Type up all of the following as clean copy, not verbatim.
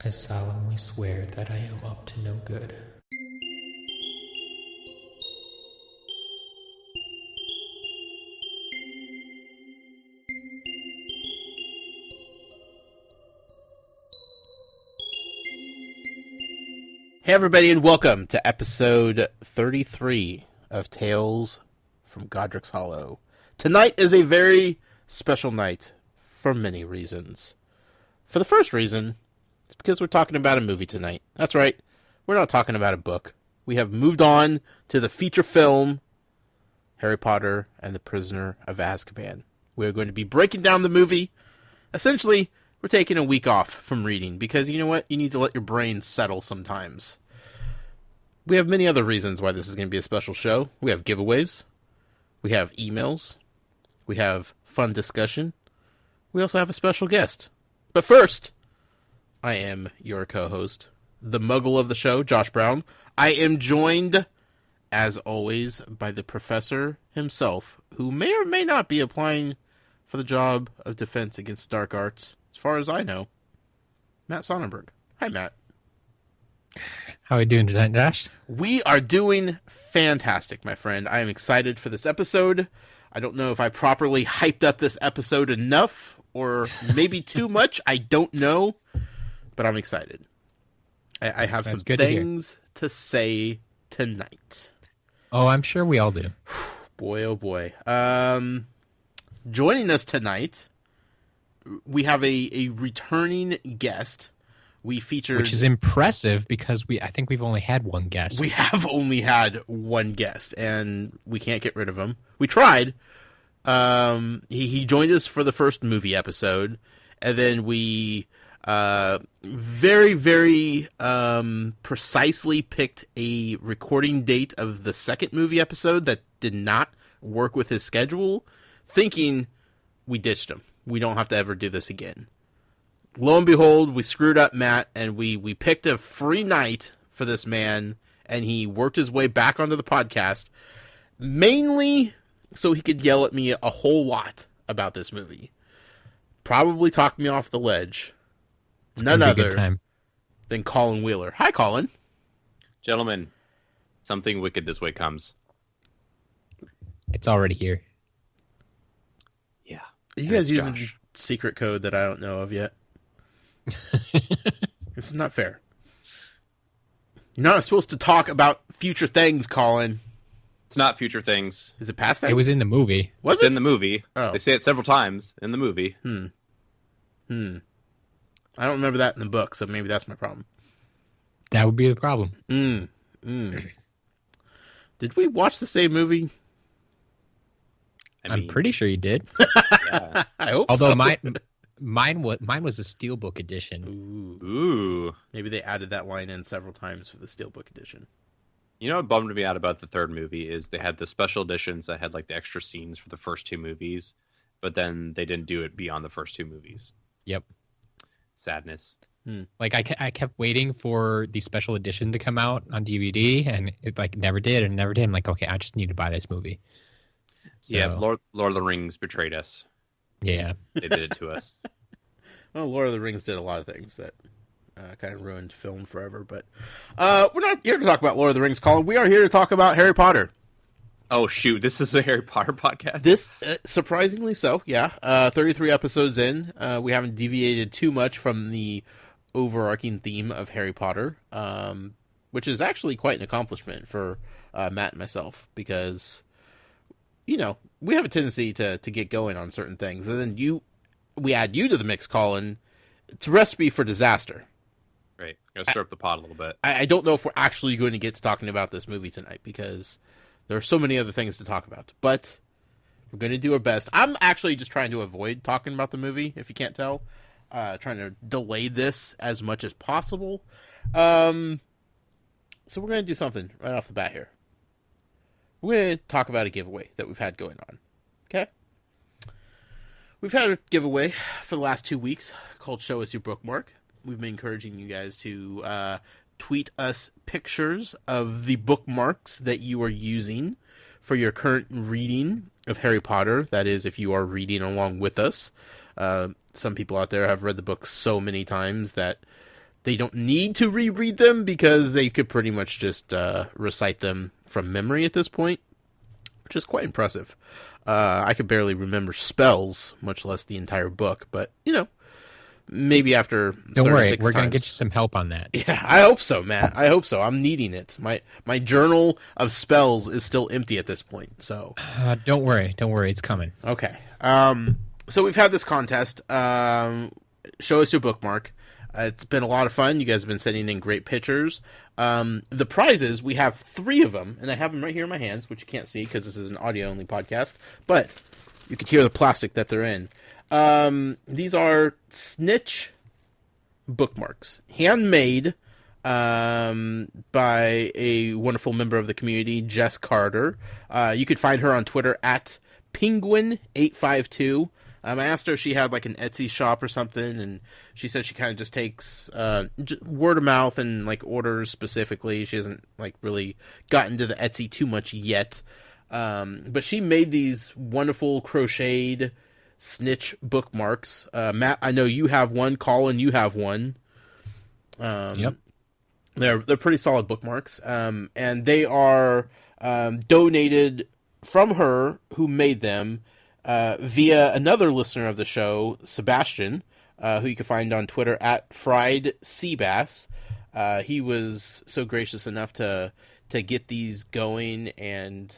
I solemnly swear that I am up to no good. Hey everybody, and welcome to episode 33 of Tales from Godric's Hollow. Tonight is a very special night for many reasons. For the first reason, it's because we're talking about a movie tonight. That's right, we're not talking about a book. We have moved on to the feature film, Harry Potter and the Prisoner of Azkaban. We're going to be breaking down the movie. Essentially, we're taking a week off from reading because you know what? You need to let your brain settle sometimes. We have many other reasons why this is going to be a special show. We have giveaways. We have emails. We have fun discussion. We also have a special guest. But first, I am your co-host, the muggle of the show, Josh Brown. I am joined, as always, by the professor himself, who may or may not be applying for the job of Defense Against Dark Arts. As far as I know, Matt Sonnenberg. Hi, Matt. How are we doing tonight, Josh? We are doing fantastic, my friend. I am excited for this episode. I don't know if I properly hyped up this episode enough, or maybe too much. I don't know, but I'm excited. I have some things to say tonight. Oh, I'm sure we all do. Boy, oh boy. Joining us tonight, we have a returning guest. We featured, which is impressive because I think we've only had one guest. We have only had one guest, and we can't get rid of him. We tried. He joined us for the first movie episode, and then we very, very precisely picked a recording date of the second movie episode that did not work with his schedule, thinking we ditched him. We don't have to ever do this again. Lo and behold, we screwed up Matt, and we picked a free night for this man, and he worked his way back onto the podcast, mainly so he could yell at me a whole lot about this movie. Probably talk me off the ledge. None other than Collin Wheeler. Hi, Collin. Gentlemen, something wicked this way comes. It's already here. Yeah. Are you guys using secret code that I don't know of yet? This is not fair. You're not supposed to talk about future things, Collin. It's not future things. Is it past things? It was in the movie. Was it's it? in the movie. Oh. They say it several times in the movie. I don't remember that in the book, so maybe that's my problem. That would be the problem. Did we watch the same movie? I'm pretty sure you did. Yeah. I hope Although so. mine was the Steelbook edition. Ooh. Maybe they added that line in several times for the Steelbook edition. You know what bummed me out about the third movie is they had the special editions that had like the extra scenes for the first two movies, but then they didn't do it beyond the first two movies. Yep. Sadness. Like I kept waiting for the special edition to come out on DVD, and it like never did and never did. I'm like, okay, I just need to buy this movie. So, Yeah, Lord of the Rings betrayed us. Yeah. They did it to us. Well, Lord of the Rings did a lot of things that kind of ruined film forever, but we're not here to talk about Lord of the Rings, Colin. We are here to talk about Harry Potter. Oh, shoot. This is a Harry Potter podcast? This, surprisingly so, yeah. 33 episodes in. We haven't deviated too much from the overarching theme of Harry Potter, which is actually quite an accomplishment for Matt and myself, because, you know, we have a tendency to get going on certain things, and then we add you to the mix, Colin. It's a recipe for disaster. Right. Gotta stir up the pot a little bit. I don't know if we're actually going to get to talking about this movie tonight, because there are so many other things to talk about, but we're going to do our best. I'm actually just trying to avoid talking about the movie, if you can't tell. Trying to delay this as much as possible. So we're going to do something right off the bat here. We're going to talk about a giveaway that we've had going on. Okay? We've had a giveaway for the last 2 weeks called Show Us Your Bookmark. We've been encouraging you guys to tweet us pictures of the bookmarks that you are using for your current reading of Harry Potter. That is, if you are reading along with us. Some people out there have read the book so many times that they don't need to reread them because they could pretty much just recite them from memory at this point, which is quite impressive. I could barely remember spells, much less the entire book, but, maybe after Don't worry, 36 we're going to times. get you some help on that. Yeah, I hope so, Matt. I hope so. I'm needing it. My journal of spells is still empty at this point, so. Don't worry, it's coming. Okay. So we've had this contest. Show us your bookmark. It's been a lot of fun. You guys have been sending in great pictures. The prizes, we have 3 of them, and I have them right here in my hands, which you can't see because this is an audio-only podcast, but you can hear the plastic that they're in. These are Snitch bookmarks, handmade by a wonderful member of the community, Jess Carter. You could find her on Twitter at Penguin852. I asked her if she had like an Etsy shop or something, and she said she kind of just takes word of mouth and like orders specifically. She hasn't like really gotten to the Etsy too much yet. But she made these wonderful crocheted Snitch bookmarks. Matt, I know you have one. Collin, you have one. Yep. They're pretty solid bookmarks. And they are donated from her who made them via another listener of the show, Sebastian, who you can find on Twitter at Fried Seabass. He was so gracious enough to get these going and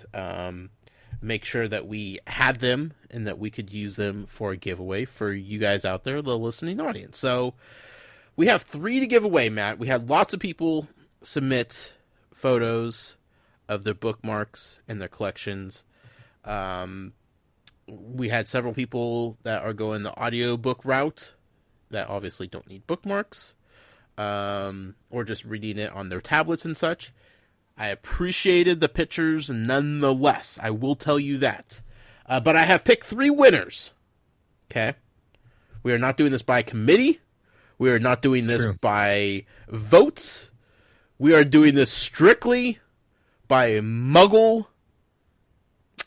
make sure that we had them and that we could use them for a giveaway for you guys out there, the listening audience. So we have 3 to give away, Matt. We had lots of people submit photos of their bookmarks and their collections. We had several people that are going the audiobook route that obviously don't need bookmarks, or just reading it on their tablets and such. I appreciated the pictures nonetheless. I will tell you that. But I have picked 3 winners. Okay? We are not doing this by committee. We are not doing this by votes. We are doing this strictly by Muggle.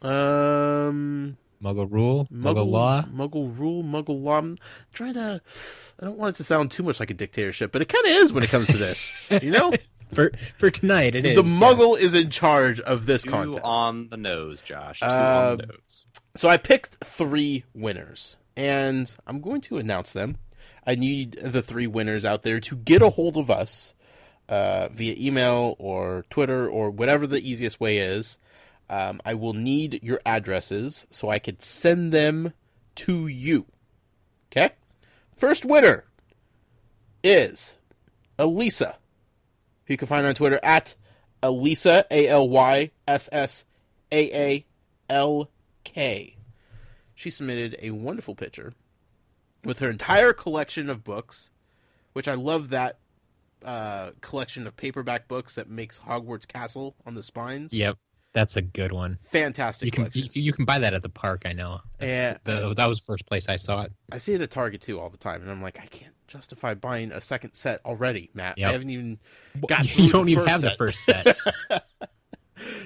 Muggle rule, Muggle law. Muggle rule, Muggle law. I'm trying to. I don't want it to sound too much like a dictatorship, but it kind of is when it comes to this. You know? For tonight, it is. The Muggle is in charge of this contest. On the nose, Josh. On the nose. So I picked 3 winners, and I'm going to announce them. I need the 3 winners out there to get a hold of us via email or Twitter or whatever the easiest way is. I will need your addresses so I could send them to you. Okay? First winner is Elisa, who you can find on Twitter at Alyssa, ALYSSAALK. She submitted a wonderful picture with her entire collection of books, which I love that collection of paperback books that makes Hogwarts Castle on the spines. Yep. That's a good one. Fantastic collection. You can buy that at the park, I know. That was the first place I saw it. I see it at Target, too, all the time, and I'm like, I can't justify buying a second set already, Matt. Yep. I haven't even got You don't even have the first set.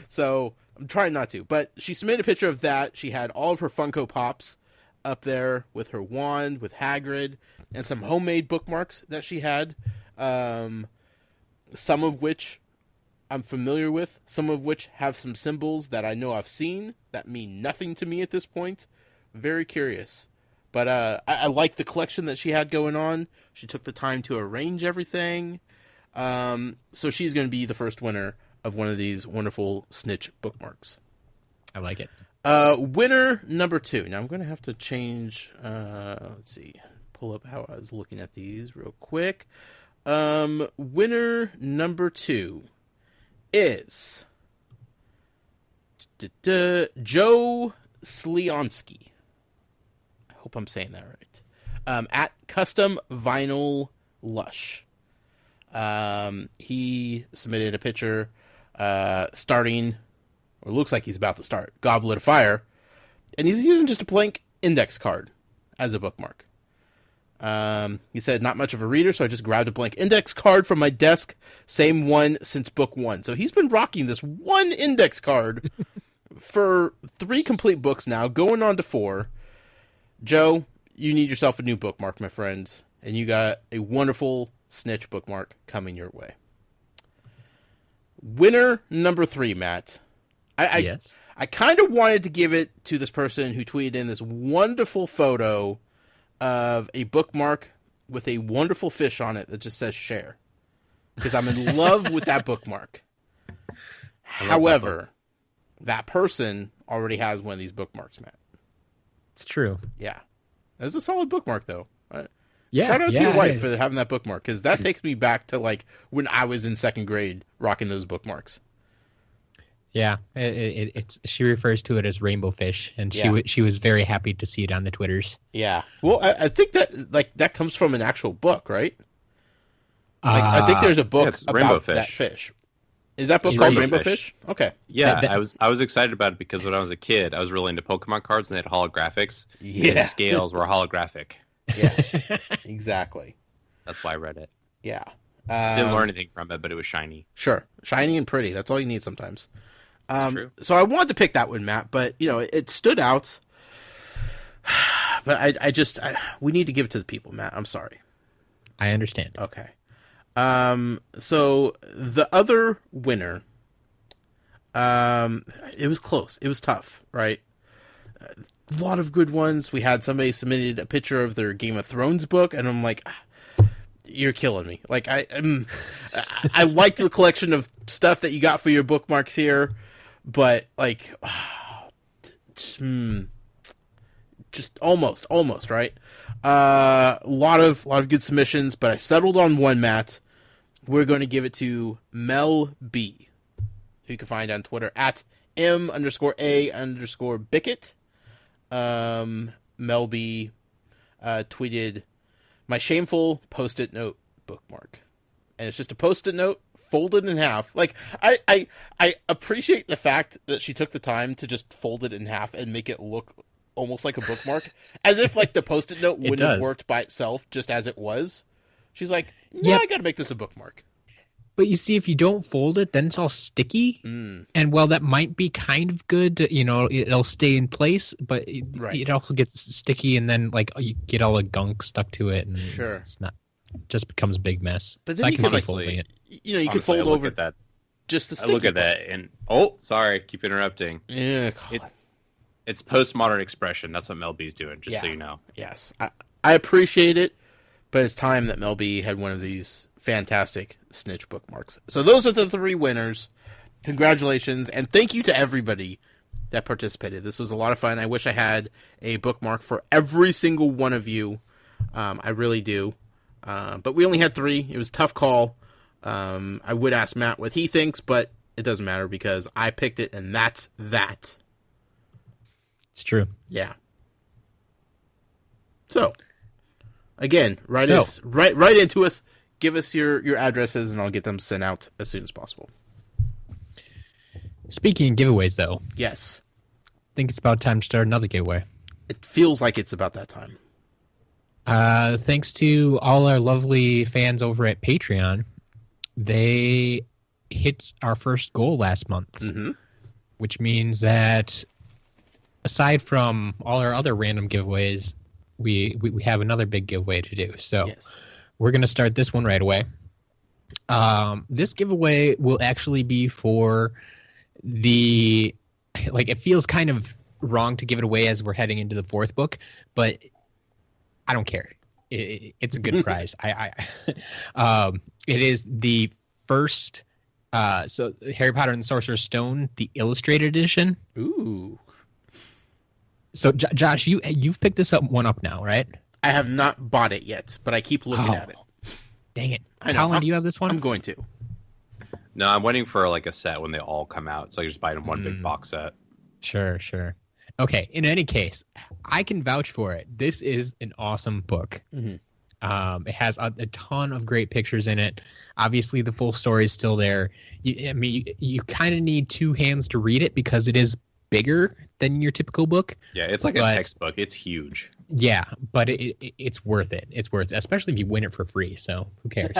So, I'm trying not to. But she submitted a picture of that. She had all of her Funko Pops up there with her wand, with Hagrid, and some homemade bookmarks that she had. Some of which I'm familiar with, some of which have some symbols that I know I've seen that mean nothing to me at this point. Very curious. But I like the collection that she had going on. She took the time to arrange everything. So she's going to be the first winner of one of these wonderful Snitch bookmarks. I like it. Winner number 2. Now I'm going to have to change, let's see, pull up how I was looking at these real quick. Winner number 2 is Joe Slionski. I hope I'm saying that right. At Custom Vinyl Lush. He submitted a picture starting, or looks like he's about to start, Goblet of Fire, and he's using just a blank index card as a bookmark. He said, not much of a reader, so I just grabbed a blank index card from my desk. Same one since book 1. So he's been rocking this one index card for 3 complete books now, going on to 4. Joe, you need yourself a new bookmark, my friend. And you got a wonderful snitch bookmark coming your way. Winner number 3, Matt. Yes. I kind of wanted to give it to this person who tweeted in this wonderful photo of a bookmark with a wonderful fish on it that just says share. Because I'm in love with that bookmark. However, that person already has one of these bookmarks, Matt. It's true. Yeah. That's a solid bookmark, though. Yeah. Shout out to your wife for having that bookmark, because that takes me back to like when I was in 2nd grade rocking those bookmarks. Yeah, it's she refers to it as rainbow fish, and she was very happy to see it on the Twitters. Yeah. Well, I think that comes from an actual book, right? I think there's a book about that fish. Is that book called Rainbow Fish? Okay. Yeah, I was excited about it because when I was a kid, I was really into Pokemon cards and they had holographics. Yeah. And scales were holographic. Yeah. Exactly. That's why I read it. Yeah. Didn't learn anything from it, but it was shiny. Sure. Shiny and pretty. That's all you need sometimes. True. So I wanted to pick that one, Matt, but it stood out. But we need to give it to the people, Matt. I'm sorry. I understand. Okay. So the other winner, it was close. It was tough, right? A lot of good ones. We had somebody submitted a picture of their Game of Thrones book, and I'm like, you're killing me. Like I like the collection of stuff that you got for your bookmarks here, but like, just almost right. A lot of good submissions, but I settled on one, Matt. We're going to give it to Mel B, who you can find on Twitter at M_A_Bickett. Mel B tweeted my shameful post-it note bookmark, and it's just a post-it note folded in half. Like I appreciate the fact that she took the time to just fold it in half and make it look almost like a bookmark, as if like the post-it note wouldn't have worked by itself just as it was. She's like, yeah, I gotta make this a bookmark. But you see, if you don't fold it, then it's all sticky. And while that might be kind of good, it'll stay in place, but it also gets sticky, and then like you get all the gunk stuck to it, and it's not, just becomes a big mess. But so then I can see folding it. You could fold over that. Just the sticky. I look at that and sorry, keep interrupting. Yeah, it's postmodern expression. That's what Mel B's doing, just so you know. Yes. I appreciate it, but it's time that Mel B had one of these fantastic snitch bookmarks. So those are the 3 winners. Congratulations, and thank you to everybody that participated. This was a lot of fun. I wish I had a bookmark for every single one of you. I really do. But we only had 3. It was a tough call. I would ask Matt what he thinks, but it doesn't matter because I picked it, and that's that. It's true. Yeah. So, again, right into us. Give us your addresses, and I'll get them sent out as soon as possible. Speaking of giveaways, though. Yes. I think it's about time to start another giveaway. It feels like it's about that time. Thanks to all our lovely fans over at Patreon, they hit our first goal last month, which means that aside from all our other random giveaways, we have another big giveaway to do. So we're going to start this one right away. This giveaway will actually be for it feels kind of wrong to give it away as we're heading into the 4th book, but I don't care. It's a good prize. It is the first, so Harry Potter and the Sorcerer's Stone, the illustrated edition. Ooh. So Josh, you've picked this one up now, right? I have not bought it yet, but I keep looking at it. Dang it. Collin, do you have this one? I'm going to. No, I'm waiting for like a set when they all come out, so I just buy them one big box set. Sure. Okay, in any case, I can vouch for it. This is an awesome book. It has a ton of great pictures in it. Obviously, the full story is still there. You kind of need 2 hands to read it because it is bigger than your typical book. Yeah, it's like a textbook. It's huge. Yeah, but it's worth it. It's worth it, especially if you win it for free. So who cares?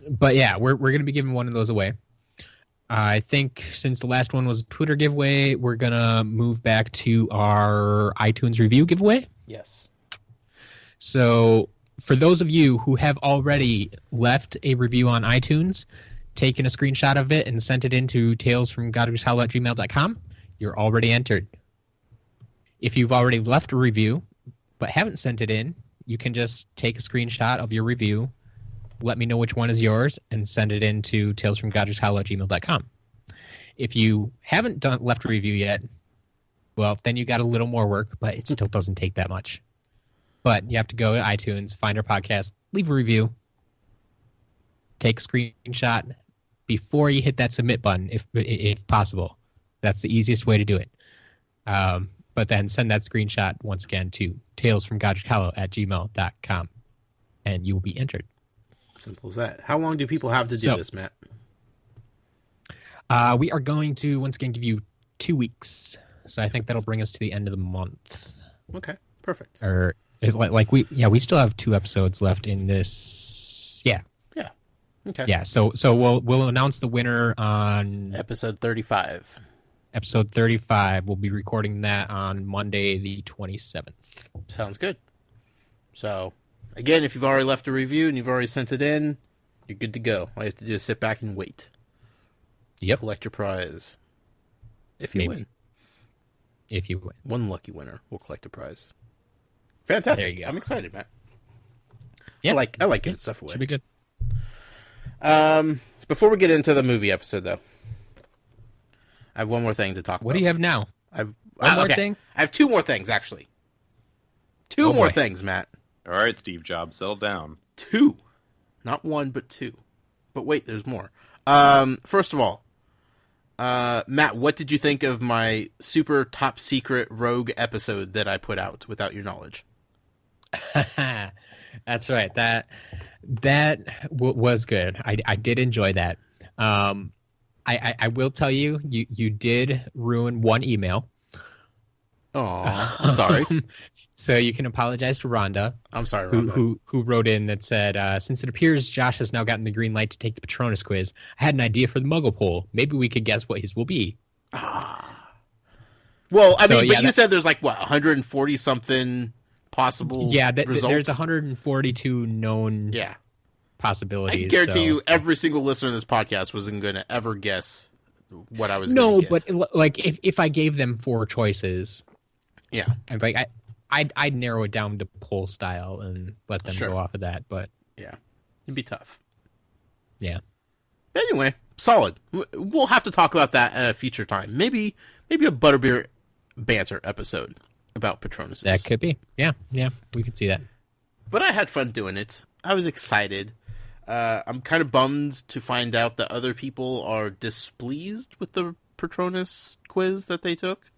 But yeah, we're going to be giving one of those away. I think since the last one was a Twitter giveaway, we're going to move back to our iTunes review giveaway. Yes. So for those of you who have already left a review on iTunes, taken a screenshot of it and sent it into talesfromgodricshollow@gmail.com, you're already entered. If you've already left a review but haven't sent it in, you can just take a screenshot of your review, let me know which one is yours, and send it into talesfromgodricshollow@gmail.com. If you haven't left a review yet, well, then you got a little more work, but it still doesn't take that much. But you have to go to iTunes, find our podcast, leave a review, take a screenshot before you hit that submit button, if possible. That's the easiest way to do it. But then send that screenshot once again to talesfromgodricshollow@gmail.com, and you will be entered. Simple as that. How long do people have to do this, Matt? We are going to once again give you 2 weeks, so I think that'll bring us to the end of the month. Okay, perfect. Or we still have 2 episodes left in this. Yeah. Okay. Yeah. So we'll announce the winner on episode 35. Episode 35. We'll be recording that on Monday, the 27th. Sounds good. So, again, if you've already left a review and you've already sent it in, you're good to go. All you have to do is sit back and wait. Yep. Collect your prize. If you win. If you win. One lucky winner will collect a prize. Fantastic. There you go. I'm excited, Matt. Yeah. I like giving stuff away. Should be good. Before we get into the movie episode, though, I have one more thing to talk about. What do you have now? One more thing? I have 2 more things, actually. 2 more things, Matt. All right, Steve Jobs, settle down. 2. Not 1, but 2. But wait, there's more. First of all, Matt, what did you think of my super top secret rogue episode that I put out without your knowledge? That's right. That was good. I did enjoy that. I will tell you, you did ruin one email. Oh, I'm sorry. So you can apologize to Rhonda. I'm sorry, Rhonda. Who wrote in that said, since it appears Josh has now gotten the green light to take the Patronus quiz, I had an idea for the Muggle poll. Maybe we could guess what his will be. Well, you said there's 140 something possible results? There's 142 known possibilities. I guarantee you every single listener of this podcast wasn't going to ever guess what I was going to guess. No, but if I gave them 4 choices, I'd narrow it down to poll style and let them go off of that. But yeah, it'd be tough. Yeah. Anyway, solid. We'll have to talk about that at a future time. Maybe a Butterbeer banter episode about Patronuses. That could be. Yeah, we could see that. But I had fun doing it. I was excited. I'm kind of bummed to find out that other people are displeased with the Patronus quiz that they took.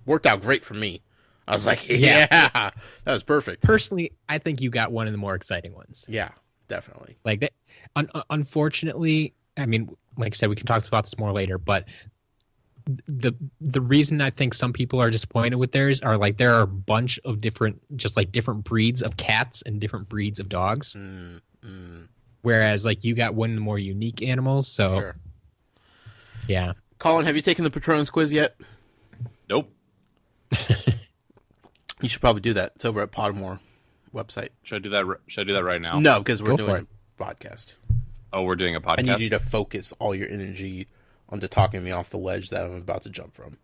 Worked out great for me. I was like, yeah, that was perfect. Personally, I think you got one of the more exciting ones. Yeah, definitely. Unfortunately, I mean, like I said, we can talk about this more later, but the reason I think some people are disappointed with theirs are there are a bunch of different breeds of cats and different breeds of dogs. Whereas you got one of the more unique animals. So, sure. Yeah. Collin, have you taken the Patronus quiz yet? Nope. You should probably do that. It's over at Pottermore website. Should I do that? Should I do that right now? No, because we're doing a podcast. Oh, we're doing a podcast. I need you to focus all your energy onto talking me off the ledge that I'm about to jump from.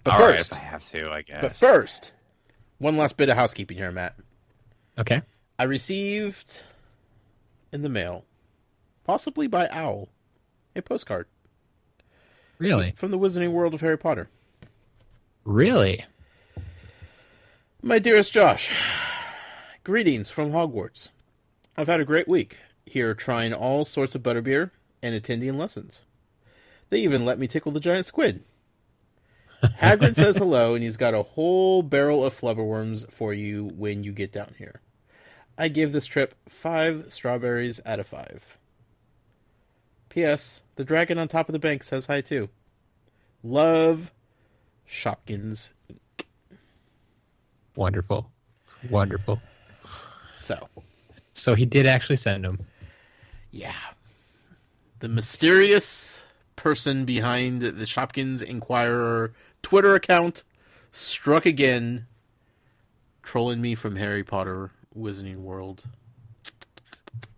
But first, I have to, I guess. But first, one last bit of housekeeping here, Matt. Okay. I received in the mail, possibly by Owl, a postcard. Really? From the Wizarding World of Harry Potter. Really? My dearest Josh, greetings from Hogwarts. I've had a great week here trying all sorts of butterbeer and attending lessons. They even let me tickle the giant squid. Hagrid says hello, and he's got a whole barrel of flubberworms for you when you get down here. I give this trip 5 strawberries out of 5. P.S. The dragon on top of the bank says hi too. Love, Shopkins Inc. Wonderful. So he did actually send them. Yeah. The mysterious person behind the Shopkins Inquirer Twitter account struck again, trolling me from Harry Potter Wizarding World.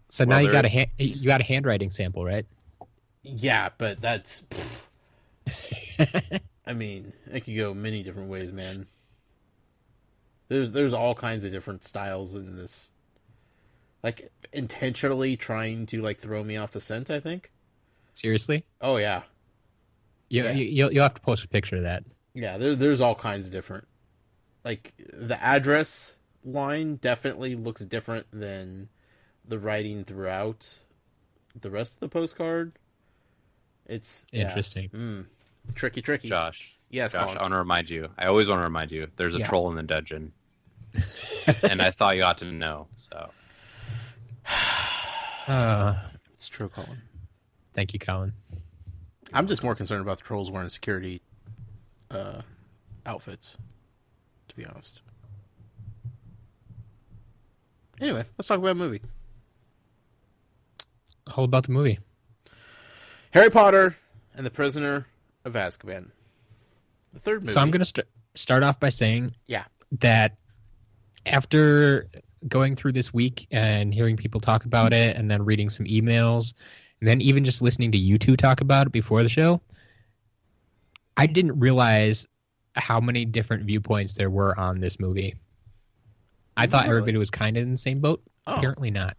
So now you got a handwriting sample, right? Yeah, but that's. I mean, it could go many different ways, man. There's all kinds of different styles in this. Like, intentionally trying to, like, throw me off the scent, I think. Seriously? Oh, yeah. You'll have to post a picture of that. Yeah, there's all kinds of different. Like, the address line definitely looks different than the writing throughout the rest of the postcard. It's interesting. Tricky. Josh. Yes, Josh, Collin. I want to remind you. I always want to remind you. There's a troll in the dungeon. And I thought you ought to know, so. It's true, Collin. Thank you, Collin. I'm just more concerned about the trolls wearing security outfits, to be honest. Anyway, let's talk about a movie. All about the movie. Harry Potter and the Prisoner of Azkaban. The third movie. So I'm going to start off by saying Yeah. that after going through this week and hearing people talk about it and then reading some emails and then even just listening to you two talk about it before the show, I didn't realize how many different viewpoints there were on this movie. I thought everybody was kind of in the same boat. Oh. Apparently not.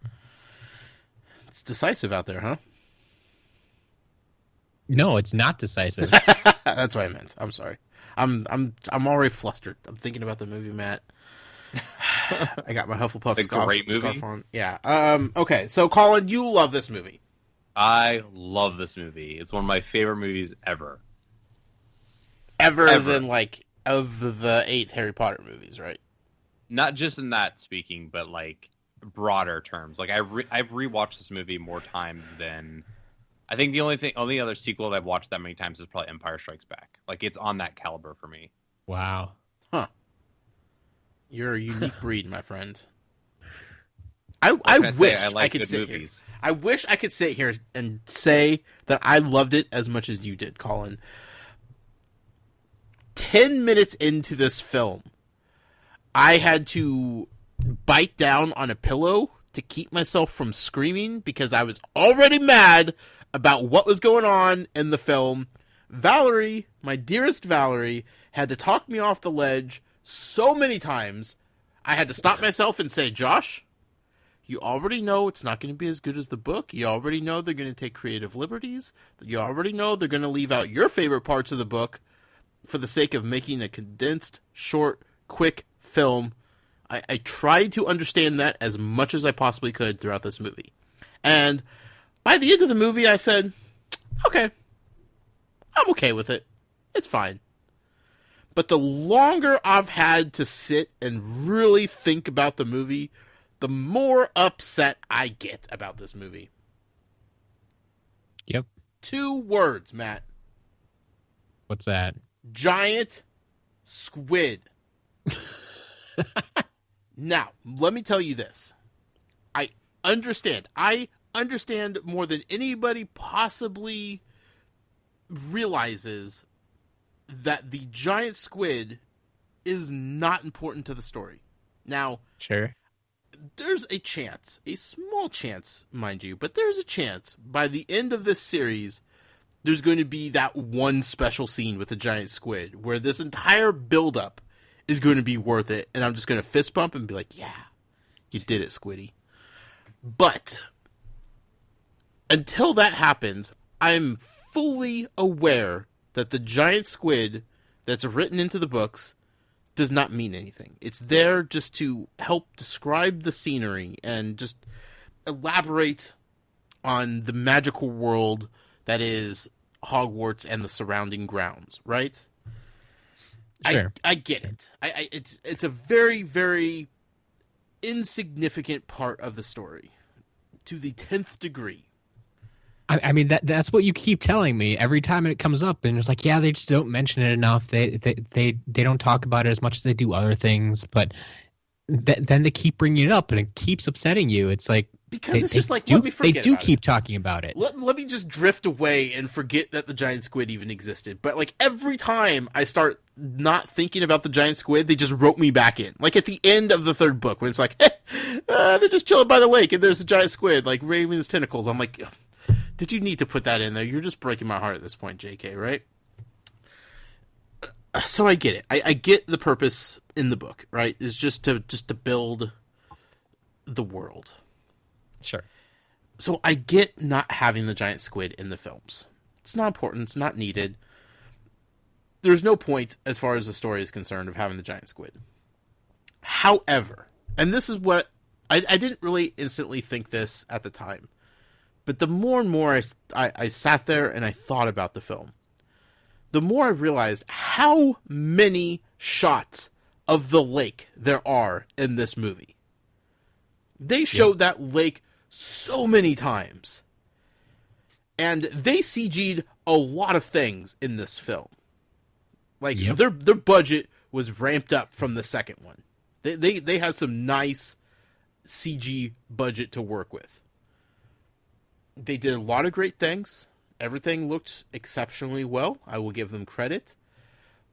It's decisive out there, huh? No, it's not decisive. That's what I meant. I'm sorry. I'm already flustered. I'm thinking about the movie, Matt. I got my Hufflepuff scarf on. Yeah. Okay. So, Collin, you love this movie. I love this movie. It's one of my favorite movies ever. Ever. As in, like, of the 8 Harry Potter movies, right? Not just in that speaking, but like broader terms. Like I've rewatched this movie more times than. I think the only other sequel that I've watched that many times is probably Empire Strikes Back. Like, it's on that caliber for me. Wow. Huh. You're a unique breed, my friend. I wish I could sit here. I wish I could sit here and say that I loved it as much as you did, Collin. 10 minutes into this film, I had to bite down on a pillow to keep myself from screaming because I was already mad about what was going on in the film. Valerie, my dearest Valerie, had to talk me off the ledge so many times. I had to stop myself and say, Josh, you already know it's not going to be as good as the book. You already know they're going to take creative liberties. You already know they're going to leave out your favorite parts of the book for the sake of making a condensed, short, quick film. I tried to understand that as much as I possibly could throughout this movie. And by the end of the movie, I said, okay, I'm okay with it. It's fine. But the longer I've had to sit and really think about the movie, the more upset I get about this movie. Yep. 2 words, Matt. What's that? Giant squid. Now, let me tell you this. I understand more than anybody possibly realizes that the giant squid is not important to the story. Now, sure, there's a chance, a small chance, mind you, but there's a chance by the end of this series, there's going to be that one special scene with the giant squid where this entire buildup is going to be worth it, and I'm just going to fist bump and be like, yeah, you did it, Squiddy. But until that happens, I'm fully aware that the giant squid that's written into the books does not mean anything. It's there just to help describe the scenery and just elaborate on the magical world that is Hogwarts and the surrounding grounds, right? Sure. I get it. It's a very, very insignificant part of the story to the 10th degree. I mean that's what you keep telling me every time it comes up, and it's like, yeah, they just don't mention it enough. They don't talk about it as much as they do other things. But then they keep bringing it up, and it keeps upsetting you. It's like Because it's just like, do, let me forget they do about keep it. talking about it. Let me just drift away and forget that the giant squid even existed. But like every time I start not thinking about the giant squid, they just rope me back in. Like at the end of the third book, when it's like, they're just chilling by the lake and there's a giant squid like waving his tentacles. I'm like, did you need to put that in there? You're just breaking my heart at this point, JK, right? So I get it. I get the purpose in the book, right? Is just to build the world. Sure. So I get not having the giant squid in the films. It's not important. It's not needed. There's no point, as far as the story is concerned, of having the giant squid. However, and this is what I didn't really instantly think this at the time, but the more and more I sat there and I thought about the film, the more I realized how many shots of the lake there are in this movie. They showed that lake so many times. And they CG'd a lot of things in this film. Like, their budget was ramped up from the second one. They had some nice CG budget to work with. They did a lot of great things. Everything looked exceptionally well. I will give them credit.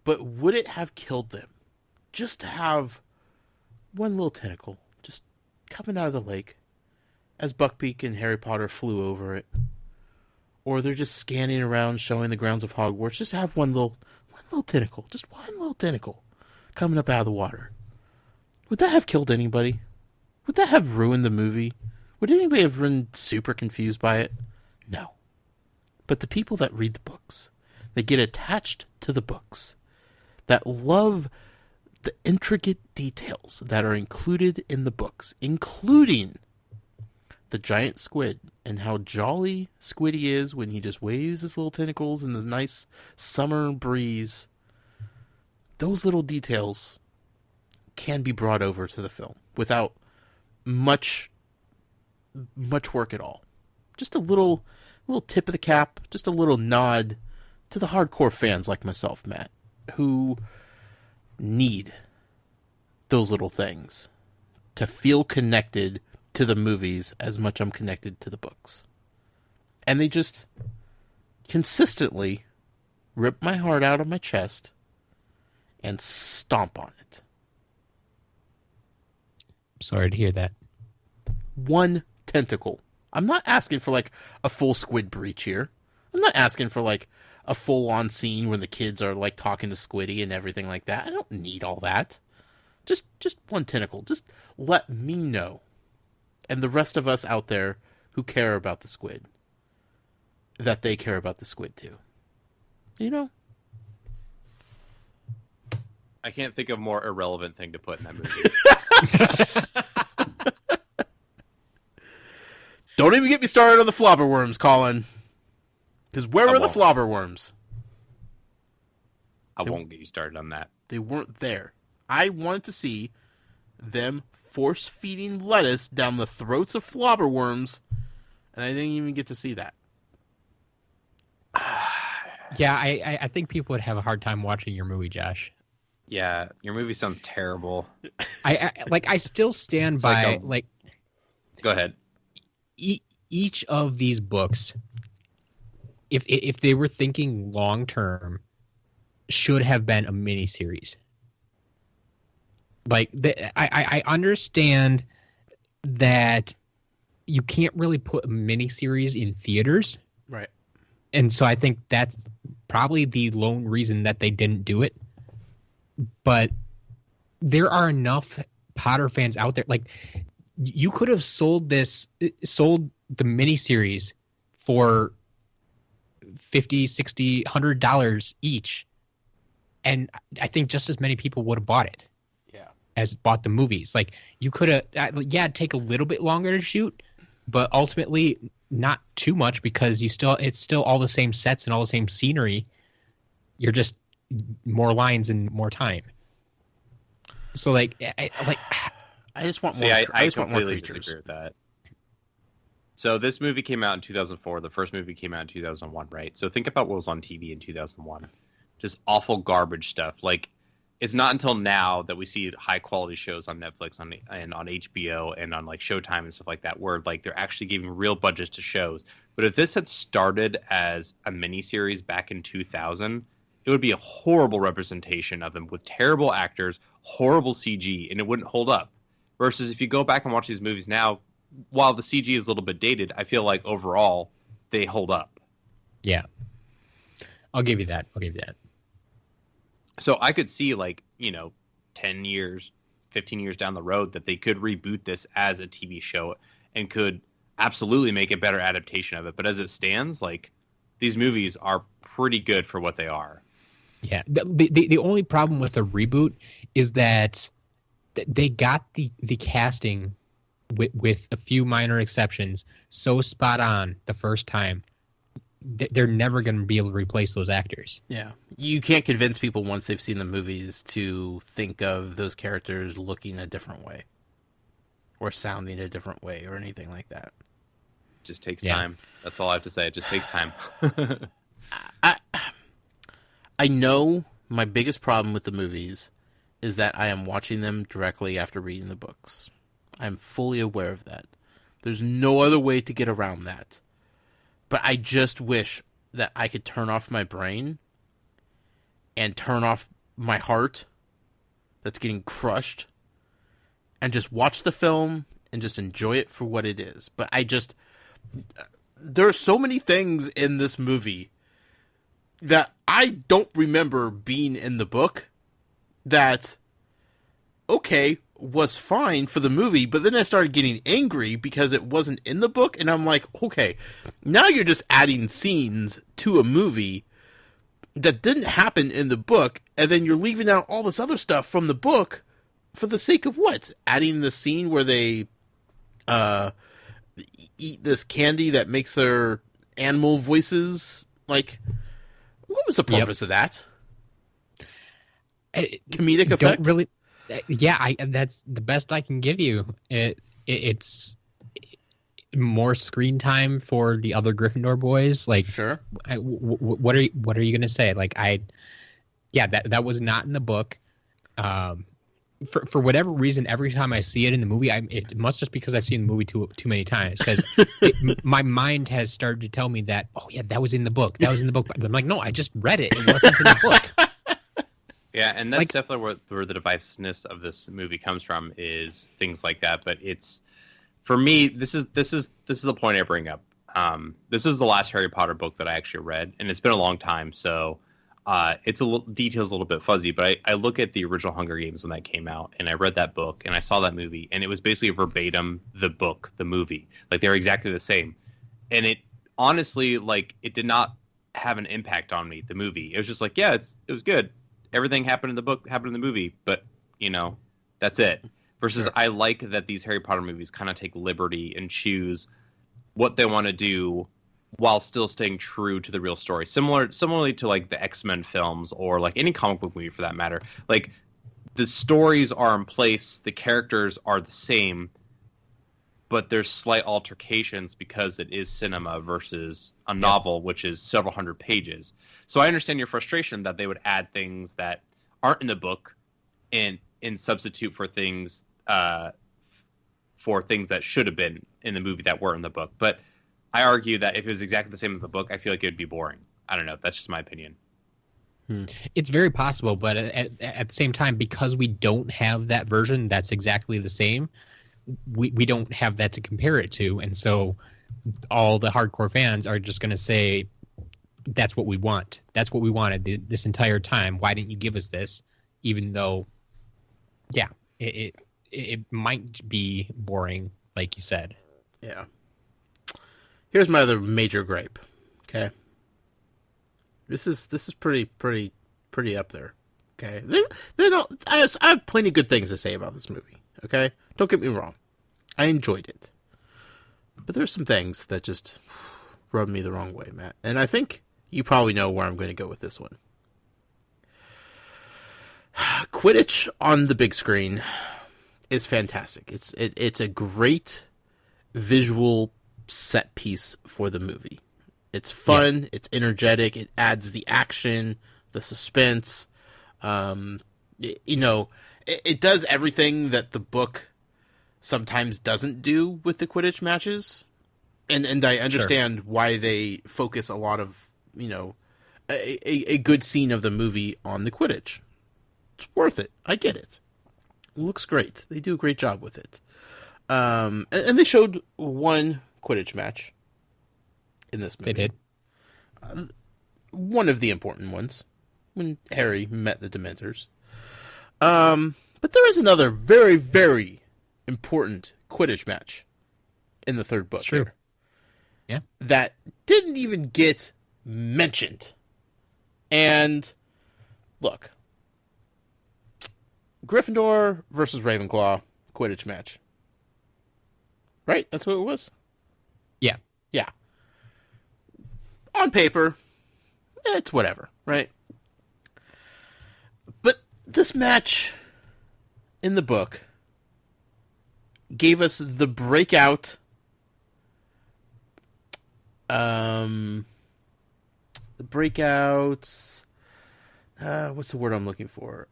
But would it have killed them just to have one little tentacle just coming out of the lake as Buckbeak and Harry Potter flew over it? Or they're just scanning around showing the grounds of Hogwarts. Just have one little tentacle. Just one little tentacle coming up out of the water. Would that have killed anybody? Would that have ruined the movie? Would anybody have been super confused by it? No. But the people that read the books, that get attached to the books, that love the intricate details that are included in the books, including the giant squid and how jolly Squiddy is when he just waves his little tentacles in the nice summer breeze, those little details can be brought over to the film without much work at all. Just a little tip of the cap, just a little nod to the hardcore fans like myself, Matt, who need those little things to feel connected to the movies as much I'm connected to the books. And they just consistently rip my heart out of my chest and stomp on it. Sorry to hear that. One tentacle. I'm not asking for like a full squid breach here. I'm not asking for like a full-on scene when the kids are like talking to Squiddy and everything like that. I don't need all that. Just one tentacle. Just let me know, and the rest of us out there who care about the squid, that they care about the squid too. You know? I can't think of a more irrelevant thing to put in that movie. Don't even get me started on the flobberworms, Collin. Because where were the flobberworms? I won't get you started on that. They weren't there. I wanted to see them force-feeding lettuce down the throats of flobberworms, and I didn't even get to see that. Yeah, I think people would have a hard time watching your movie, Josh. Yeah, your movie sounds terrible. I still stand by Go ahead. Each of these books, if they were thinking long term, should have been a miniseries. I understand that you can't really put a miniseries in theaters, right? And so I think that's probably the lone reason that they didn't do it. But there are enough Potter fans out there. Like, you could have sold the miniseries for $50, $60, $100 each, and I think just as many people would have bought it. Yeah. As bought the movies. Like, you could have, it'd take a little bit longer to shoot, but ultimately not too much, because it's still all the same sets and all the same scenery. You're just more lines and more time. So I just want more. See, I just want more completely creatures. disagree with that. So this movie came out in 2004. The first movie came out in 2001, right? So think about what was on TV in 2001. Just awful garbage stuff. Like, it's not until now that we see high quality shows on Netflix and on HBO and on like Showtime and stuff like that, where like they're actually giving real budgets to shows. But if this had started as a miniseries back in 2000, it would be a horrible representation of them with terrible actors, horrible CG, and it wouldn't hold up. Versus if you go back and watch these movies now, while the CG is a little bit dated, I feel like overall they hold up. Yeah. I'll give you that. So I could see 10 years, 15 years down the road that they could reboot this as a TV show and could absolutely make a better adaptation of it. But as it stands, like these movies are pretty good for what they are. Yeah. The only problem with the reboot is that they got the casting with a few minor exceptions so spot on the first time. They're never going to be able to replace those actors. Yeah. You can't convince people once they've seen the movies to think of those characters looking a different way or sounding a different way or anything like that. Just takes time. That's all I have to say. It just takes time. I know my biggest problem with the movies is that I am watching them directly after reading the books. I'm fully aware of that. There's no other way to get around that. But I just wish that I could turn off my brain and turn off my heart that's getting crushed and just watch the film and just enjoy it for what it is. But there are so many things in this movie that I don't remember being in the book that, okay, was fine for the movie, but then I started getting angry because it wasn't in the book, and I'm like, okay, now you're just adding scenes to a movie that didn't happen in the book, and then you're leaving out all this other stuff from the book for the sake of what? Adding the scene where they eat this candy that makes their animal voices, like, what was the purpose of that? Comedic effect? Don't really. Yeah, that's the best I can give you. It's more screen time for the other Gryffindor boys. Like, sure. What are you gonna say? Like, that was not in the book. For whatever reason, every time I see it in the movie, it must just because I've seen the movie too many times. Because my mind has started to tell me that, oh yeah, that was in the book. That was in the book. But I'm like, no, I just read it. It wasn't in the book. Yeah, and that's definitely where the divisiveness of this movie comes from, is things like that. But it's, for me, this is the point I bring up. This is the last Harry Potter book that I actually read, and it's been a long time, so details a little bit fuzzy. But I look at the original Hunger Games when that came out, and I read that book, and I saw that movie, and it was basically verbatim the book, the movie. Like, they were exactly the same, and it honestly, like, it did not have an impact on me. The movie, it was just like, yeah, it was good. Everything happened in the book, happened in the movie, but, that's it. Versus, sure. I like that these Harry Potter movies kind of take liberty and choose what they want to do while still staying true to the real story. Similarly to, like, the X-Men films or, like, any comic book movie for that matter. Like, the stories are in place, the characters are the same, but there's slight altercations because it is cinema versus a novel, which is several hundred pages. So I understand your frustration that they would add things that aren't in the book and substitute for things that should have been in the movie that were in the book. But I argue that if it was exactly the same as the book, I feel like it would be boring. I don't know. That's just my opinion. It's very possible, but at the same time, because we don't have that version that's exactly the same, we don't have that to compare it to. And so all the hardcore fans are just going to say, that's what we want. That's what we wanted this entire time. Why didn't you give us this? Even though, yeah, it might be boring, like you said. Yeah. Here's my other major gripe. Okay. This is pretty up there. Okay. I have plenty of good things to say about this movie. Okay. Don't get me wrong. I enjoyed it. But there's some things that just rub me the wrong way, Matt. And I think you probably know where I'm going to go with this one. Quidditch on the big screen is fantastic. It's a great visual set piece for the movie. It's fun, it's energetic, it adds the action, the suspense. you know, it does everything that the book sometimes doesn't do with the Quidditch matches. And I understand why they focus a lot of, you know, a good scene of the movie on the Quidditch. It's worth it. I get it. It looks great. They do a great job with it. And they showed one Quidditch match in this movie. They did. One of the important ones, when Harry met the Dementors. But there is another very, very important Quidditch match in the third book. It's true. Here, yeah. That didn't even get mentioned. And look, Gryffindor versus Ravenclaw Quidditch match. Right? That's what it was? Yeah. Yeah. On paper, it's whatever, right? But this match in the book gave us the breakout what's the word I'm looking for?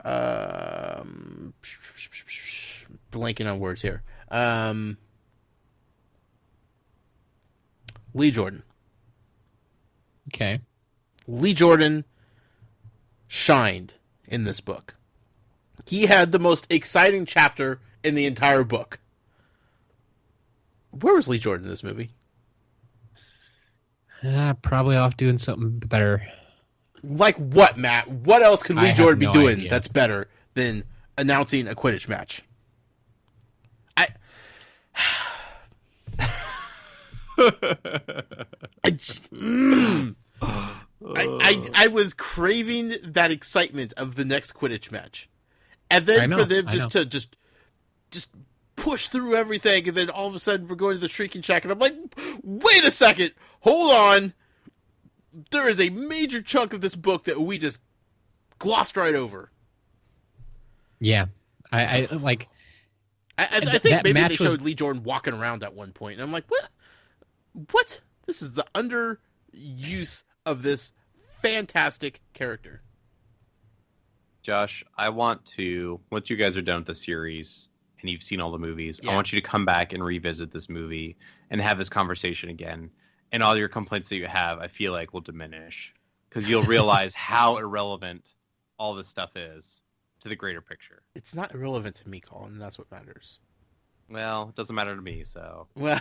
Blanking on words here. Lee Jordan. Okay. Lee Jordan shined in this book. He had the most exciting chapter in the entire book. Where was Lee Jordan in this movie? Probably off doing something better. Like what, Matt? What else could Lee Jordan be doing idea. that's better than announcing a Quidditch match? I was craving that excitement of the next Quidditch match, and then for them to just push through everything, and then all of a sudden we're going to the Shrieking Shack, and I'm like, wait a second, hold on, there is a major chunk of this book that we just glossed right over. Yeah, I think maybe they showed Lee Jordan walking around at one point, and I'm like, what? This is the underuse of this fantastic character. Josh, I want to, once you guys are done with the series and you've seen all the movies, I want you to come back and revisit this movie and have this conversation again. And all your complaints that you have, I feel like, will diminish. Because you'll realize how irrelevant all this stuff is to the greater picture. It's not irrelevant to me, Collin, and that's what matters. Well, it doesn't matter to me, so. Well,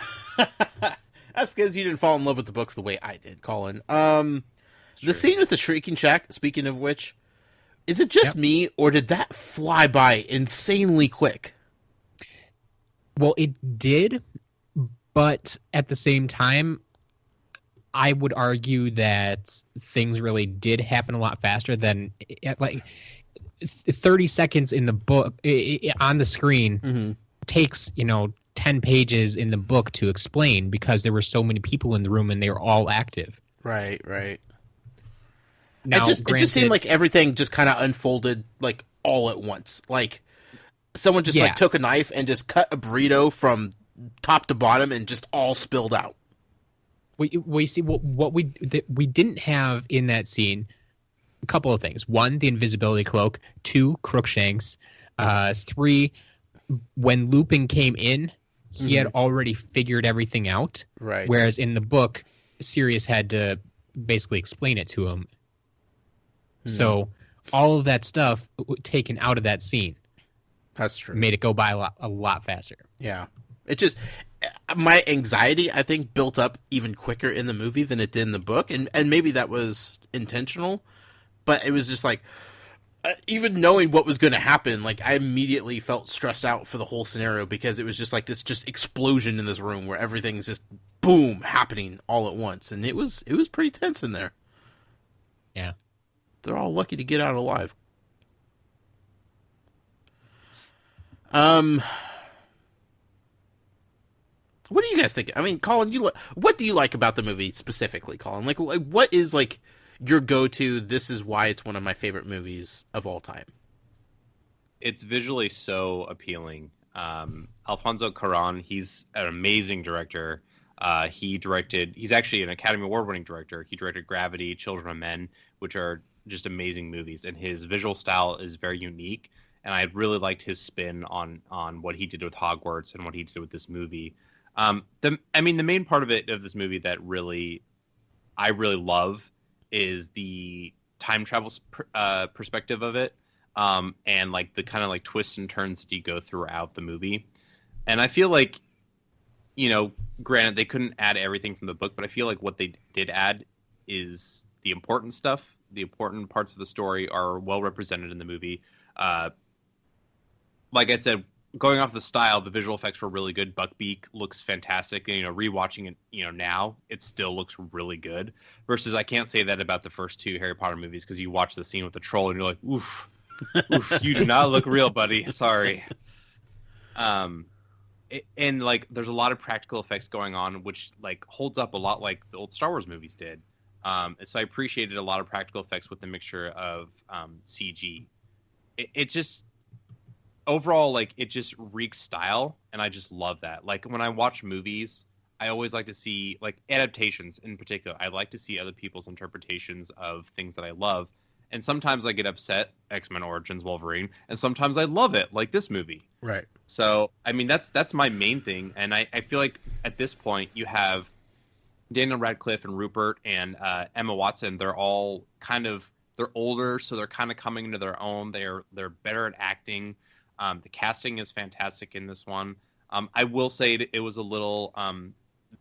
that's because you didn't fall in love with the books the way I did, Collin. The scene with the Shrieking Shack, speaking of which, is it just me, or did that fly by insanely quick? Well, it did, but at the same time, I would argue that things really did happen a lot faster than, like, 30 seconds in the book, on the screen, takes, 10 pages in the book to explain, because there were so many people in the room and they were all active. Right. Now, it just seemed like everything just kind of unfolded like all at once. Like someone just like took a knife and just cut a burrito from top to bottom and just all spilled out. We see what we didn't have in that scene. A couple of things. One, the invisibility cloak. Two, Crookshanks. Three, when Lupin came in, he had already figured everything out. Right. Whereas in the book, Sirius had to basically explain it to him. So all of that stuff taken out of that scene. That's true. Made it go by a lot faster. Yeah. It just, my anxiety, I think, built up even quicker in the movie than it did in the book. And maybe that was intentional, but it was just like, even knowing what was going to happen, like I immediately felt stressed out for the whole scenario, because it was just like this just explosion in this room where everything's just boom happening all at once. And it was pretty tense in there. Yeah. They're all lucky to get out alive. What do you guys think? I mean, Collin, what do you like about the movie specifically, Collin? Like, what is like your go-to? This is why it's one of my favorite movies of all time. It's visually so appealing. Alfonso Cuarón, he's an amazing director. He's actually an Academy Award-winning director. He directed Gravity, Children of Men, which are just amazing movies, and his visual style is very unique. And I really liked his spin on what he did with Hogwarts and what he did with this movie. The main part of this movie that I really love is the time travel perspective of it, and like the kind of like twists and turns that you go throughout the movie. And I feel like, granted they couldn't add everything from the book, but I feel like what they did add is the important stuff. The important parts of the story are well represented in the movie. Like I said, going off the style, the visual effects were really good. Buckbeak looks fantastic. Rewatching it, now it still looks really good. Versus, I can't say that about the first two Harry Potter movies, because you watch the scene with the troll and you're like, oof, you do not look real, buddy. Sorry. And like, there's a lot of practical effects going on, which like holds up a lot like the old Star Wars movies did. And so I appreciated a lot of practical effects with the mixture of CG. It just overall, like, it just reeks style, and I just love that. Like, when I watch movies, I always like to see, like, adaptations in particular. I like to see other people's interpretations of things that I love, and sometimes I get upset, X-Men Origins Wolverine, and sometimes I love it, like this movie. Right. So, I mean, that's my main thing, and I feel like at this point you have Daniel Radcliffe and Rupert and Emma Watson. They're all they're older, so they're kind of coming into their own. They're better at acting. The casting is fantastic in this one. I will say that it was a little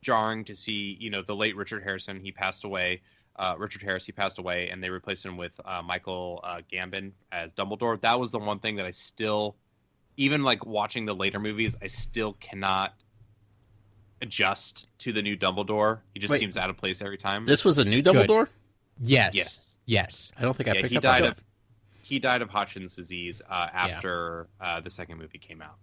jarring to see, the late Richard Harris, he passed away, and they replaced him with Michael Gambon as Dumbledore. That was the one thing that I still, even like watching the later movies, I still cannot adjust to the new Dumbledore. He just seems out of place every time. This was a new Dumbledore? Yes. I don't think I picked up. He died of Hodgkin's disease after the second movie came out.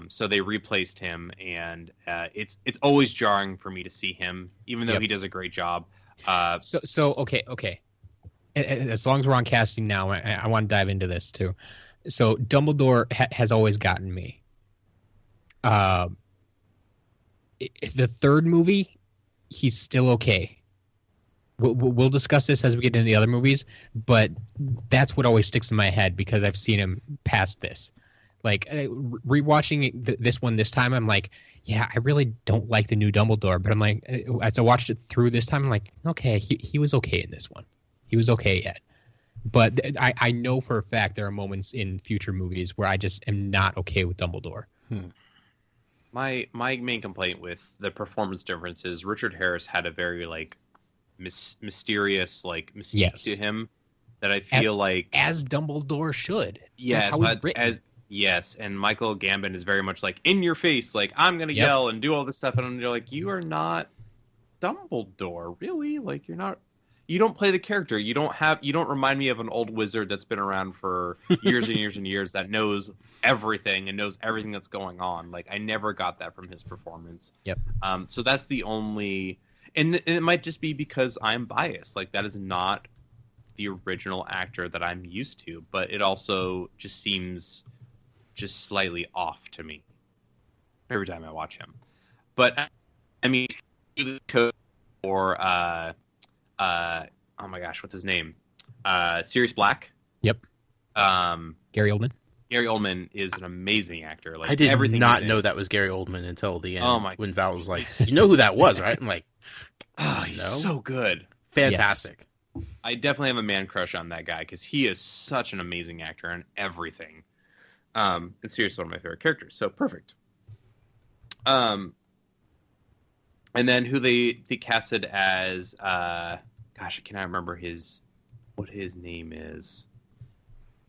So they replaced him, and it's always jarring for me to see him, even though he does a great job. Okay. As long as we're on casting now, I want to dive into this too. So Dumbledore has always gotten me. The third movie, he's still okay. We'll discuss this as we get into the other movies, but that's what always sticks in my head because I've seen him past this. Like, rewatching this one this time, I'm like, yeah, I really don't like the new Dumbledore. But I'm like, as I watched it through this time, I'm like, okay, he was okay in this one. He was okay yet. But I know for a fact there are moments in future movies where I just am not okay with Dumbledore. My main complaint with the performance difference is Richard Harris had a very, like, mysterious, like, mystique to him that I feel as Dumbledore should. Yes, that's how he's written. Yes, and Michael Gambon is very much like in your face, like I'm gonna yell and do all this stuff, and you're like, you are not Dumbledore, really? Like you don't play the character. You don't remind me of an old wizard that's been around for years and years and years that knows everything and knows everything that's going on. Like I never got that from his performance. Yep. So that's the only. And it might just be because I'm biased. Like, that is not the original actor that I'm used to. But it also just seems just slightly off to me every time I watch him. But, I mean, or, oh my gosh, what's his name? Sirius Black? Yep. Gary Oldman? Gary Oldman is an amazing actor. Like I did not know that was Gary Oldman until the end. Oh my when Val was like, you know who that was, right? I'm like, oh, he's so good. Fantastic. Yes. I definitely have a man crush on that guy because he is such an amazing actor and everything. It's seriously one of my favorite characters. So perfect. And then who they casted as, gosh, I cannot remember what his name is.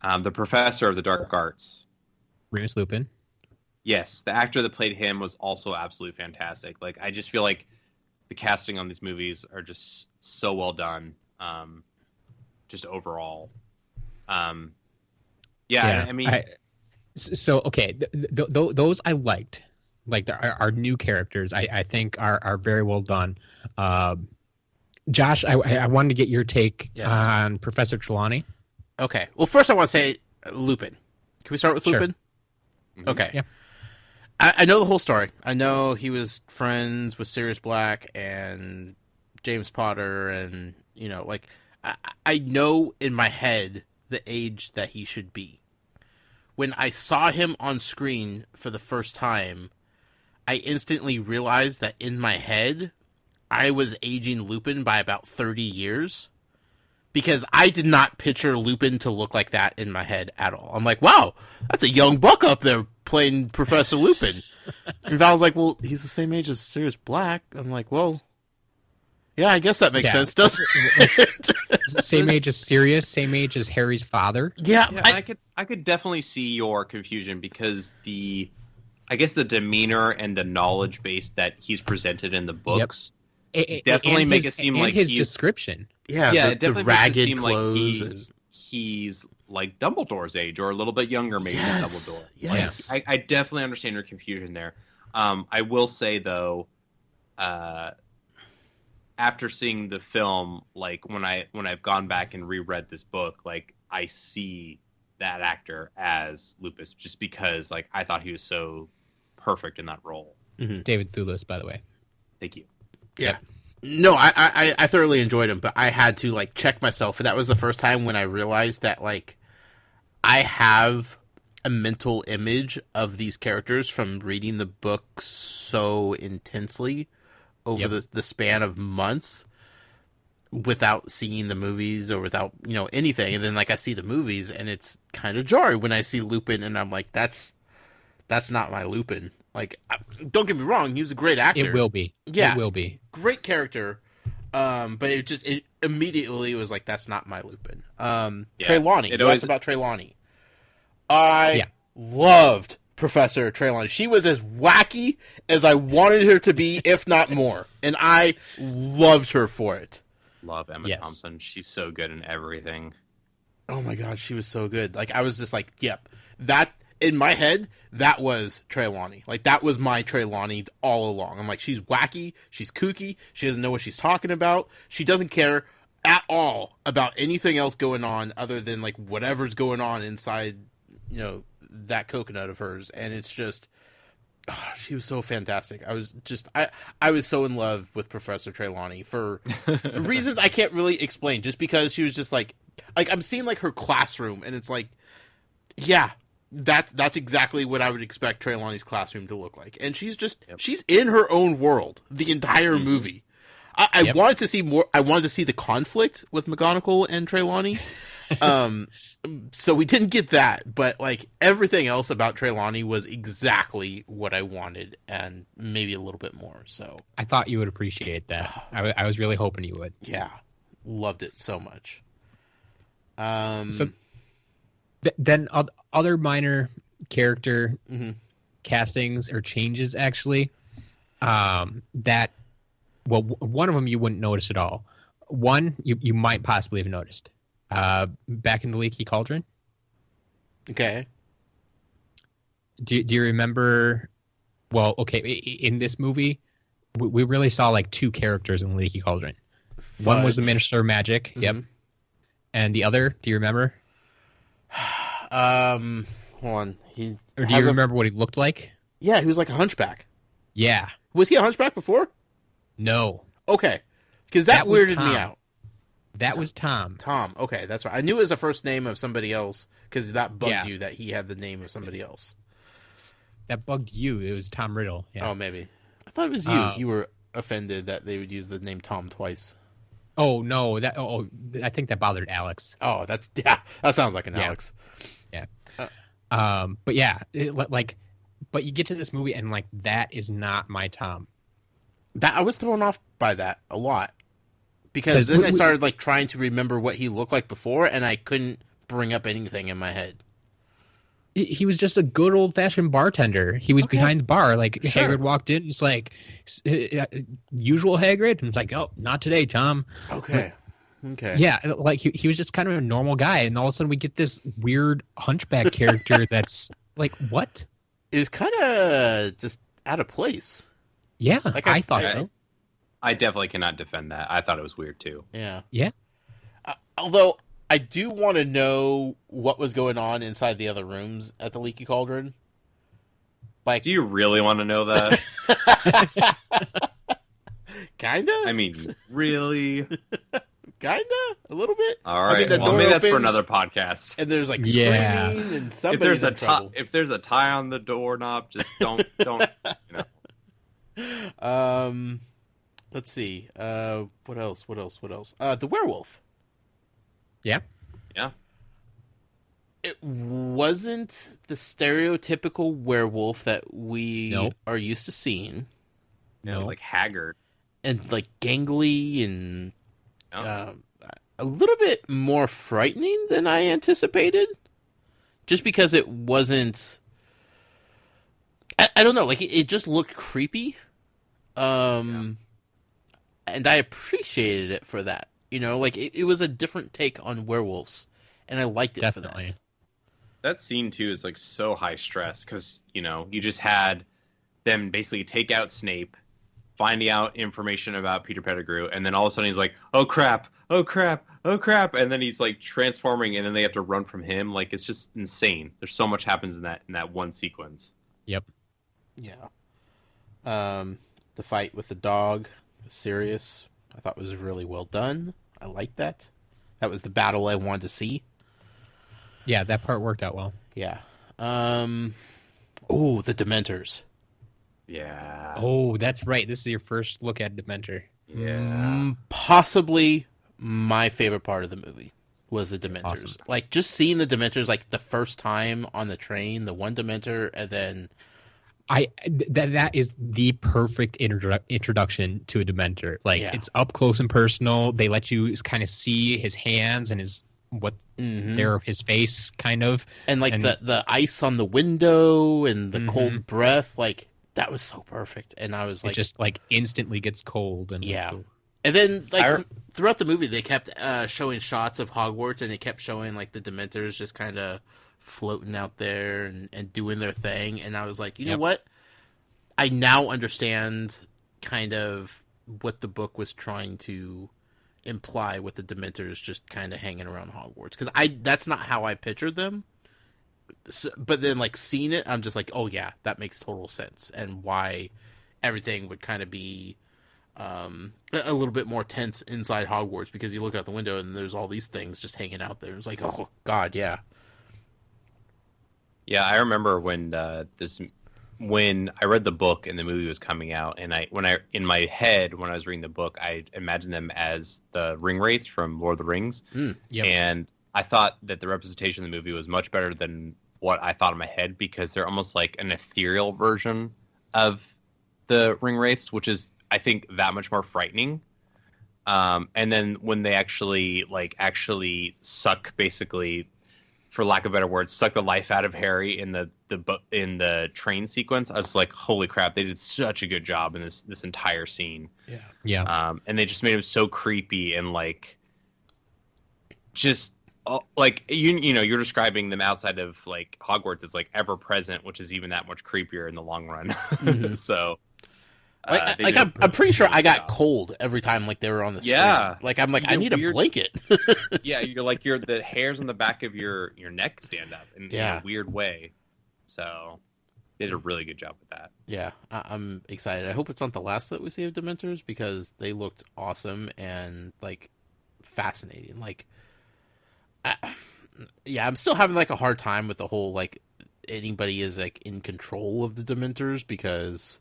The professor of the dark arts. Remus Lupin. Yes, the actor that played him was also absolutely fantastic. Like, I just feel like the casting on these movies are just so well done. Just overall. I mean... those I liked. Like, our new characters, I think are very well done. Josh, I wanted to get your take on Professor Trelawney. Okay. Well, first I want to say Lupin. Can we start with Lupin? Mm-hmm. Okay. Yeah. I know the whole story. I know he was friends with Sirius Black and James Potter, and I know in my head the age that he should be. When I saw him on screen for the first time, I instantly realized that in my head, I was aging Lupin by about 30 years. Because I did not picture Lupin to look like that in my head at all. I'm like, wow, that's a young buck up there playing Professor Lupin. And Val's like, well, he's the same age as Sirius Black. I'm like, well, yeah, I guess that makes sense, doesn't it? Same age as Sirius, same age as Harry's father. Yeah, I could definitely see your confusion because I guess the demeanor and the knowledge base that he's presented in the books definitely make it seem like his description. Yeah, it definitely the ragged makes it seem clothes. like he's like Dumbledore's age or a little bit younger, maybe than Dumbledore. Yes, like, I definitely understand your confusion there. I will say though, after seeing the film, like when I've gone back and reread this book, like I see that actor as Lupus just because like I thought he was so perfect in that role. Mm-hmm. David Thewlis, by the way. Thank you. Yeah. No, I thoroughly enjoyed him, but I had to like check myself. And that was the first time when I realized that like I have a mental image of these characters from reading the book so intensely over the span of months without seeing the movies or without, anything. And then like I see the movies and it's kind of jarring when I see Lupin and I'm like, that's not my Lupin. Like, don't get me wrong, he was a great actor. It will be. Yeah. It will be. Great character. But it immediately was like, that's not my Lupin. Trelawney. You asked about Trelawney. I loved Professor Trelawney. She was as wacky as I wanted her to be, if not more. And I loved her for it. Love Emma Thompson. She's so good in everything. Oh my god, she was so good. Like, I was just like, yep. That, in my head, that was Trelawney. Like, that was my Trelawney all along. I'm like, she's wacky, she's kooky, she doesn't know what she's talking about, she doesn't care at all about anything else going on other than, like, whatever's going on inside, that coconut of hers. And it's just, she was so fantastic. I was so in love with Professor Trelawney for reasons I can't really explain, just because she was just like I'm seeing like her classroom and it's like, yeah, that's exactly what I would expect Trelawney's classroom to look like. And she's just, she's in her own world the entire movie. I wanted to see more. I wanted to see the conflict with McGonagall and Trelawney. So we didn't get that, but like everything else about Trelawney was exactly what I wanted and maybe a little bit more. So I thought you would appreciate that. I was really hoping you would. Yeah. Loved it so much. Then other minor character castings or changes, actually, that, well, one of them you wouldn't notice at all. One you might possibly have noticed. Back in the Leaky Cauldron. Okay. Do you remember? Well, okay, in this movie, we really saw like two characters in the Leaky Cauldron. Fudge. One was the Minister of Magic. Yep. And the other, do you remember? Hold on. Or do you remember what he looked like? Yeah, he was like a hunchback. Yeah. Was he a hunchback before? No. Okay. Because that weirded me out. That was Tom. Tom. Okay, that's right. I knew it was a first name of somebody else because that bugged you that he had the name of somebody else. That bugged you. It was Tom Riddle. Yeah. Oh, maybe. I thought it was you. You were offended that they would use the name Tom twice. Oh no! I think that bothered Alex. Oh, that sounds like an Alex. Yeah. But yeah, but you get to this movie and like that is not my Tom. That I was thrown off by that a lot because then I started like trying to remember what he looked like before, and I couldn't bring up anything in my head. He was just a good old-fashioned bartender. He was behind the bar. Like, sure. Hagrid walked in. It's like, usual Hagrid? And it's like, oh, not today, Tom. Okay. Yeah, like, he was just kind of a normal guy. And all of a sudden, we get this weird hunchback character that's, like, what? It was kind of just out of place. Yeah, like I thought so. I definitely cannot defend that. I thought it was weird, too. Yeah. Yeah. Although I do want to know what was going on inside the other rooms at the Leaky Cauldron. Like, do you really want to know that? Kinda? I mean, really? Kinda, a little bit. All right. the Well, door maybe that's for opens, another podcast. and there's like Yeah. screaming, and If somebody's in trouble. if there's a tie on the doorknob, just don't. You know. Let's see. What else? The werewolf. Yeah. Yeah. It wasn't the stereotypical werewolf that we Nope. are used to seeing, Yeah, it was like haggard. and like gangly and Oh. a little bit more frightening than I anticipated. Just because it wasn't. I don't know. Like it just looked creepy. And I appreciated it for that. You know, like it was a different take on werewolves, and I liked it Definitely. for that. That scene too is like so high stress because you just had them basically take out Snape, finding out information about Peter Pettigrew, and then all of a sudden he's like, "Oh crap! Oh crap! Oh crap!" And then he's like transforming, and then they have to run from him. Like it's just insane. There's so much happens in that one sequence. Yep. Yeah. The fight with the dog, Sirius, I thought was really well done. I liked that. That was the battle I wanted to see. Yeah, that part worked out well. Yeah. The Dementors. Yeah. Oh, that's right. This is your first look at Dementor. Yeah. Possibly my favorite part of the movie was the Dementors. Awesome. Like, just seeing the Dementors, like, the first time on the train, the one Dementor, and then... That is the perfect introduction to a Dementor. Like, Yeah. it's up close and personal. They let you kind of see his hands and they're his face, kind of. And, like, the ice on the window and the Mhm. cold breath, like, that was so perfect. And I was like... It just, like, instantly gets cold. And Yeah. And then, like, throughout the movie, they kept showing shots of Hogwarts, and it kept showing, like, the Dementors just kind of floating out there and doing their thing. And I was like, you know what? I now understand kind of what the book was trying to imply with the Dementors just kind of hanging around Hogwarts. Because that's not how I pictured them. So, but then, like, seeing it, I'm just like, oh, yeah, that makes total sense. And why everything would kind of be... a little bit more tense inside Hogwarts, because you look out the window and there's all these things just hanging out there. It's like, oh god, yeah. Yeah, I remember when I read the book and the movie was coming out, and in my head when I was reading the book, I imagined them as the ring wraiths from Lord of the Rings, Yep. and I thought that the representation of the movie was much better than what I thought in my head, because they're almost like an ethereal version of the ring wraiths, which is, I think, that much more frightening. And then when they actually suck, basically, for lack of better words, suck the life out of Harry in the train sequence, I was like, holy crap, they did such a good job in this entire scene. Yeah. And they just made him so creepy and like, just like you're describing them outside of like Hogwarts as like ever present, which is even that much creepier in the long run. Mm-hmm. So. I'm pretty sure I got cold every time like they were on the screen. Yeah. Like I'm like, I need a blanket. Yeah, you're the hairs on the back of your neck stand up in a weird way. So they did a really good job with that. Yeah, I'm excited. I hope it's not the last that we see of Dementors, because they looked awesome and like fascinating. Like, I'm still having like a hard time with the whole like anybody is like in control of the Dementors, because.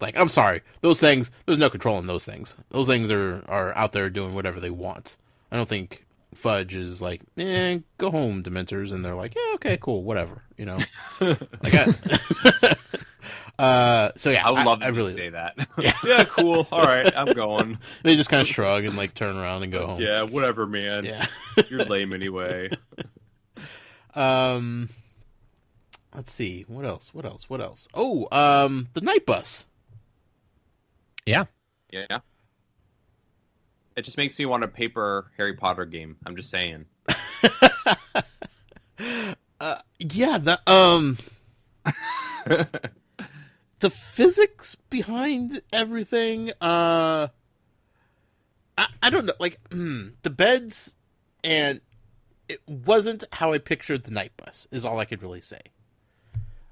Like, I'm sorry, those things, there's no control in those things. Those things are out there doing whatever they want. I don't think Fudge is like, go home, Dementors, and they're like, yeah, okay, cool, whatever, you know? So yeah, I would love I to really say that. Yeah, cool, all right, I'm going. They just kind of shrug and like turn around and go home. Yeah, whatever, man. Yeah. You're lame anyway. Let's see, what else? Oh, the night bus. Yeah. Yeah. It just makes me want a paper Harry Potter game. I'm just saying. Yeah, the the physics behind everything, I don't know, like, the beds, and it wasn't how I pictured the night bus, is all I could really say.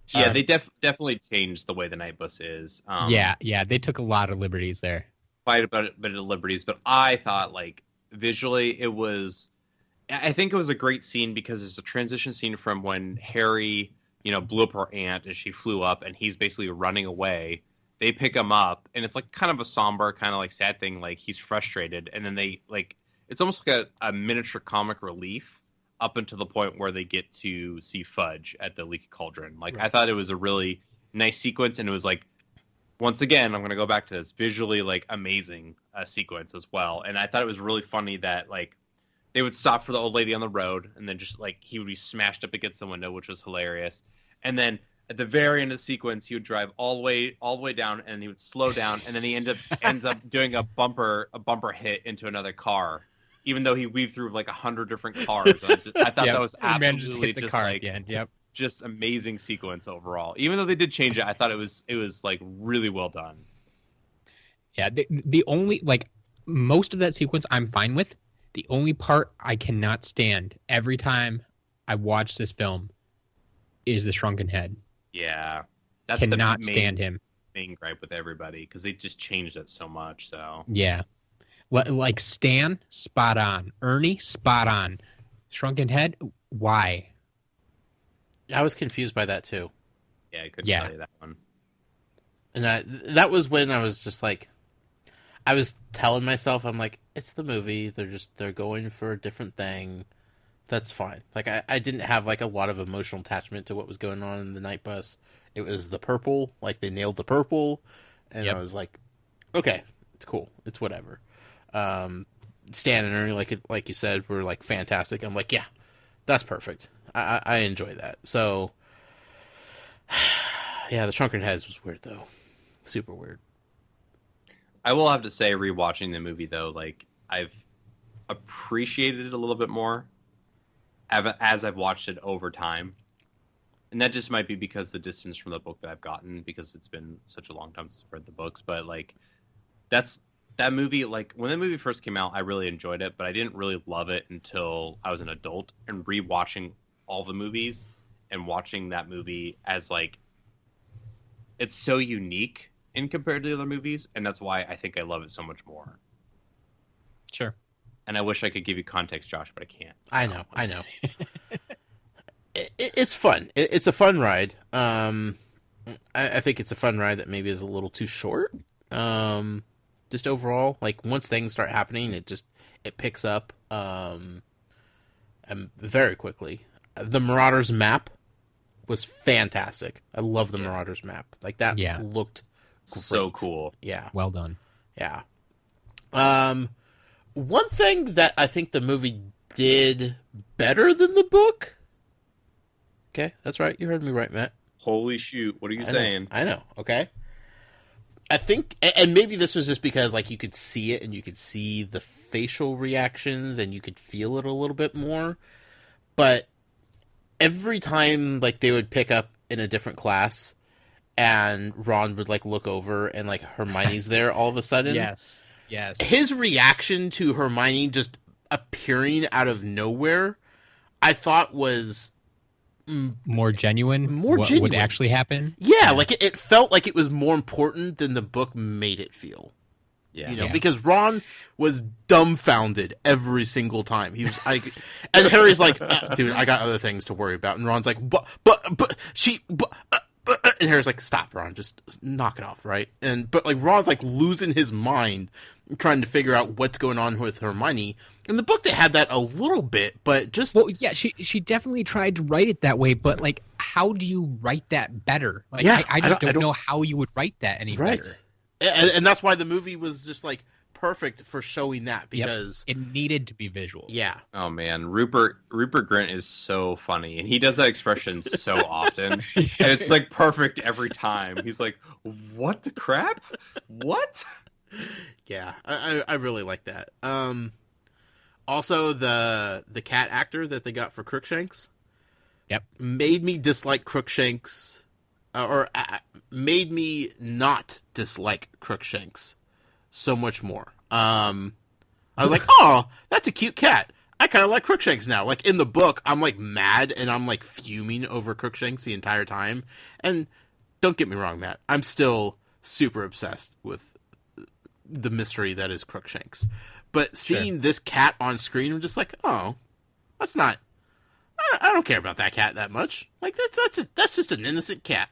Yeah, they definitely changed the way the night bus is. Yeah, they took a lot of liberties there. Quite a bit of liberties, but I thought, like, visually, I think it was a great scene because it's a transition scene from when Harry, blew up her aunt and she flew up and he's basically running away. They pick him up and it's like kind of a somber, kind of like sad thing. Like he's frustrated. And then it's almost like a miniature comic relief up until the point where they get to see Fudge at the Leaky Cauldron. Like, right. I thought it was a really nice sequence, and it was like, once again, I'm going to go back to this, visually, like, amazing sequence as well. And I thought it was really funny that, like, they would stop for the old lady on the road, and then just, like, he would be smashed up against the window, which was hilarious. And then at the very end of the sequence, he would drive all the way down, and he would slow down, and then he ends up doing a bumper hit into another car. Even though he weaved through like 100 different cars, I thought that was absolutely just like, at the end. Yep. Just amazing sequence overall. Even though they did change it, I thought it was like really well done. Yeah, the only like most of that sequence I'm fine with. The only part I cannot stand every time I watch this film is the shrunken head. Yeah, that's cannot stand him. Main gripe with everybody because they just changed it so much. So yeah. Like Stan, spot on. Ernie, spot on. Shrunken head, why? I was confused by that too. Yeah, I couldn't tell you that one. And that was when I was just like, I was telling myself, I'm like, it's the movie. They're going for a different thing. That's fine. Like I didn't have like a lot of emotional attachment to what was going on in the night bus. It was the purple, like they nailed the purple, and I was like, okay, it's cool. It's whatever. Stan and Ernie, like you said, were like fantastic. I'm like, yeah, that's perfect. I enjoy that. So, yeah, the shrunken heads was weird though, super weird. I will have to say, rewatching the movie though, like I've appreciated it a little bit more as I've watched it over time, and that just might be because the distance from the book that I've gotten because it's been such a long time since I've read the books. But like, that movie, like when the movie first came out, I really enjoyed it, but I didn't really love it until I was an adult. And rewatching all the movies and watching that movie as like, it's so unique in compared to the other movies, and that's why I think I love it so much more. Sure. And I wish I could give you context, Josh, but I can't. So. I know. It's fun. It's a fun ride. I think it's a fun ride that maybe is a little too short. Just overall, like once things start happening, it picks up very quickly. The Marauders map was fantastic. I love the Marauders map. Like that looked great. So cool. Yeah. Well done. Yeah. One thing that I think the movie did better than the book. Okay, that's right. You heard me right, Matt. Holy shoot. What are you saying? I know. Okay. I think, and maybe this was just because like you could see it and you could see the facial reactions and you could feel it a little bit more. But every time like they would pick up in a different class and Ron would like look over and like Hermione's there all of a sudden. Yes. His reaction to Hermione just appearing out of nowhere, I thought was more genuine. What would actually happen. Yeah, like it felt like it was more important than the book made it feel. Yeah, because Ron was dumbfounded every single time. He was like, and Harry's like, dude, I got other things to worry about. And Ron's like, but and Harry's like, stop, Ron, just knock it off, right? But like Ron's like losing his mind trying to figure out what's going on with Hermione. In the book, they had that a little bit, but just she definitely tried to write it that way. But like, how do you write that better? Like, I don't know how you would write that any better. And that's why the movie was just like perfect for showing that because it needed to be visual. Yeah. Oh man, Rupert Grint is so funny, and he does that expression so often, and it's like perfect every time. He's like, "What the crap? What?" Yeah, I really like that. Also, the cat actor that they got for Crookshanks, made me dislike Crookshanks, or made me not dislike Crookshanks so much more. I was like, oh, that's a cute cat. I kind of like Crookshanks now. Like in the book, I'm like mad and I'm like fuming over Crookshanks the entire time. And don't get me wrong, Matt, I'm still super obsessed with the mystery that is Crookshanks. But seeing this cat on screen, I'm just like, oh, that's not. I don't care about that cat that much. Like that's just an innocent cat.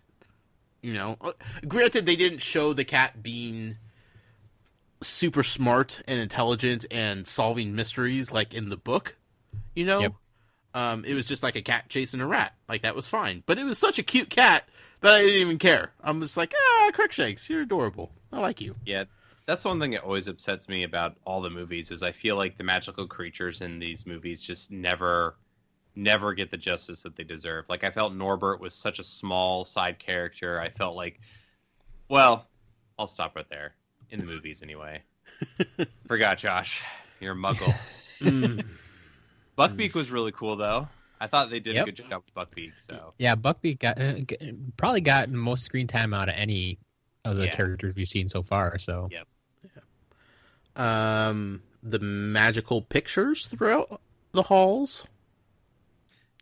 You know, granted, they didn't show the cat being super smart and intelligent and solving mysteries like in the book. You know, it was just like a cat chasing a rat. Like that was fine, but it was such a cute cat that I didn't even care. I'm just like, Crookshanks, you're adorable. I like you. Yeah, that's one thing that always upsets me about all the movies is I feel like the magical creatures in these movies just never get the justice that they deserve. Like I felt Norbert was such a small side character. I felt like, well, I'll stop right there. In the movies, anyway. Forgot, Josh. You're a muggle. Buckbeak was really cool, though. I thought they did a good job with Buckbeak. So yeah, Buckbeak probably got most screen time out of any of the characters we've seen so far. So the magical pictures throughout the halls.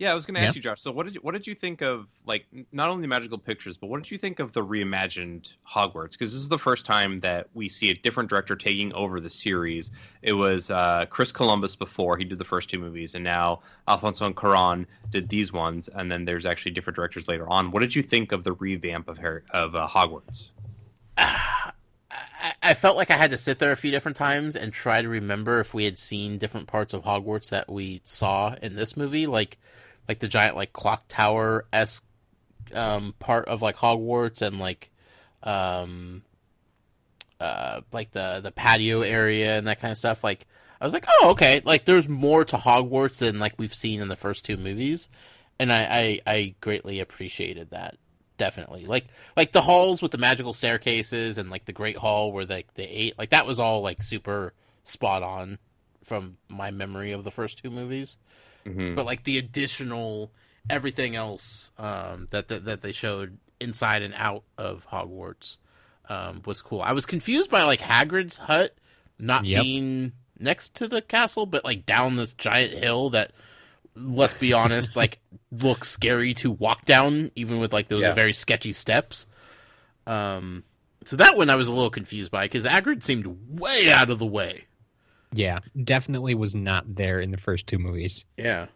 Yeah, I was going to ask you, Josh. So, what did you think of, like, not only the magical pictures, but what did you think of the reimagined Hogwarts? Because this is the first time that we see a different director taking over the series. It was Chris Columbus before he did the first two movies, and now Alfonso Cuarón did these ones, and then there's actually different directors later on. What did you think of the revamp of Hogwarts? I felt like I had to sit there a few different times and try to remember if we had seen different parts of Hogwarts that we saw in this movie, like the giant like clock tower-esque part of like Hogwarts and like the patio area and that kind of stuff. Like I was like, oh, okay, like there's more to Hogwarts than like we've seen in the first two movies, and I greatly appreciated that. Definitely, like the halls with the magical staircases and like the Great Hall where they ate, like that was all like super spot on from my memory of the first two movies. Mm-hmm. But like the additional everything else that they showed inside and out of Hogwarts was cool. I was confused by like Hagrid's hut not being next to the castle, but like down this giant hill that, let's be honest, like looks scary to walk down, even with like those very sketchy steps. So that one I was a little confused by because Hagrid seemed way out of the way. Yeah, definitely was not there in the first two movies. Yeah.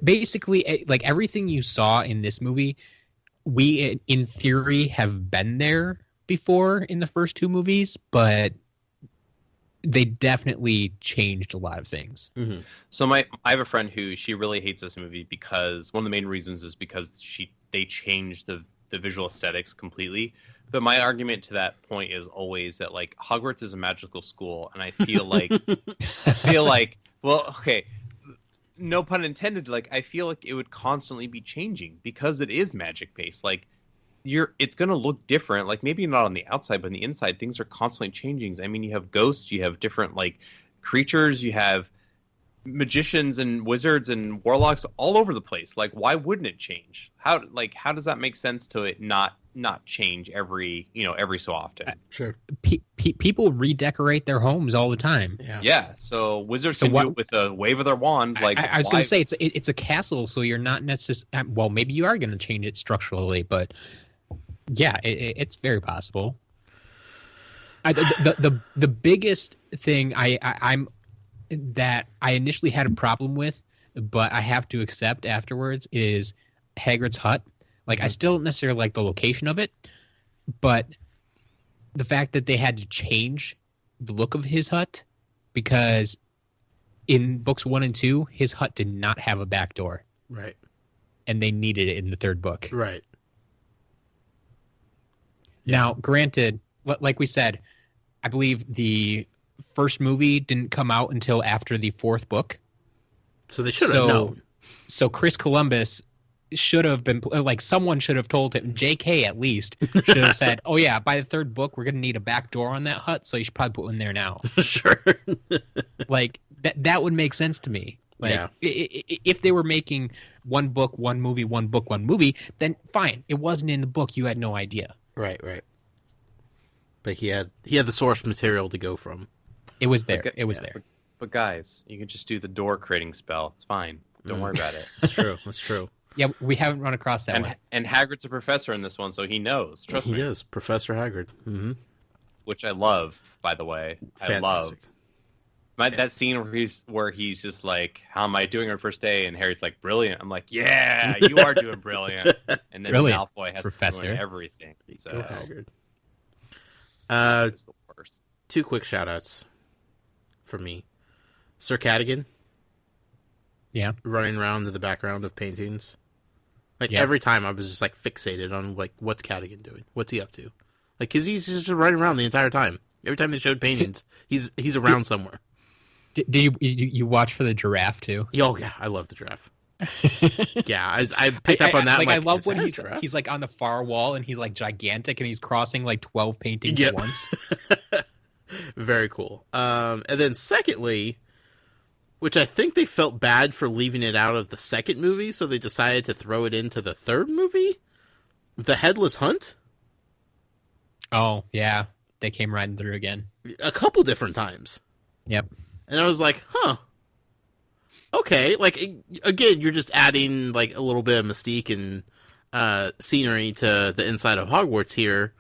Basically, like everything you saw in this movie, we in theory have been there before in the first two movies, but they definitely changed a lot of things. Mm-hmm. So I have a friend who she really hates this movie because one of the main reasons is because they changed the visual aesthetics completely. But my argument to that point is always that like Hogwarts is a magical school, and I feel like well, okay, no pun intended. Like I feel like it would constantly be changing because it is magic based. Like it's going to look different. Like maybe not on the outside, but on the inside, things are constantly changing. I mean, you have ghosts, you have different like creatures, you have magicians and wizards and warlocks all over the place. Like, why wouldn't it change? How does that make sense to it not change every so often? Sure. People redecorate their homes all the time. Yeah. So wizards can do it with a wave of their wand. Like I was going to say, it's a castle, so you're not necessarily. Well, maybe you are going to change it structurally, but yeah, it's very possible. The biggest thing I'm that I initially had a problem with, but I have to accept afterwards, is Hagrid's hut. Like, I still don't necessarily like the location of it, but the fact that they had to change the look of his hut, because in books 1 and 2, his hut did not have a back door. Right. And they needed it in the third book. Right. Now, granted, like we said, I believe the first movie didn't come out until after the fourth book. So they should have known. So Chris Columbus should have been, like, someone should have told him, JK at least, should have said, oh yeah, by the third book, we're going to need a back door on that hut, so you should probably put one there now. Sure. Like, that would make sense to me. Like, if they were making one book, one movie, one book, one movie, then fine. It wasn't in the book. You had no idea. Right. But he had the source material to go from. It was there. It was there. But guys, you can just do the door creating spell. It's fine. Don't worry about it. That's true. Yeah, we haven't run across that one. And Hagrid's a professor in this one, so he knows. Trust me. He is Professor Hagrid. Mm-hmm. Which I love, by the way. Fantastic. I love. That scene where he's just like, "How am I doing on first day?" And Harry's like, "Brilliant." I'm like, "Yeah, you are doing brilliant." And then Brilliant, Malfoy has Professor. to ruin everything. So Go Hagrid. it's the worst. 2 quick shout-outs for me. Sir Cadogan. Yeah. Running around in the background of paintings. Like, Yeah. every time I was just, like, fixated on, like, what's Cadogan doing? What's he up to? Like, because he's just running around the entire time. Every time they showed paintings, he's around somewhere. Do you watch for the giraffe too? Oh, yeah, I love the giraffe. Yeah, I picked up on that. I love is when that a he's giraffe? like on the far wall and he's like gigantic and he's crossing like 12 paintings at once. Very cool. And then secondly, which I think they felt bad for leaving it out of the second movie, so they decided to throw it into the third movie, The Headless Hunt. Oh yeah, they came riding through again. A couple different times. Yep. And I was like, huh. Okay, like, again, you're just adding, like, a little bit of mystique and scenery to the inside of Hogwarts here.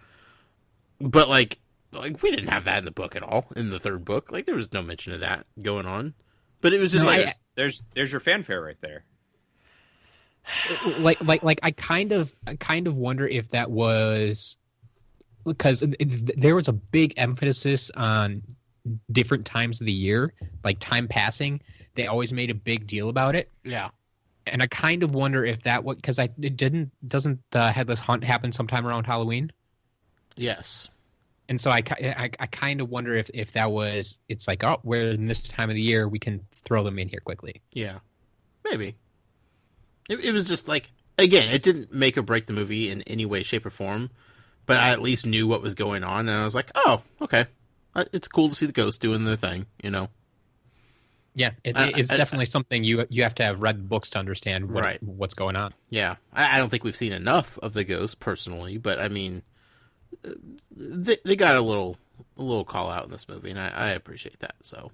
But, like we didn't have that in the book at all, in the third book. Like, there was no mention of that going on. But it was just There's your fanfare right there. Like I kind of wonder if that was because there was a big emphasis on different times of the year, like time passing. They always made a big deal about it. Yeah. And I kind of wonder if that was because doesn't the Headless Hunt happen sometime around Halloween? Yes. And so I kind of wonder if that was, it's like, oh, we're in this time of the year, we can throw them in here quickly. Yeah. Maybe. It was just like, again, it didn't make or break the movie in any way, shape, or form, but I at least knew what was going on, and I was like, oh, okay. It's cool to see the ghosts doing their thing, you know? Yeah, it's definitely something you have to have read books to understand what's going on. Yeah. I don't think we've seen enough of the ghosts, personally, but, I mean, they got a little call out in this movie, and I appreciate that, so.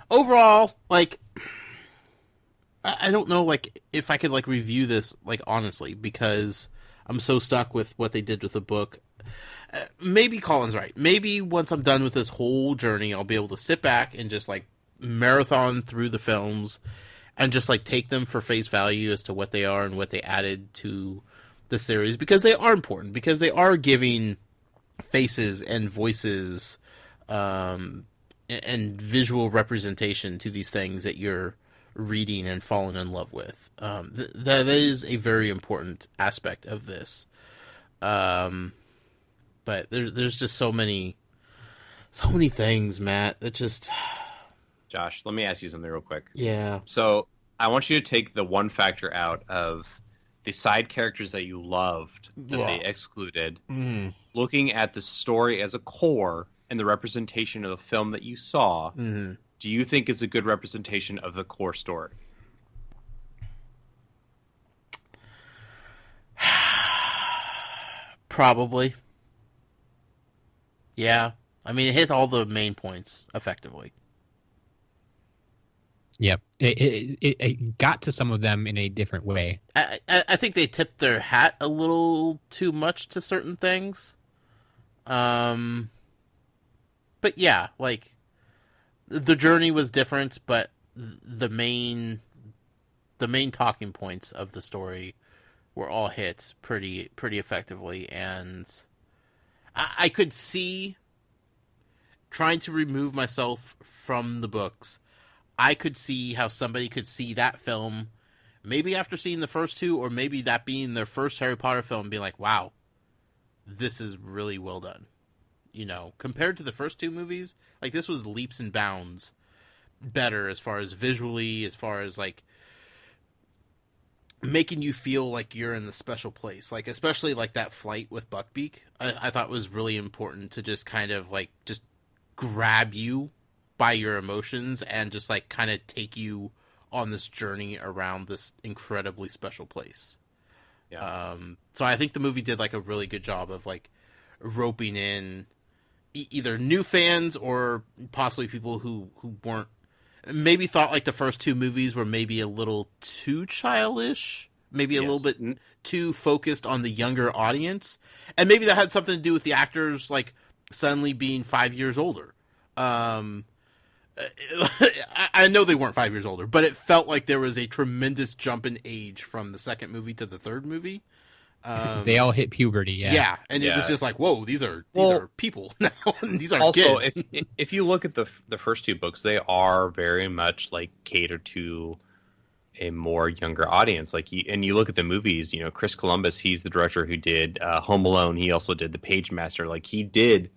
Overall, like, I don't know, like, if I could, like, review this, like, honestly, because I'm so stuck with what they did with the book. Maybe Collin's right. Maybe once I'm done with this whole journey, I'll be able to sit back and just, like, marathon through the films and just, like, take them for face value as to what they are and what they added to the series, because they are important, because they are giving faces and voices and visual representation to these things that you're reading and falling in love with. That is a very important aspect of this. But there's just so many things, Matt, that just... Josh, let me ask you something real quick. Yeah. So I want you to take the one factor out of the side characters that you loved that they excluded, looking at the story as a core and the representation of the film that you saw. Do you think is a good representation of the core story? Probably. Yeah. I mean, it hit all the main points effectively. Yep. It got to some of them in a different way. I think they tipped their hat a little too much to certain things. But yeah, like, the journey was different, but the main talking points of the story were all hit pretty effectively, and I could see, trying to remove myself from the books, I could see how somebody could see that film, maybe after seeing the first two, or maybe that being their first Harry Potter film, and be like, wow, this is really well done. You know, compared to the first two movies, like, this was leaps and bounds better as far as visually, as far as, like, making you feel like you're in the special place. Like, especially, like, that flight with Buckbeak, I thought was really important to just kind of, like, just grab you by your emotions and just, like, kind of take you on this journey around this incredibly special place. Yeah. So I think the movie did, like, a really good job of, like, roping in either new fans or possibly people who weren't, maybe thought, like, the first two movies were maybe a little too childish, maybe a little bit too focused on the younger audience, and maybe that had something to do with the actors, like, suddenly being 5 years older. I know they weren't 5 years older, but it felt like there was a tremendous jump in age from the second movie to the third movie. They all hit puberty, Yeah, and it was just like, whoa, these are people now. These are also, kids. if you look at the first 2 books, they are very much like catered to a more younger audience. Like, and you look at the movies, you know, Chris Columbus, he's the director who did Home Alone. He also did The Page Master. Like, he did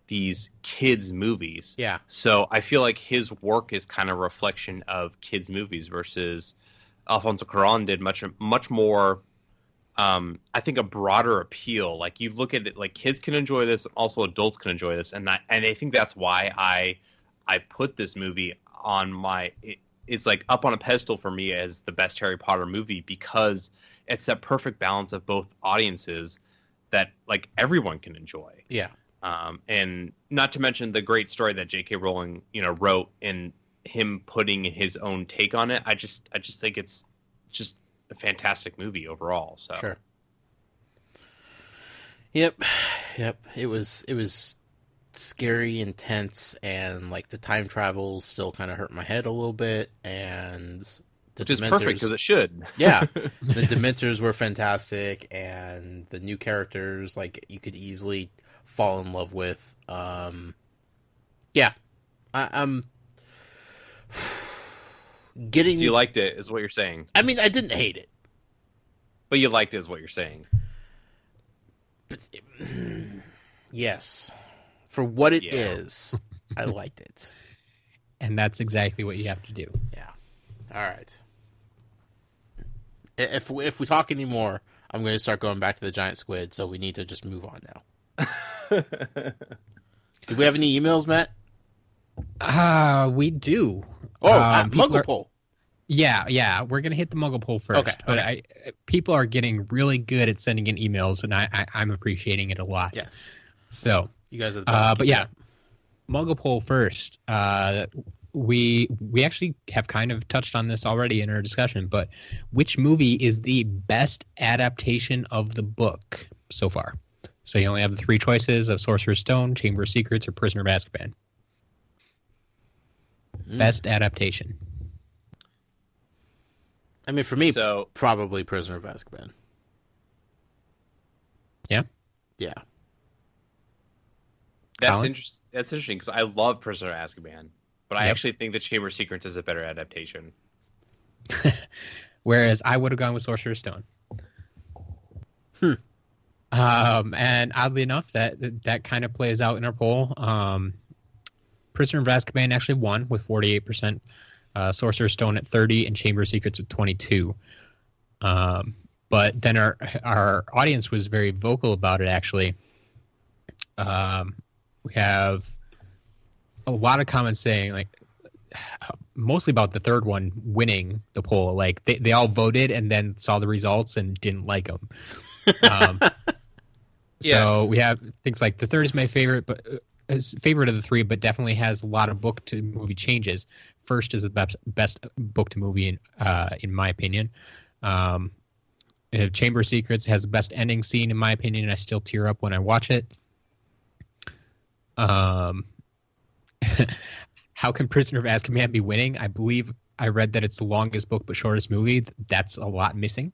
these kids movies. Yeah. So I feel like his work is kind of a reflection of kids movies versus Alfonso Cuarón did much more. I think a broader appeal. Like, you look at it, like, kids can enjoy this, also adults can enjoy this, and I think that's why I put this movie on it's like up on a pedestal for me as the best Harry Potter movie, because it's that perfect balance of both audiences that, like, everyone can enjoy. Yeah. And not to mention the great story that J.K. Rowling, you know, wrote, and him putting his own take on it. I just think it's just a fantastic movie overall. So Sure. Yep. It was scary, intense, and like the time travel still kind of hurt my head a little bit, and which is perfect because it should. Yeah, the Dementors were fantastic, and the new characters, like, you could easily fall in love with. Yeah, I'm getting. So you liked it, is what you're saying? I mean, I didn't hate it, but you liked it, is what you're saying. But yes, for what it is, I liked it, and that's exactly what you have to do. Yeah. All right. If we talk anymore, I'm going to start going back to the giant squid. So we need to just move on now. Do we have any emails, Matt? We do. Oh, Muggle poll. Yeah. We're gonna hit the Muggle poll first. Okay. But people are getting really good at sending in emails, and I'm appreciating it a lot. Yes. So you guys are the best. But yeah, Muggle poll first. We actually have kind of touched on this already in our discussion, but which movie is the best adaptation of the book so far? So you only have the 3 choices of Sorcerer's Stone, Chamber of Secrets, or Prisoner of Azkaban. Best adaptation. I mean, for me, probably Prisoner of Azkaban. Yeah? Yeah. That's interesting. That's interesting because I love Prisoner of Azkaban, but I actually think the Chamber of Secrets is a better adaptation. Whereas I would have gone with Sorcerer's Stone. And oddly enough, that kind of plays out in our poll. Prisoner of Azkaban actually won with 48%, Sorcerer's Stone at 30%, and Chamber of Secrets at 22%. But then our audience was very vocal about it, actually. We have a lot of comments saying, like, mostly about the third one winning the poll. Like, they all voted and then saw the results and didn't like them. So we have things like the third is my favorite, but favorite of the 3, but definitely has a lot of book to movie changes. First is the best book to movie in my opinion. Chamber of Secrets has the best ending scene in my opinion, and I still tear up when I watch it. How can Prisoner of Azkaban be winning? I believe I read that it's the longest book but shortest movie. That's a lot missing.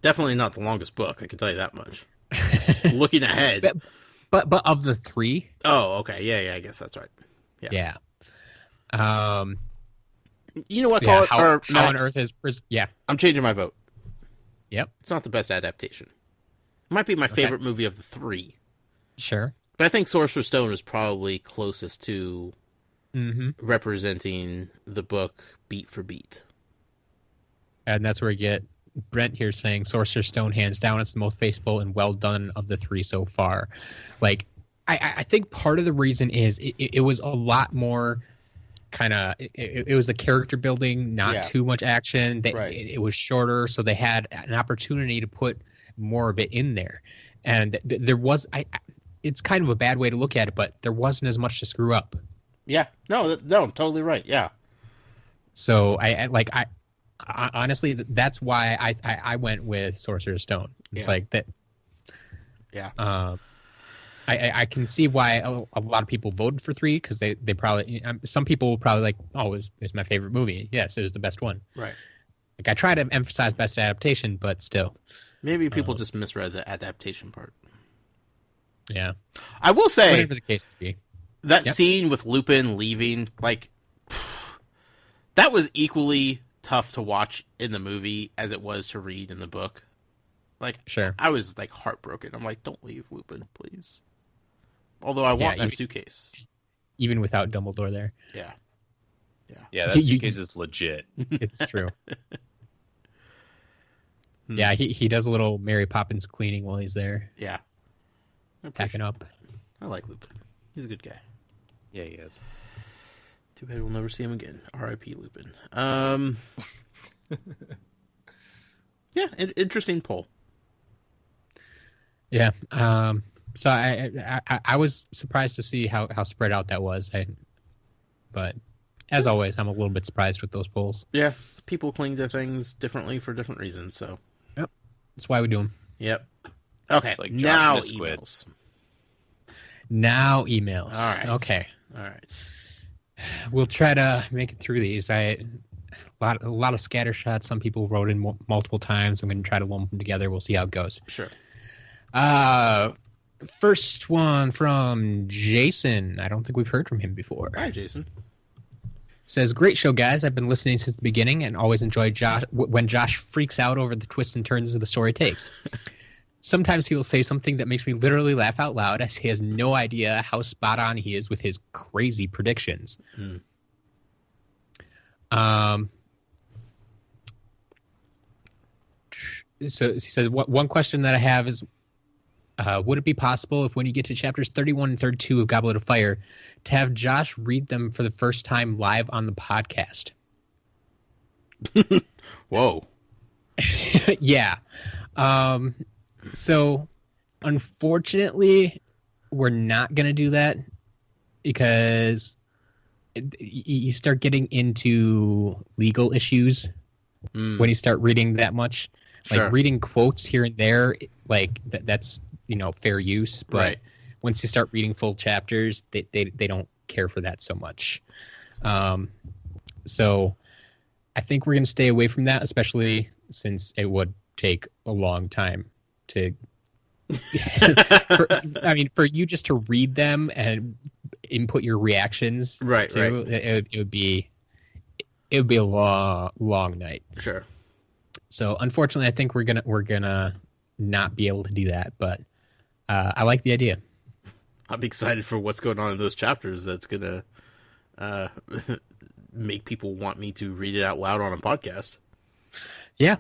Definitely not the longest book, I can tell you that much. Looking ahead. But of the 3. Oh, okay. Yeah, I guess that's right. Yeah. You know what? How on earth is I'm changing my vote. Yep. It's not the best adaptation. It might be my favorite movie of the 3. Sure. But I think Sorcerer's Stone is probably closest to representing the book beat for beat. And that's where we get Brent here saying Sorcerer's Stone, hands down, it's the most faithful and well done of the 3 so far. Like, I think part of the reason is it was a lot more kind of, it was the character building, not too much action. It was shorter, so they had an opportunity to put more of it in there. And there was, it's kind of a bad way to look at it, but there wasn't as much to screw up. Yeah, no, totally right. Yeah. So I honestly, that's why I went with Sorcerer's Stone. It's like that. Yeah. I can see why a lot of people voted for 3 because they probably some people will probably like, oh, it's my favorite movie. Yes, it was the best one. Right. Like I try to emphasize best adaptation, but still. Maybe people just misread the adaptation part. Yeah. I will say whatever the case may be. that scene with Lupin leaving, like, that was equally tough to watch in the movie as it was to read in the book. Like, Sure. I was like heartbroken. I'm like, don't leave, Lupin, please. Although I want that suitcase. Even without Dumbledore there. Yeah. Yeah, that suitcase is legit. It's true. Yeah, he does a little Mary Poppins cleaning while he's there. Yeah. Packing up. I like Lupin. He's a good guy. Yeah, he is. Too bad we'll never see him again. R.I.P. Lupin. Yeah, interesting poll. Yeah. So I was surprised to see how spread out that was. But as always, I'm a little bit surprised with those polls. Yeah, people cling to things differently for different reasons. So. Yep. That's why we do them. Yep. Okay. Like now Misquid. emails. Now emails. All right. Okay. All right. We'll try to make it through these. A lot of scatter shots. Some people wrote in multiple times. I'm going to try to lump them together. We'll see how it goes. Sure. First one from Jason. I don't think we've heard from him before. Hi, Jason. Says, great show, guys. I've been listening since the beginning and always enjoy when Josh freaks out over the twists and turns the story takes. Sometimes he will say something that makes me literally laugh out loud as he has no idea how spot on he is with his crazy predictions. So he says, one question that I have is, would it be possible if when you get to chapters 31 and 32 of Goblet of Fire to have Josh read them for the first time live on the podcast? Whoa. Yeah. So unfortunately, we're not going to do that because you start getting into legal issues when you start reading that much. Sure. Like reading quotes here and there, like that's fair use. But Right. once you start reading full chapters, they don't care for that so much. So I think we're going to stay away from that, especially since it would take a long time to. for you just to read them and input your reactions, Right. it would be a long night. Sure. So unfortunately, I think we're gonna not be able to do that. But I like the idea. I'm excited for what's going on in those chapters. That's gonna make people want me to read it out loud on a podcast. Yeah.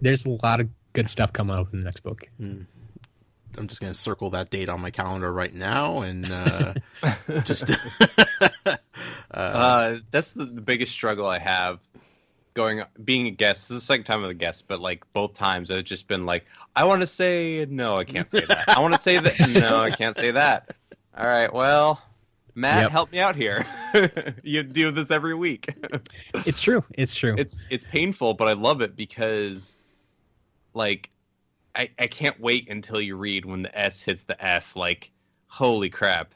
There's a lot of good stuff coming up in the next book. I'm just gonna circle that date on my calendar right now and just. That's the biggest struggle I have. Being a guest, this is the second time I'm a guest, but like both times I've just been like, I want to say no, I can't say that. I want to say that, no, I can't say that. All right, well, Matt, help me out here. You do this every week. It's true. It's painful, but I love it because, like, I can't wait until you read when the S hits the F. Like, holy crap!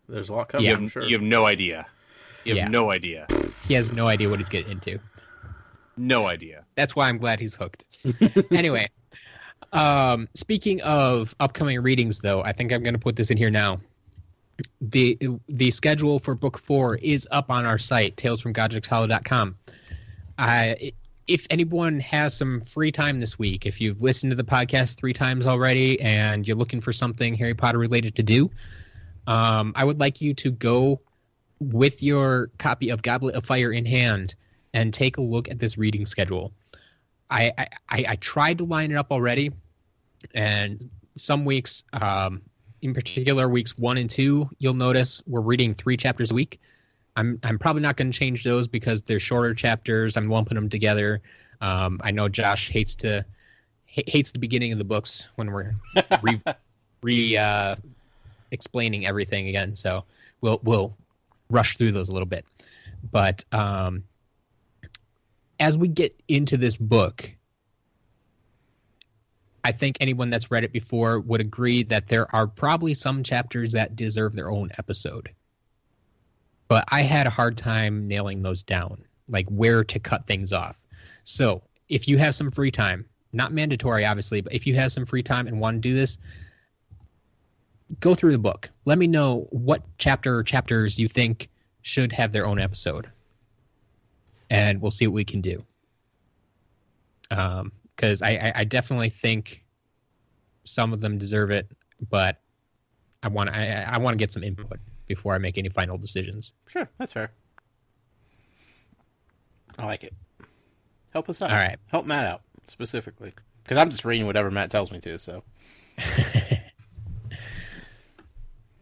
There's a lot coming. You I'm sure. have no idea. You have no idea. He has no idea what he's getting into. No idea. That's why I'm glad he's hooked. Anyway, speaking of upcoming readings, though, I think I'm going to put this in here now. The schedule for book 4 is up on our site, talesfromgodricshollow.com. If anyone has some free time this week, if you've listened to the podcast 3 times already and you're looking for something Harry Potter related to do, I would like you to go with your copy of Goblet of Fire in hand and take a look at this reading schedule. I tried to line it up already, and some weeks, in particular weeks 1 and 2, you'll notice we're reading 3 chapters a week. I'm probably not going to change those because they're shorter chapters. I'm lumping them together. I know Josh hates the beginning of the books when we're explaining everything again. So we'll rush through those a little bit. But as we get into this book, I think anyone that's read it before would agree that there are probably some chapters that deserve their own episode. But I had a hard time nailing those down, like where to cut things off. So if you have some free time, not mandatory, obviously, but if you have some free time and want to do this, go through the book. Let me know what chapter or chapters you think should have their own episode. And we'll see what we can do. Because I definitely think some of them deserve it, but I want to get some input before I make any final decisions. Sure, that's fair. I like it. Help us out. All right. Help Matt out, specifically. Because I'm just reading whatever Matt tells me to, so.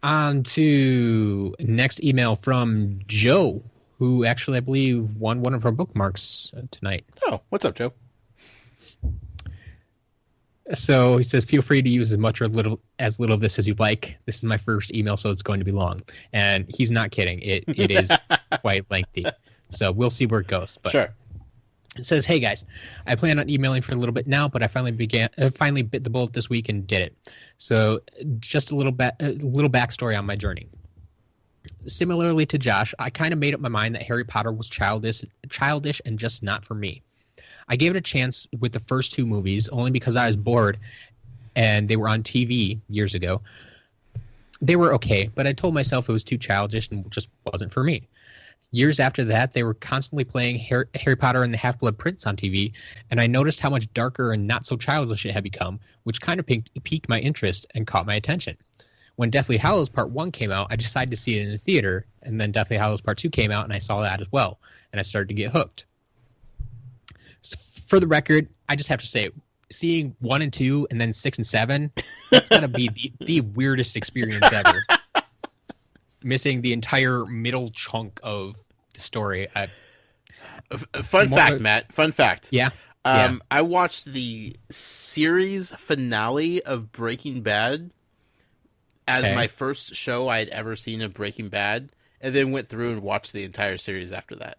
On to next email from Joe, who actually, I believe, won one of our bookmarks tonight. Oh, what's up, Joe? So he says, feel free to use as much or as little of this as you like. This is my first email, so it's going to be long. And he's not kidding. It is quite lengthy. So we'll see where it goes. But sure. It says, hey guys, I plan on emailing for a little bit now, but I finally bit the bullet this week and did it. So just a little backstory on my journey. Similarly to Josh, I kind of made up my mind that Harry Potter was childish and just not for me. I gave it a chance with the first two movies only because I was bored and they were on TV years ago. They were okay, but I told myself it was too childish and just wasn't for me. Years after that, they were constantly playing Harry Potter and the Half-Blood Prince on TV, and I noticed how much darker and not so childish it had become, which kind of piqued my interest and caught my attention. When Deathly Hallows Part 1 came out, I decided to see it in the theater, and then Deathly Hallows Part 2 came out, and I saw that as well, and I started to get hooked. For the record, I just have to say, seeing 1 and 2 and then 6 and 7, that's going to be the weirdest experience ever. Missing the entire middle chunk of the story. Fun fact, Matt. Fun fact. Yeah. I watched the series finale of Breaking Bad as my first show I had ever seen of Breaking Bad, and then went through and watched the entire series after that.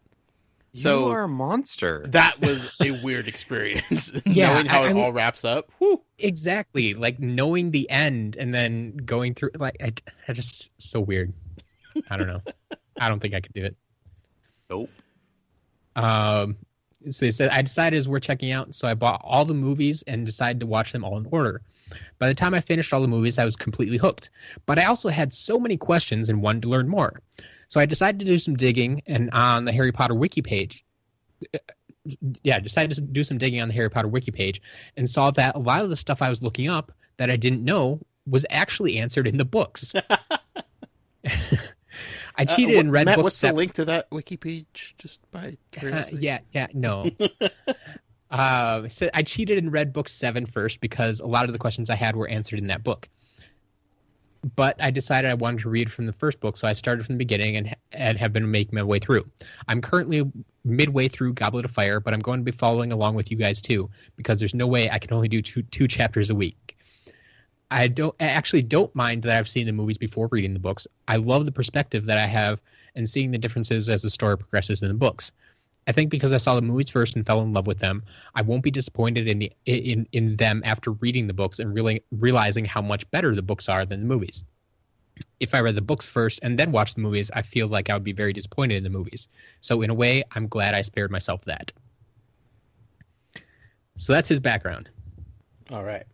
You are a monster. That was a weird experience. Yeah, knowing how it all wraps up. Whew. Exactly. Like knowing the end and then going through, like, I just so weird. I don't know. I don't think I could do it. Nope. So he said, I decided it was worth checking out, so I bought all the movies and decided to watch them all in order. By the time I finished all the movies, I was completely hooked. But I also had so many questions and wanted to learn more. So I decided to do some digging and on the Harry Potter wiki page. Decided to do some digging on the Harry Potter wiki page and saw that a lot of the stuff I was looking up that I didn't know was actually answered in the books. I cheated and read Matt, books. What's the link to that wiki page? Just by curiosity. No. So I cheated and read book 7 first because a lot of the questions I had were answered in that book. But I decided I wanted to read from the first book, so I started from the beginning and have been making my way through. I'm currently midway through Goblet of Fire, but I'm going to be following along with you guys too, because there's no way I can only do two chapters a week. I actually don't mind that I've seen the movies before reading the books. I love the perspective that I have and seeing the differences as the story progresses in the books. I think because I saw the movies first and fell in love with them, I won't be disappointed in them after reading the books and really realizing how much better the books are than the movies. If I read the books first and then watched the movies, I feel like I would be very disappointed in the movies. So in a way, I'm glad I spared myself that. So that's his background. All right.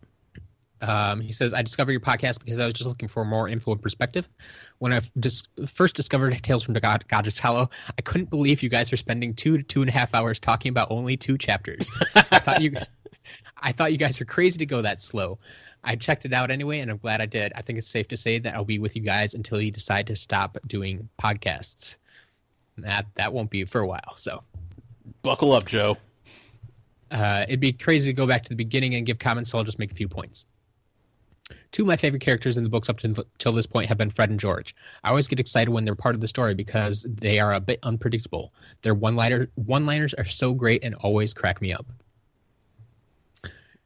He says, I discovered your podcast because I was just looking for more info and perspective. When I first discovered Tales from Godric's Hollow, I couldn't believe you guys are spending 2 to 2.5 hours talking about only 2 chapters. I thought you guys were crazy to go that slow. I checked it out anyway, and I'm glad I did. I think it's safe to say that I'll be with you guys until you decide to stop doing podcasts. That won't be for a while, so. Buckle up, Joe. It'd be crazy to go back to the beginning and give comments, so I'll just make a few points. 2 of my favorite characters in the books up till this point have been Fred and George. I always get excited when they're part of the story because they are a bit unpredictable. Their one-liners are so great and always crack me up.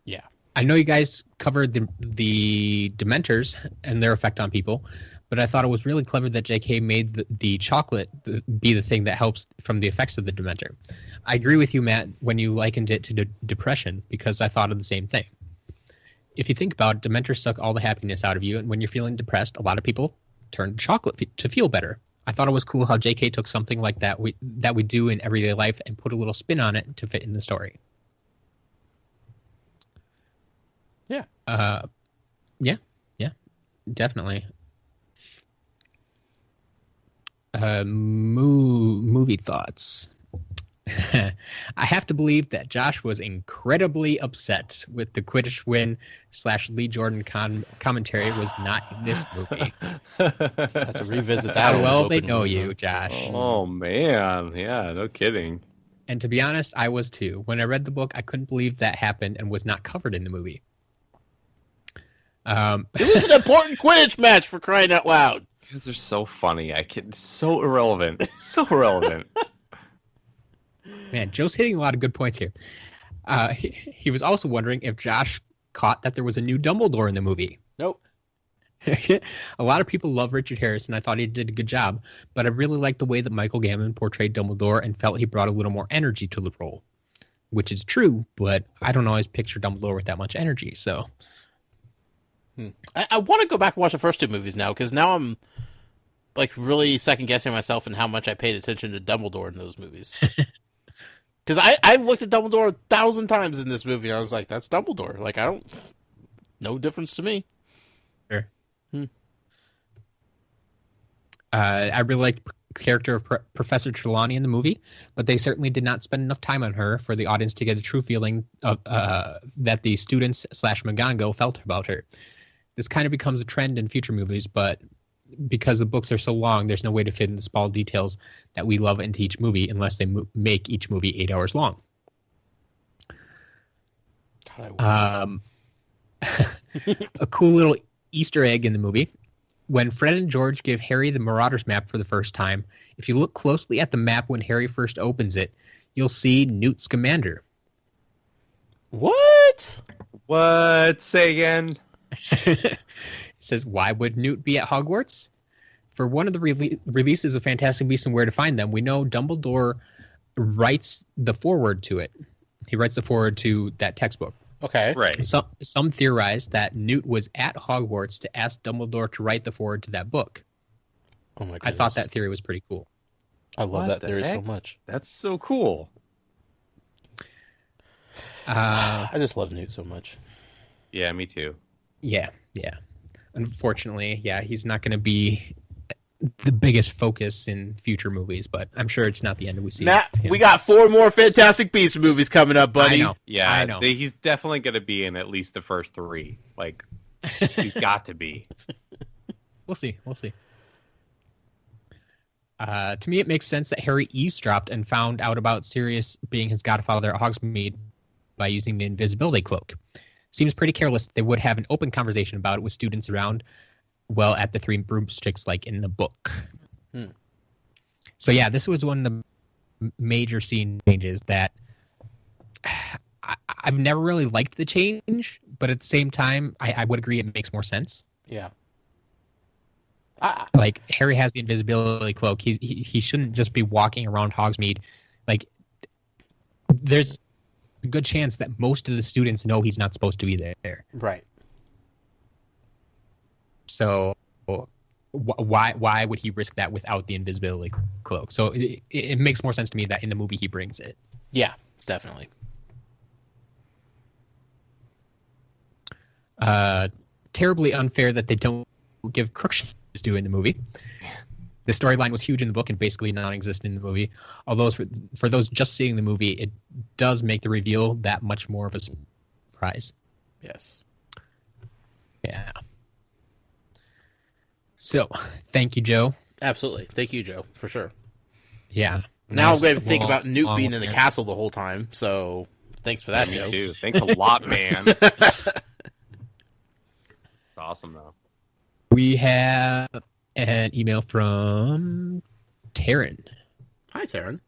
Yeah. I know you guys covered the Dementors and their effect on people, but I thought it was really clever that J.K. made the chocolate be the thing that helps from the effects of the Dementor. I agree with you, Matt, when you likened it to depression because I thought of the same thing. if you think about it, Dementors suck all the happiness out of you, and when you're feeling depressed, a lot of people turn to chocolate to feel better. I thought it was cool how J.K. took something like that we do in everyday life and put a little spin on it to fit in the story. Yeah. Yeah, definitely. Movie thoughts. I have to believe that Josh was incredibly upset with the Quidditch win / Lee Jordan commentary was not in this movie. Have to revisit that. How well they know you, Josh. Oh man, yeah, no kidding. And to be honest, I was too. When I read the book, I couldn't believe that happened and was not covered in the movie. It was an important Quidditch match, for crying out loud. Because they're so funny. So irrelevant. So irrelevant. Man, Joe's hitting a lot of good points here. He was also wondering if Josh caught that there was a new Dumbledore in the movie. Nope. A lot of people love Richard Harris, and I thought he did a good job, but I really liked the way that Michael Gambon portrayed Dumbledore and felt he brought a little more energy to the role, which is true, but I don't always picture Dumbledore with that much energy, so... I want to go back and watch the first two movies now, because now I'm like really second-guessing myself in how much I paid attention to Dumbledore in those movies. Because I looked at Dumbledore 1,000 times in this movie, and I was like, that's Dumbledore. Like, no difference to me. Sure. I really liked the character of Professor Trelawney in the movie, but they certainly did not spend enough time on her for the audience to get a true feeling of that the students / McGonagall felt about her. This kind of becomes a trend in future movies, but because the books are so long, there's no way to fit in the small details that we love into each movie unless they make each movie 8 hours long. A cool little Easter egg in the movie. When Fred and George give Harry the Marauders map for the first time, if you look closely at the map when Harry first opens it, you'll see Newt Scamander. What? What? Say again? It says, why would Newt be at Hogwarts? For one of the releases of Fantastic Beasts and Where to Find Them, we know Dumbledore writes the foreword to it. He writes the foreword to that textbook. Okay. Right. Some theorize that Newt was at Hogwarts to ask Dumbledore to write the foreword to that book. Oh my goodness. I thought that theory was pretty cool. I love that theory so much. That's so cool. I just love Newt so much. Yeah, me too. Yeah. Unfortunately, he's not going to be the biggest focus in future movies, but I'm sure it's not the end we see. Matt, we got 4 more Fantastic Beasts movies coming up, buddy. I know. Yeah, I know. He's definitely going to be in at least the first 3. Like, he's got to be. We'll see. To me, it makes sense that Harry eavesdropped and found out about Sirius being his godfather at Hogsmeade by using the invisibility cloak. Seems pretty careless they would have an open conversation about it with students around, well, at the 3 broomsticks like in the book. So yeah, this was one of the major scene changes that I've never really liked the change, but at the same time, I would agree it makes more sense. Yeah. Like, Harry has the invisibility cloak. He shouldn't just be walking around Hogsmeade. Like, there's a good chance that most of the students know he's not supposed to be there. Right. So why would he risk that without the invisibility cloak? So it makes more sense to me that in the movie he brings it. Yeah, definitely. Terribly unfair that they don't give Crookshanks due in the movie. The storyline was huge in the book and basically non-existent in the movie. Although for those just seeing the movie, it does make the reveal that much more of a surprise. Yes. Yeah. So, thank you, Joe. Absolutely. Thank you, Joe, for sure. Yeah. Now Nice, I'm going to think about Newt long being in the answer. castle the whole time, so thanks for that, Me Joe. too. Thanks a lot, man. Awesome, though. We have an email from Taryn. Hi, Taryn.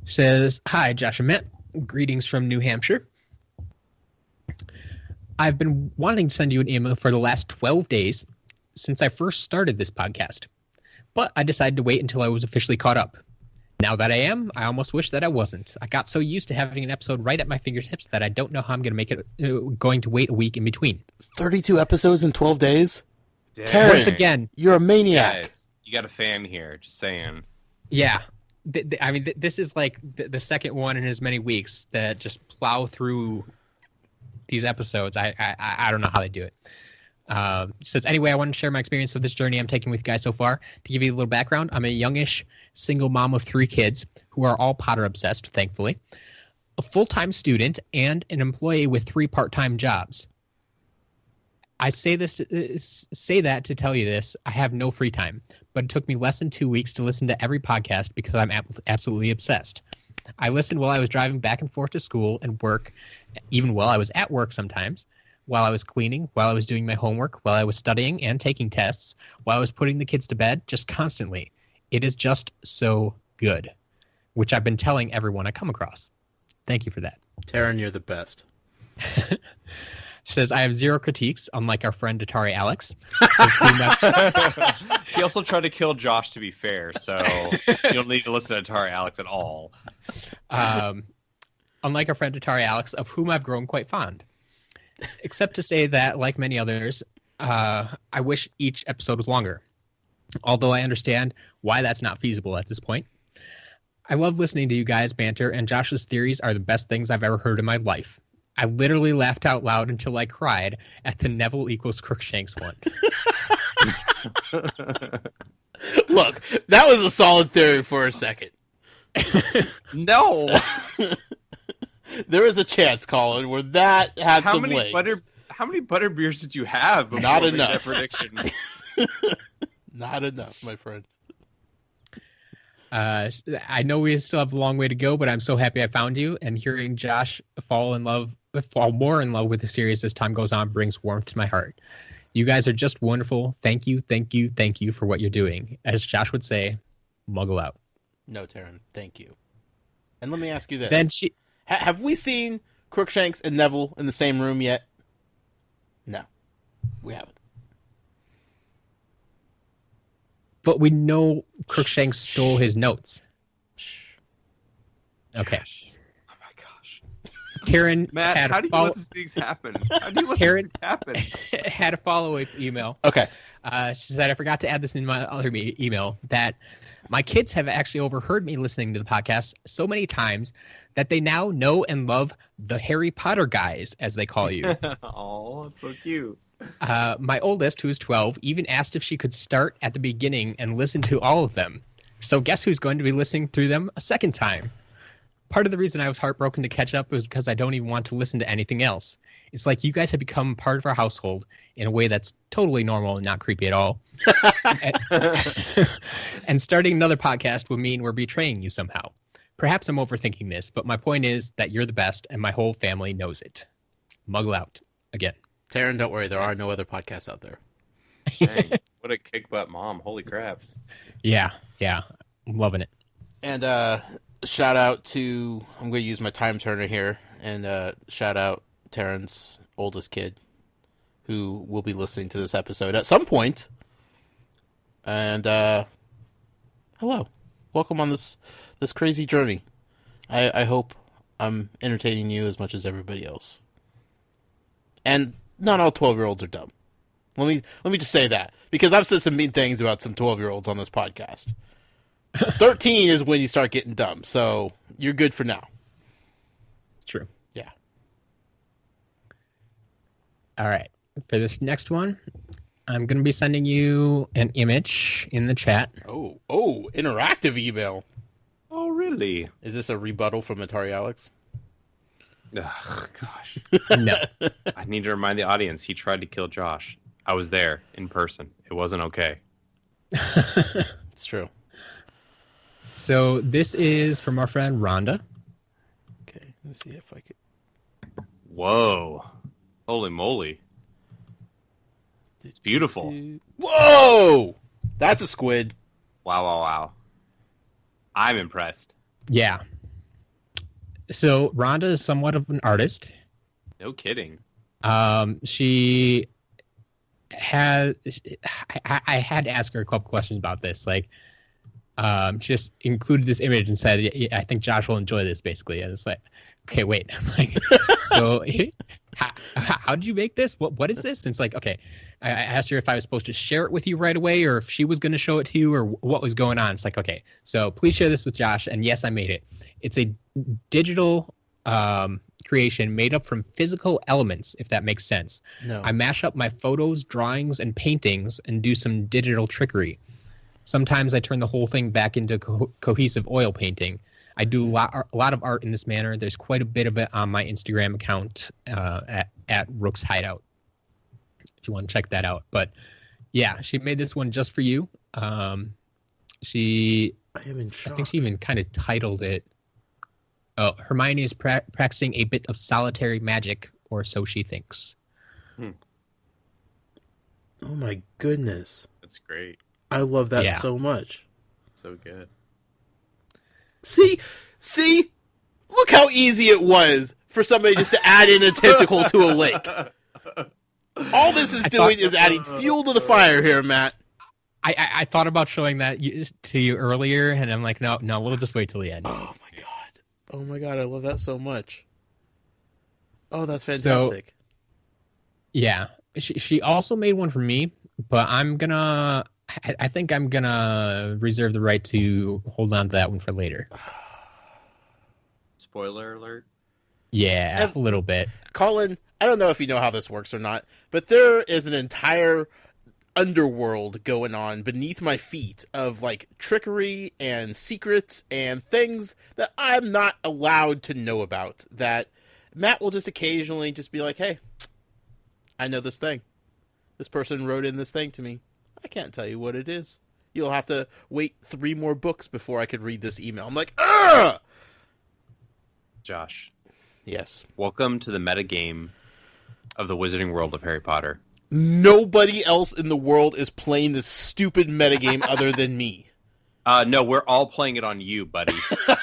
Says, hi, Josh and Matt. Greetings from New Hampshire. I've been wanting to send you an email for the last 12 days since I first started this podcast, but I decided to wait until I was officially caught up. Now that I am, I almost wish that I wasn't. I got so used to having an episode right at my fingertips that I don't know how I'm going to wait a week in between. 32 episodes in 12 days? Dang. Terry, Once again, you're a maniac. Guys, you got a fan here. Just saying. yeah. This is like the second one in as many weeks that just plow through these episodes. I don't know how they do it. Says, anyway, I want to share my experience of this journey I'm taking with you guys so far. To give you a little background, I'm a youngish single mom of 3 kids who are all Potter obsessed, thankfully, a full-time student, and an employee with 3 part-time jobs. I say that to tell you this. I have no free time, but it took me less than 2 weeks to listen to every podcast because I'm absolutely obsessed. I listened while I was driving back and forth to school and work, even while I was at work sometimes, while I was cleaning, while I was doing my homework, while I was studying and taking tests, while I was putting the kids to bed, just constantly. It is just so good, which I've been telling everyone I come across. Thank you for that. Taryn, you're the best. She says, I have 0 critiques, unlike our friend Atari Alex. He also tried to kill Josh, to be fair, so you don't need to listen to Atari Alex at all. Unlike our friend Atari Alex, of whom I've grown quite fond. Except to say that, like many others, I wish each episode was longer. Although I understand why that's not feasible at this point. I love listening to you guys banter, and Josh's theories are the best things I've ever heard in my life. I literally laughed out loud until I cried at the Neville equals Crookshanks one. Look, that was a solid theory for a second. No. There is a chance, Collin, where that had some legs. How many butter beers did you have before Not you made enough. that prediction? Not enough, my friend. I know we still have a long way to go, but I'm so happy I found you. And hearing Josh fall more in love with the series as time goes on brings warmth to my heart. You guys are just wonderful. Thank you, thank you, thank you for what you're doing. As Josh would say, muggle out. No, Taryn, thank you. And let me ask you this. Then have we seen Crookshanks and Neville in the same room yet? No, we haven't. But we know Crookshanks stole his notes. Shh. Okay. Oh my gosh. Taryn Matt, had how do you let these things happen? How do you let Taryn this happen? had a follow-up email. Okay. She said, I forgot to add this in my other email, that my kids have actually overheard me listening to the podcast so many times that they now know and love the Harry Potter guys, as they call you. Oh, it's so cute. My oldest, who is 12, even asked if she could start at the beginning and listen to all of them. So guess who's going to be listening through them a second time? Part of the reason I was heartbroken to catch up was because I don't even want to listen to anything else. It's like you guys have become part of our household in a way that's totally normal and not creepy at all. And starting another podcast would mean we're betraying you somehow. Perhaps I'm overthinking this, but my point is that you're the best and my whole family knows it. Muggle out. Again. Taryn, don't worry. There are no other podcasts out there. Dang, what a kick butt mom. Holy crap. Yeah. I'm loving it. And shout out to, I'm going to use my time turner here, and shout out Taryn's oldest kid, who will be listening to this episode at some point. And hello. Welcome on this crazy journey. I hope I'm entertaining you as much as everybody else. And not all 12-year-olds are dumb. Let me just say that, because I've said some mean things about some 12-year-olds on this podcast. 13 is when you start getting dumb, so you're good for now. It's true. Yeah. All right. For this next one, I'm going to be sending you an image in the chat. Oh, interactive email. Oh, really? Is this a rebuttal from Atari Alex? Ugh, gosh. No. I need to remind the audience, he tried to kill Josh. I was there in person. It wasn't okay. It's true. So this is from our friend Rhonda. Okay, let's see if I could. Whoa. Holy moly. It's beautiful. Whoa! That's a squid. Wow. I'm impressed. Yeah. So Rhonda is somewhat of an artist. No kidding. She has. I had to ask her a couple questions about this. Like, just included this image and said, "Yeah, I think Josh will enjoy this," basically. And it's like, okay, wait. I'm like, so how did you make this? What is this? And it's like, okay. I asked her if I was supposed to share it with you right away or if she was going to show it to you or what was going on. It's like, okay, so please share this with Josh. And yes, I made it. It's a digital creation made up from physical elements, if that makes sense. No. I mash up my photos, drawings, and paintings and do some digital trickery. Sometimes I turn the whole thing back into cohesive oil painting. I do a lot of art in this manner. There's quite a bit of it on my Instagram account at Rook's Hideout, if you want to check that out. But yeah, she made this one just for you. I am in shock. I think she even kind of titled it, Hermione is practicing a bit of solitary magic, or so she thinks. Oh my goodness. That's great. I love that so much. So good. See? Look how easy it was for somebody just to add in a tentacle to a lake. All this is doing is adding fuel to the fire here, Matt. I thought about showing that to you earlier, and I'm like, no, we'll just wait till the end. Oh my god, I love that so much. Oh, that's fantastic. So, yeah, she also made one for me, but I think I'm gonna reserve the right to hold on to that one for later. Spoiler alert. Yeah, a little bit. Collin, I don't know if you know how this works or not, but there is an entire underworld going on beneath my feet of like trickery and secrets and things that I'm not allowed to know about, that Matt will just occasionally just be like, hey, I know this thing. This person wrote in this thing to me. I can't tell you what it is. You'll have to wait 3 more books before I could read this email. I'm like, ugh! Josh. Yes. Welcome to the metagame of the Wizarding World of Harry Potter. Nobody else in the world is playing this stupid metagame other than me. No, we're all playing it on you, buddy.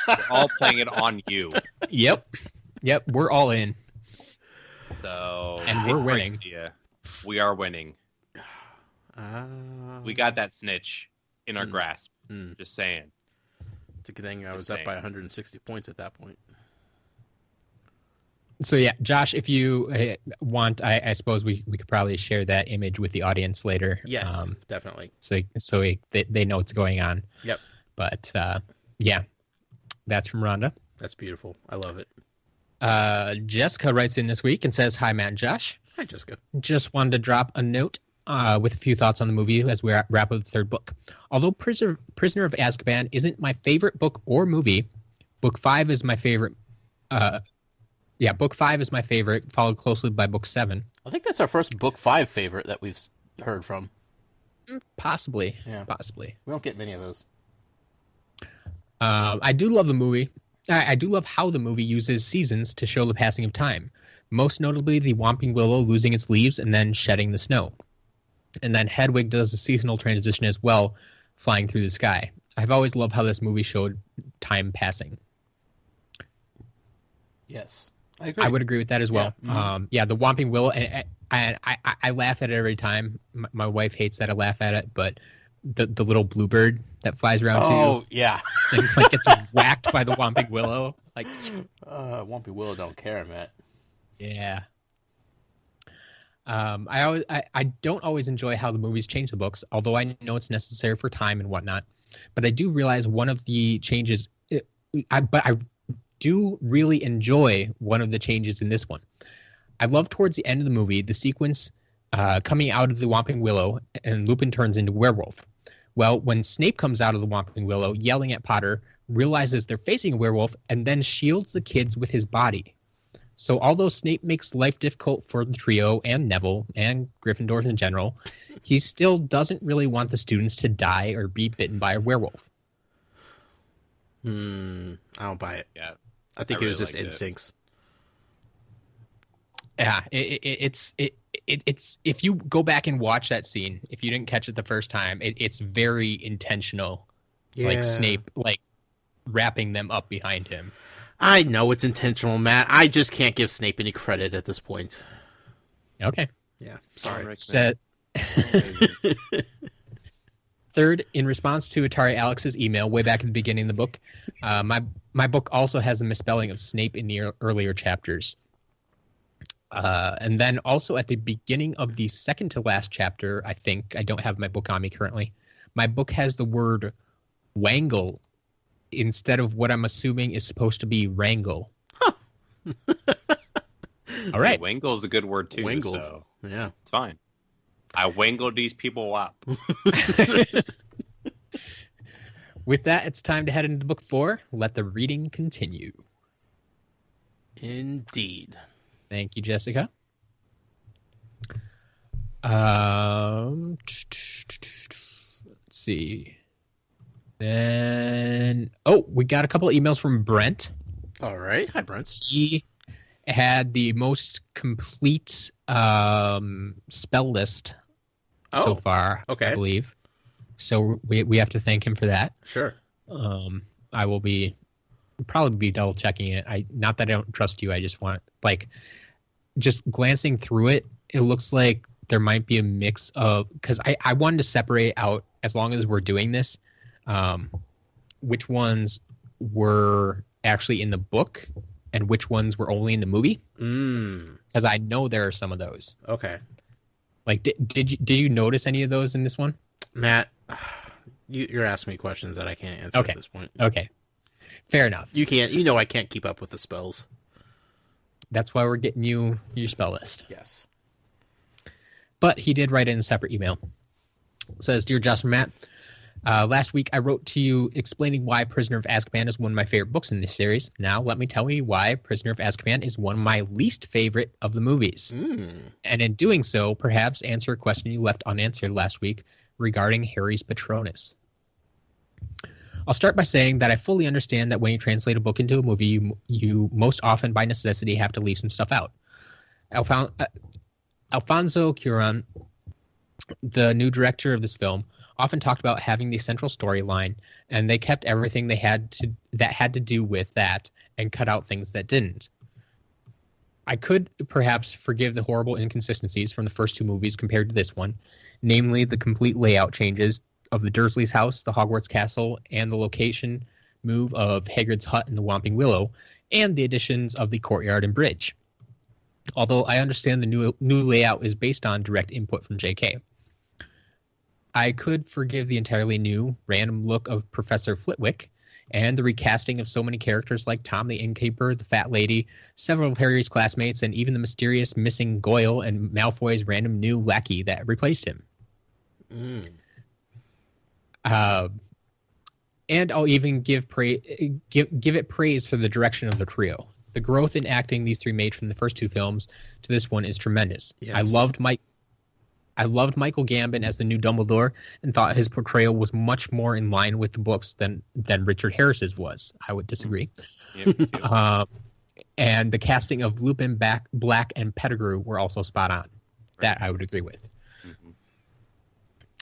We're all playing it on you. Yep, we're all in. So, and we're winning. We are winning. We got that snitch in our grasp. Just saying. It's a good thing I was up by 160 points at that point. So yeah, Josh, if you want, I suppose we could probably share that image with the audience later. Yes, definitely. So they know what's going on. Yep. But yeah, that's from Rhonda. That's beautiful. I love it. Jessica writes in this week and says, "Hi, Matt and Josh. Hi, Jessica. Just wanted to drop a note with a few thoughts on the movie as we wrap up the third book. Although Prisoner of Azkaban isn't my favorite book or movie, Book 5 is my favorite. Book 5 is my favorite, followed closely by Book 7. I think that's our first Book 5 favorite that we've heard from. Possibly. Yeah. Possibly. We don't get many of those. I do love the movie. I do love how the movie uses seasons to show the passing of time. Most notably, the Whomping Willow losing its leaves and then shedding the snow. And then Hedwig does a seasonal transition as well, flying through the sky. I've always loved how this movie showed time passing. Yes, I agree. I would agree with that as well. Yeah, the Whomping Willow, and I laugh at it every time. My wife hates that I laugh at it, but the little bluebird that flies around too. Oh, yeah. And like gets whacked by the Whomping Willow. Like, Whomping Willow don't care, Matt. Yeah. I don't always enjoy how the movies change the books, although I know it's necessary for time and whatnot. But I do realize one of the changes. I do really enjoy one of the changes in this one. I love towards the end of the movie the sequence coming out of the Whomping Willow and Lupin turns into werewolf. Well, when Snape comes out of the Whomping Willow, yelling at Potter, realizes they're facing a werewolf, and then shields the kids with his body. So although Snape makes life difficult for the trio and Neville and Gryffindors in general, he still doesn't really want the students to die or be bitten by a werewolf. I don't buy it. Yeah, I think it was just instincts. Yeah, it's if you go back and watch that scene, if you didn't catch it the first time, it's very intentional. Yeah. Like Snape, like wrapping them up behind him. I know it's intentional, Matt. I just can't give Snape any credit at this point. Okay. Yeah, sorry. Third, in response to Atari Alex's email way back at the beginning of the book, my book also has a misspelling of Snape in the earlier chapters. And then also at the beginning of the second to last chapter, I think, I don't have my book on me currently, my book has the word wangle instead of what I'm assuming is supposed to be wrangle. Huh. All right. Hey, wangle is a good word too. Wangled. So Yeah. it's fine. I wangled these people up. With that, it's time to head into book 4. Let the reading continue. Indeed. Thank you, Jessica. Let's see. Then, we got a couple of emails from Brent. All right. Hi, Brent. He had the most complete spell list so far, okay. I believe. So we have to thank him for that. Sure. I will probably be double checking it. Not that I don't trust you. I just want, just glancing through it, it looks like there might be a mix of, because I wanted to separate out, as long as we're doing this, which ones were actually in the book and which ones were only in the movie. Because I know there are some of those. Okay. Did you notice any of those in this one? Matt, you're asking me questions that I can't answer at this point. Okay. Fair enough. You can't. I can't keep up with the spells. That's why we're getting you your spell list. Yes. But he did write in a separate email. It says, Dear Justin Matt, last week I wrote to you explaining why Prisoner of Azkaban is one of my favorite books in this series. Now let me tell you why Prisoner of Azkaban is one of my least favorite of the movies. And in doing so, perhaps answer a question you left unanswered last week regarding Harry's Patronus. I'll start by saying that I fully understand that when you translate a book into a movie, you most often by necessity have to leave some stuff out. Alfonso Cuarón, the new director of this film, often talked about having the central storyline, and they kept everything that had to do with that and cut out things that didn't. I could perhaps forgive the horrible inconsistencies from the first two movies compared to this one, namely the complete layout changes of the Dursleys' house, the Hogwarts castle, and the location move of Hagrid's hut and the Whomping Willow, and the additions of the courtyard and bridge. Although I understand the new layout is based on direct input from J.K. I could forgive the entirely new, random look of Professor Flitwick, and the recasting of so many characters like Tom the Innkeeper, the Fat Lady, several of Harry's classmates, and even the mysterious missing Goyle and Malfoy's random new lackey that replaced him. And I'll even give it praise for the direction of the trio. The growth in acting these three made from the first two films to this one is tremendous. Yes. I loved Michael Gambon as the new Dumbledore and thought his portrayal was much more in line with the books than Richard Harris's was. I would disagree. Yeah, me too. And the casting of Lupin, Black, and Pettigrew were also spot on. That I would agree with. Mm-hmm.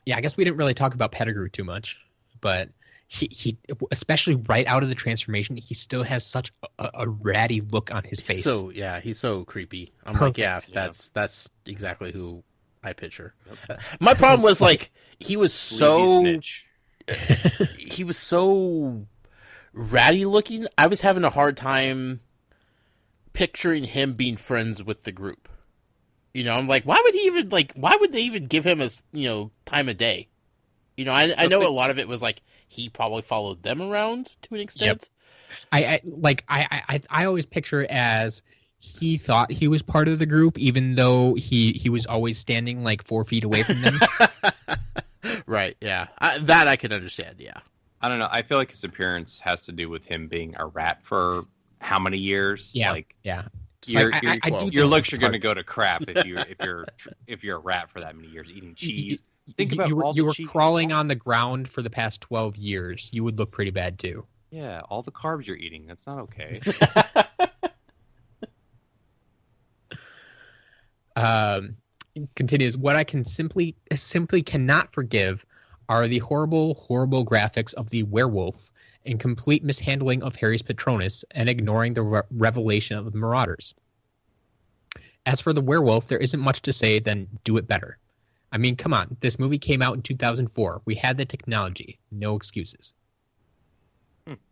Yeah, I guess we didn't really talk about Pettigrew too much, but he especially right out of the transformation, he still has such a ratty look on his face. So yeah, he's so creepy. I'm Perfect. Like, yeah, that's exactly who I picture. My problem was he was so he was so ratty looking. I was having a hard time picturing him being friends with the group. I'm like, why would they even give him a time of day? I know a lot of it was like he probably followed them around to an extent. Yep. I always picture it as he thought he was part of the group, even though he was always standing like 4 feet away from them. Right. Yeah. That I can understand. Yeah. I don't know. I feel like his appearance has to do with him being a rat for how many years? Yeah. Your looks are going to go to crap if you're a rat for that many years eating cheese. Think about you were crawling on the ground for the past 12 years. You would look pretty bad too. Yeah, all the carbs you're eating. That's not okay. Continues. What I can simply cannot forgive are the horrible graphics of the werewolf and complete mishandling of Harry's Patronus and ignoring the revelation of the Marauders. As for the werewolf, there isn't much to say than do it better. I mean, come on. This movie came out in 2004. We had the technology. No excuses.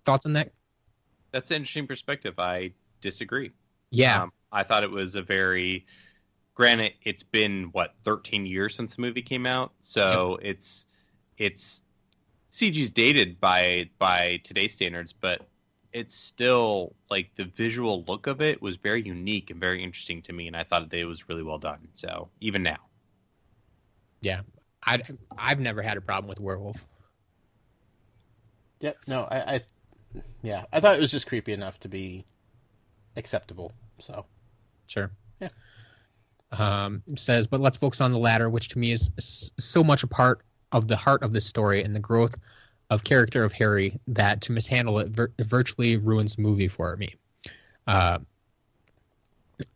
Thoughts on that? That's an interesting perspective. I disagree. Yeah. I thought it was a very... Granted, it's been, 13 years since the movie came out? So it's CG's dated by today's standards, but it's still, like, the visual look of it was very unique and very interesting to me, and I thought that it was really well done. So, even now. Yeah. I've never had a problem with Werewolf. Yep. No, I thought it was just creepy enough to be acceptable. So Sure. Yeah. Says, but let's focus on the latter, which to me is so much a part of the heart of this story and the growth of character of Harry that to mishandle it virtually ruins the movie for me.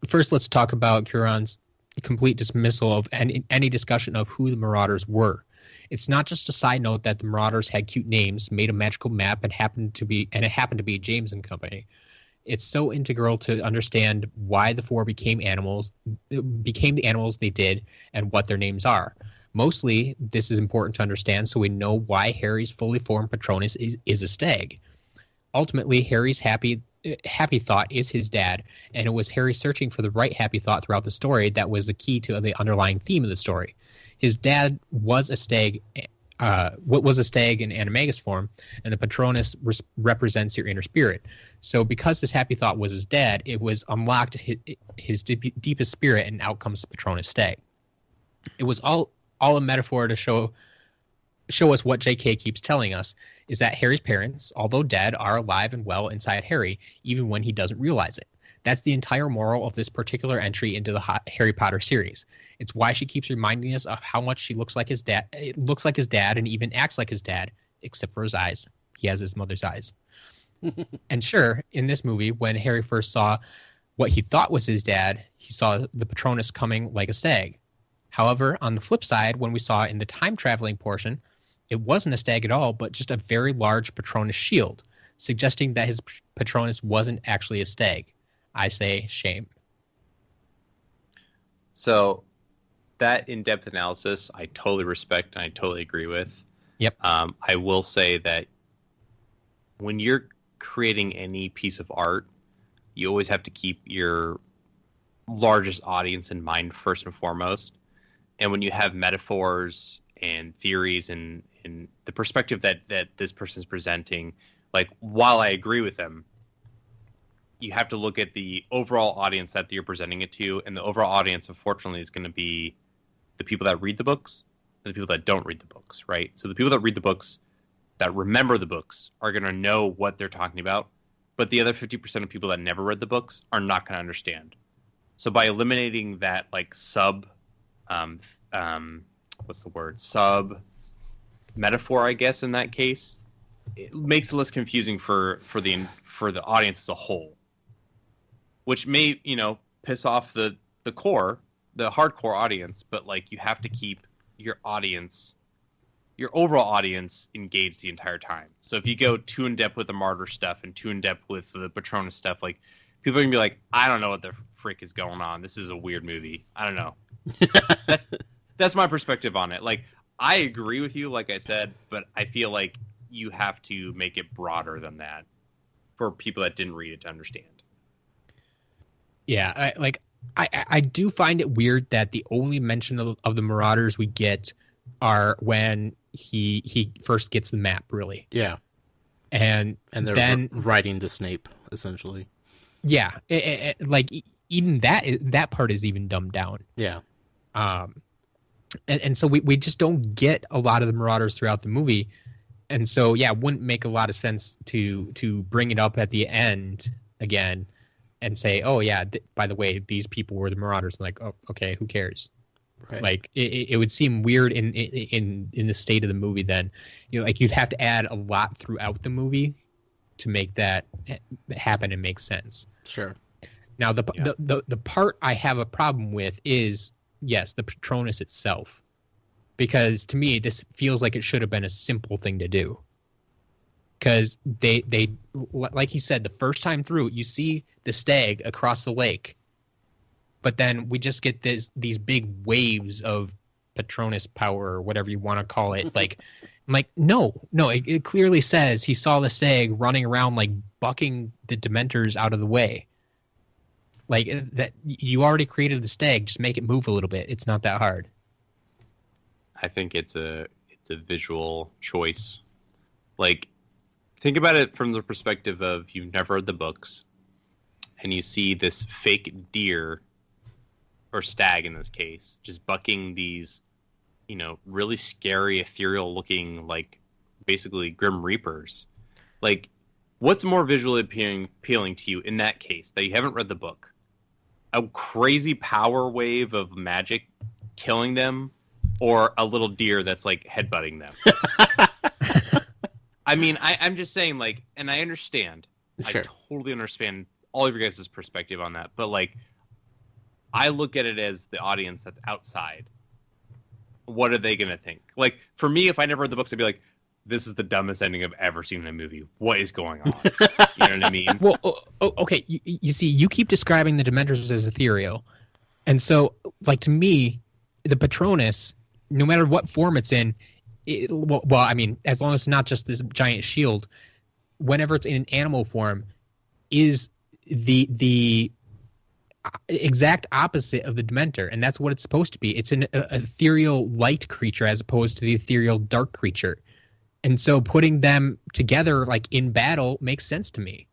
First, let's talk about Cuarón's complete dismissal of any discussion of who the Marauders were. It's not just a side note that the Marauders had cute names, made a magical map, and it happened to be James and Company. It's so integral to understand why the four became the animals they did and what their names are. Mostly, this is important to understand so we know why Harry's fully formed Patronus is a stag. Ultimately, Harry's happy thought is his dad, and it was Harry searching for the right happy thought throughout the story that was the key to the underlying theme of the story. His dad was a stag, was a stag in animagus form, and the Patronus represents your inner spirit. So because this happy thought was his dad, it was unlocked his deepest spirit, and out comes the Patronus stag. It was all a metaphor to show us what J.K. keeps telling us, is that Harry's parents, although dead, are alive and well inside Harry, even when he doesn't realize it. That's the entire moral of this particular entry into the Harry Potter series. It's why she keeps reminding us of how much she looks like his dad. It looks like his dad and even acts like his dad, except for his eyes. He has his mother's eyes. And sure, in this movie, when Harry first saw what he thought was his dad, he saw the Patronus coming like a stag. However, on the flip side, when we saw in the time-traveling portion, it wasn't a stag at all, but just a very large Patronus shield, suggesting that his Patronus wasn't actually a stag. I say shame. So that in-depth analysis, I totally respect and I totally agree with. Yep. I will say that when you're creating any piece of art, you always have to keep your largest audience in mind first and foremost. And when you have metaphors and theories and the perspective that this person's presenting, like, while I agree with them, you have to look at the overall audience that you're presenting it to, and the overall audience, unfortunately, is going to be the people that read the books and the people that don't read the books, right? So the people that read the books, that remember the books, are going to know what they're talking about, but the other 50% of people that never read the books are not going to understand. So by eliminating that, like, sub metaphor, I guess, in that case, it makes it less confusing for the audience as a whole, which may, piss off the hardcore audience, but, like, you have to keep your overall audience engaged the entire time. So if you go too in depth with the martyr stuff and too in depth with the Patronus stuff, like, people are gonna be like, I don't know what the frick is going on. This is a weird movie. I don't know. That's my perspective on it. Like, I agree with you, like I said, but I feel like you have to make it broader than that for people that didn't read it to understand. Yeah, I do find it weird that the only mention of the Marauders we get are when he first gets the map, really. Yeah. And they're then writing to Snape, essentially. Yeah, like, even that part is even dumbed down. Yeah. And so we just don't get a lot of the Marauders throughout the movie. And so, yeah, it wouldn't make a lot of sense to bring it up at the end again and say, oh, yeah, by the way, these people were the Marauders. And like, oh, okay, who cares? Right. Like, it would seem weird in the state of the movie then. Like, you'd have to add a lot throughout the movie to make that happen and make sense. Sure. Now, the part I have a problem with is, yes, the Patronus itself. Because to me, this feels like it should have been a simple thing to do. Because they, like he said, the first time through, you see the stag across the lake. But then we just get these big waves of Patronus power or whatever you want to call it. Like, I'm like, no, it clearly says he saw the stag running around like bucking the Dementors out of the way. Like that, you already created the stag. Just make it move a little bit. It's not that hard. I think it's a visual choice. Like, think about it from the perspective of you've never read the books, and you see this fake deer, or stag in this case, just bucking these, really scary, ethereal-looking, like, basically Grim Reapers. Like, what's more visually appealing to you in that case, that you haven't read the book? A crazy power wave of magic killing them, or a little deer that's, like, headbutting them? I mean, I'm just saying, like, and I understand. Sure. I totally understand all of your guys' perspective on that. But, like, I look at it as the audience that's outside. What are they going to think? Like, for me, if I never read the books, I'd be like, this is the dumbest ending I've ever seen in a movie. What is going on? You know what I mean? Well, okay. You see, you keep describing the Dementors as ethereal. And so, like, to me, the Patronus, no matter what form it's in, I mean, as long as it's not just this giant shield, whenever it's in an animal form, is the exact opposite of the Dementor, and that's what it's supposed to be. It's an ethereal light creature as opposed to the ethereal dark creature. And so putting them together, like, in battle, makes sense to me.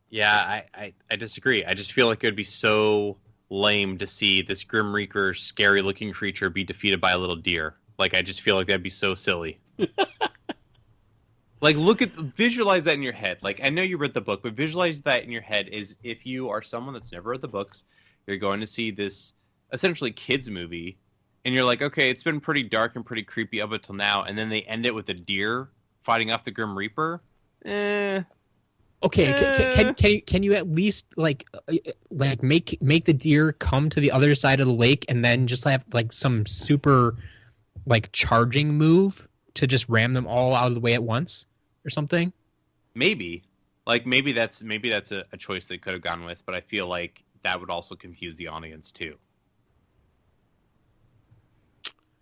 Yeah, I disagree. I just feel like it would be so lame to see this Grim Reaper, scary-looking creature be defeated by a little deer. Like, I just feel like that'd be so silly. Like, visualize that in your head. Like, I know you read the book, but visualize that in your head is if you are someone that's never read the books, you're going to see this essentially kids movie, and you're like, okay, it's been pretty dark and pretty creepy up until now, and then they end it with a deer fighting off the Grim Reaper. Okay, can you at least like make the deer come to the other side of the lake and then just have like some super like charging move to just ram them all out of the way at once or something? Maybe that's a choice they could have gone with, but I feel like that would also confuse the audience too.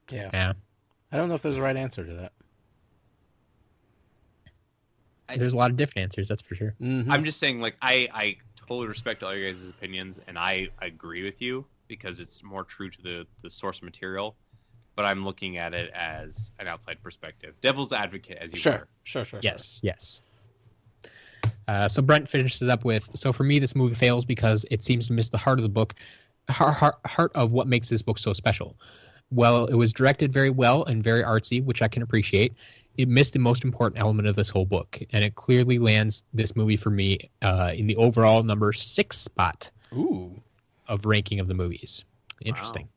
Yeah. I don't know if there's a right answer to that. There's a lot of different answers, that's for sure. Mm-hmm. I'm just saying, like, I totally respect all your guys' opinions, and I agree with you because it's more true to the source material, but I'm looking at it as an outside perspective. Devil's advocate, as you were. Sure. Yes. So Brent finishes up with, so for me, this movie fails because it seems to miss the heart of the book, heart of what makes this book so special. Well, it was directed very well and very artsy, which I can appreciate. It missed the most important element of this whole book, and it clearly lands this movie for me in the overall number 6 spot of ranking of the movies. Interesting.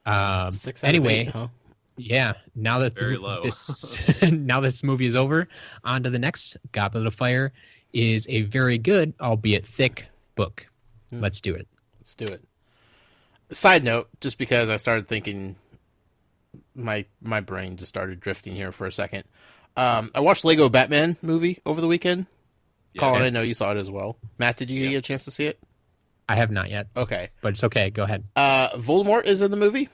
Wow. 6 out anyway, of 8, huh? Yeah. Now that this movie is over, on to the next. Goblet of Fire is a very good, albeit thick, book. Let's do it. Let's do it. Side note, just because I started thinking, my brain just started drifting here for a second. I watched Lego Batman movie over the weekend. Yeah, Colin, I know you saw it as well. Matt, did you get a chance to see it? I have not yet. Okay. But it's okay. Go ahead. Voldemort is in the movie.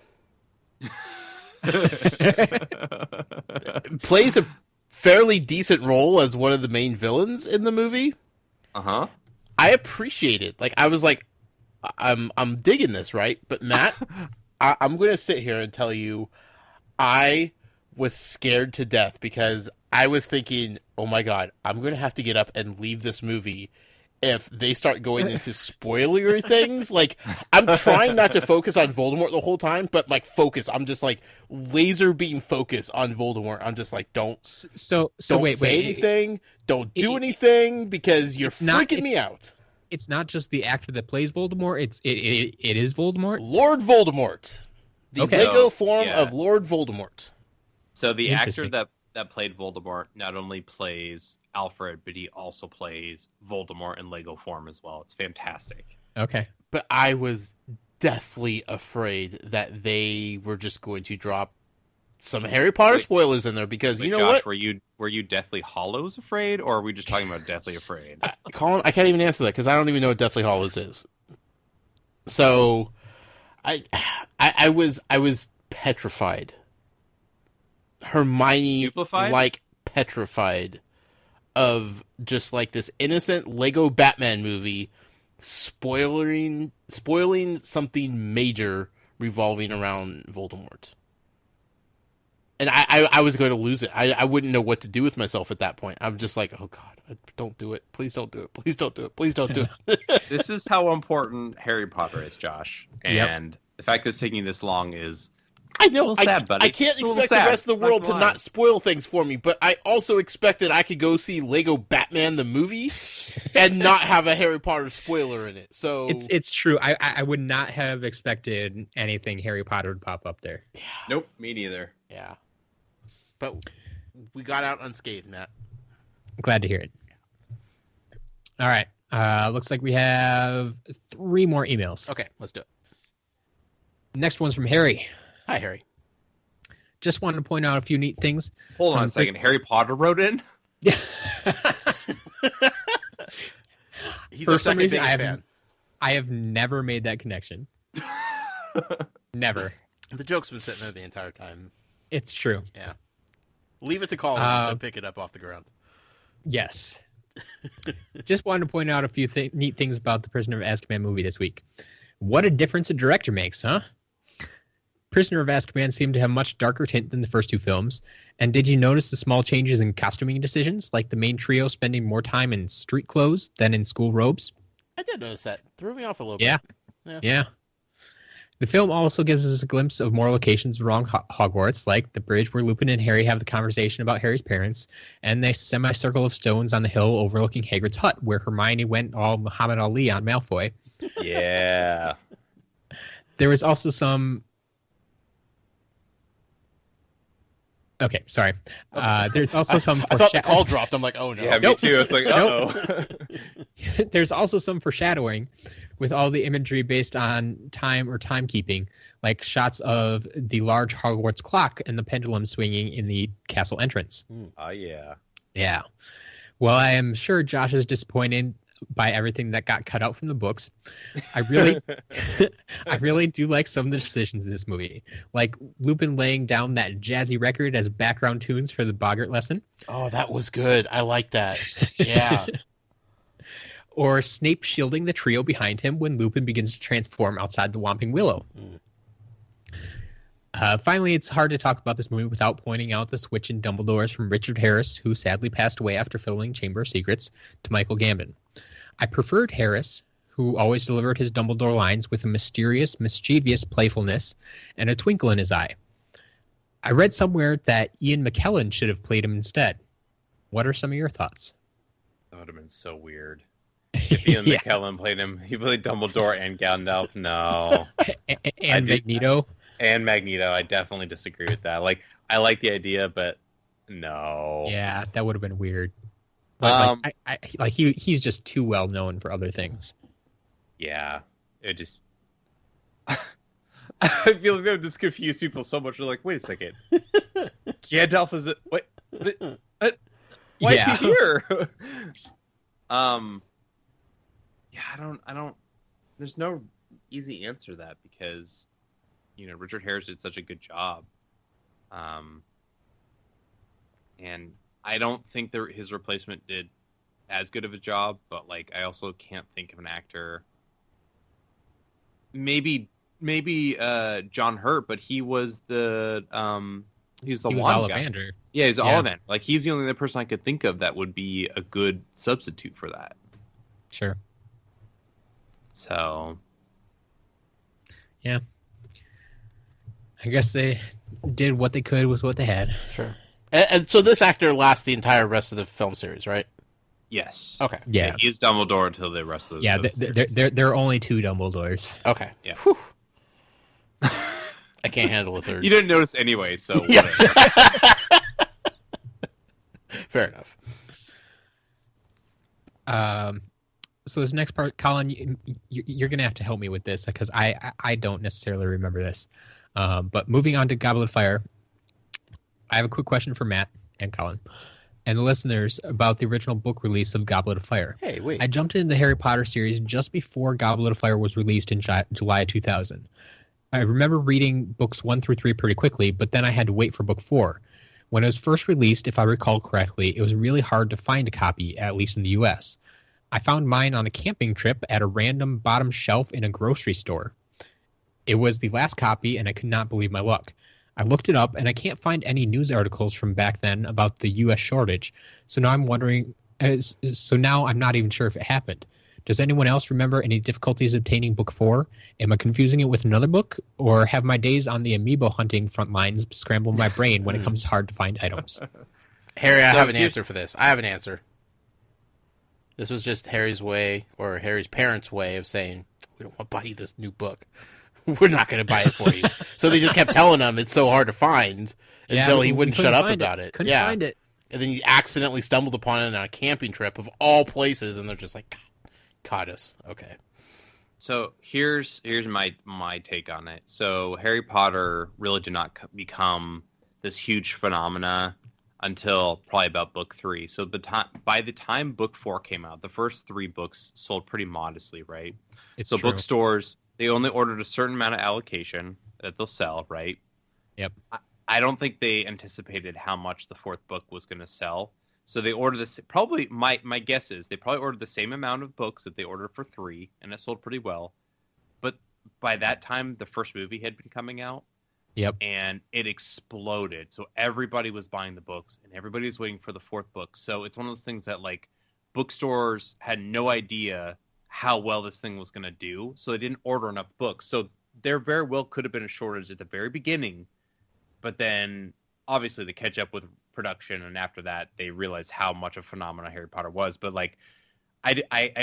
Plays a fairly decent role as one of the main villains in the movie. Uh-huh. I appreciate it. Like, I was like, I'm digging this, right? But Matt, I'm going to sit here and tell you, I was scared to death because I was thinking, oh my God, I'm going to have to get up and leave this movie if they start going into spoilery things. Like, I'm trying not to focus on Voldemort the whole time, but like focus. I'm just like laser beam focus on Voldemort. I'm just like, don't say anything. Don't do anything because you're freaking me out. It's not just the actor that plays Voldemort. It is Voldemort. Lord Voldemort. The Lego form of Lord Voldemort. So the actor that played Voldemort not only plays Alfred, but he also plays Voldemort in Lego form as well. It's fantastic. Okay. But I was deathly afraid that they were just going to drop some Harry Potter spoilers in there because you know Josh, what? Were you Deathly Hallows afraid, or are we just talking about Deathly Afraid? Colin, I can't even answer that because I don't even know what Deathly Hallows is. So I was petrified. Hermione, Stupefied? like petrified of just like this innocent Lego Batman movie spoiling something major revolving around Voldemort. And I was going to lose it. I wouldn't know what to do with myself at that point. I'm just like, oh God, don't do it. Please don't do it. Please don't do it. Please don't do it. This is how important Harry Potter is, Josh. And the fact that it's taking this long is I know. a little sad, buddy. I can't It's a little expect the sad. rest of the world to Not gonna not spoil things for me, but I also expect that I could go see Lego Batman the movie and not have a Harry Potter spoiler in it. So It's true. I would not have expected anything Harry Potter would pop up there. Nope, me neither. yeah. But we got out unscathed, Matt. Glad to hear it. All right. Looks like we have 3 more emails. Okay, let's do it. Next one's from Harry. Hi, Harry. Just wanted to point out a few neat things. Hold on a second. Harry Potter wrote in? Yeah. He's For our some second reason, biggest fan. I have never made that connection. Never. The joke's been sitting there the entire time. It's true. Yeah. Leave it to Collin to pick it up off the ground. Yes. Just wanted to point out a few neat things about the Prisoner of Azkaban movie this week. What a difference a director makes, huh? Prisoner of Azkaban seemed to have much darker tint than the first 2 films. And did you notice the small changes in costuming decisions, like the main trio spending more time in street clothes than in school robes? I did notice that. Threw me off a little Yeah. bit. Yeah. The film also gives us a glimpse of more locations around Hogwarts, like the bridge where Lupin and Harry have the conversation about Harry's parents, and the semicircle of stones on the hill overlooking Hagrid's hut, where Hermione went all Muhammad Ali on Malfoy. Yeah. There was also some... Okay, sorry. There's also some... I thought the call dropped. I'm like, oh no. Yeah, me too. It's like, uh-oh. There's also some foreshadowing with all the imagery based on time or timekeeping, like shots of the large Hogwarts clock and the pendulum swinging in the castle entrance. Oh, yeah. Yeah. Well, I am sure Josh is disappointed by everything that got cut out from the books. I really do like some of the decisions in this movie, like Lupin laying down that jazzy record as background tunes for the Boggart lesson. Oh, that was good. I like that. Yeah. Or Snape shielding the trio behind him when Lupin begins to transform outside the Whomping Willow. Finally, it's hard to talk about this movie without pointing out the switch in Dumbledore's from Richard Harris, who sadly passed away after filming Chamber of Secrets, to Michael Gambon. I preferred Harris, who always delivered his Dumbledore lines with a mysterious, mischievous playfulness and a twinkle in his eye. I read somewhere that Ian McKellen should have played him instead. What are some of your thoughts? That would have been so weird. If Ian McKellen played him, he played Dumbledore and Gandalf. No. And Magneto. And Magneto. I definitely disagree with that. Like, I like the idea, but no. Yeah, that would have been weird. But he's just too well known for other things. Yeah. It just... I feel like I've just confused people so much. They're like, wait a second. Gandalf is it? What? Why is he here? Yeah, I don't. There's no easy answer to that because, Richard Harris did such a good job, and I don't think his replacement did as good of a job. But I also can't think of an actor. Maybe John Hurt, but he was the he's the wand guy. Yeah, he's Ollivander. He's the only other person I could think of that would be a good substitute for that. Sure. So, yeah, I guess they did what they could with what they had. Sure. And so this actor lasts the entire rest of the film series, right? Yes. Okay. Yeah. He's Dumbledore until the rest of the there are only 2 Dumbledores. Okay. Yeah. Whew. I can't handle a third. You didn't notice anyway, so yeah. Fair enough. So this next part, Collin, you're going to have to help me with this because I don't necessarily remember this. But moving on to Goblet of Fire, I have a quick question for Matt and Collin and the listeners about the original book release of Goblet of Fire. Hey, wait. I jumped into the Harry Potter series just before Goblet of Fire was released in July 2000. I remember reading books 1 through 3 pretty quickly, but then I had to wait for book 4. When it was first released, if I recall correctly, it was really hard to find a copy, at least in the US. I found mine on a camping trip at a random bottom shelf in a grocery store. It was the last copy, and I could not believe my luck. I looked it up, and I can't find any news articles from back then about the U.S. shortage. So now I'm wondering. So now I'm not even sure if it happened. Does anyone else remember any difficulties obtaining book 4? Am I confusing it with another book, or have my days on the amiibo hunting front lines scrambled my brain when it comes hard to find items? Harry, I have an answer for this. I have an answer. This was just Harry's way, or Harry's parents' way of saying, we don't want to buy you this new book. We're not going to buy it for you. So they just kept telling him it's so hard to find until he wouldn't shut up about it. Couldn't find it. And then he accidentally stumbled upon it on a camping trip of all places, and they're just like, caught us. Okay. So here's my take on it. So Harry Potter really did not become this huge phenomena until probably about book 3. So by the time book 4 came out, the first 3 books sold pretty modestly, right? It's so true. Bookstores, they only ordered a certain amount of allocation that they'll sell, right? Yep. I don't think they anticipated how much the 4th book was going to sell. So they ordered this. Probably my guess is they probably ordered the same amount of books that they ordered for 3, and it sold pretty well. But by that time, the first movie had been coming out. Yep. And it exploded. So everybody was buying the books, and everybody was waiting for the 4th book. So it's one of those things that like bookstores had no idea how well this thing was going to do, so they didn't order enough books. So there very well could have been a shortage at the very beginning, but then obviously they catch up with production, and after that they realized how much of a phenomenon Harry Potter was. But like I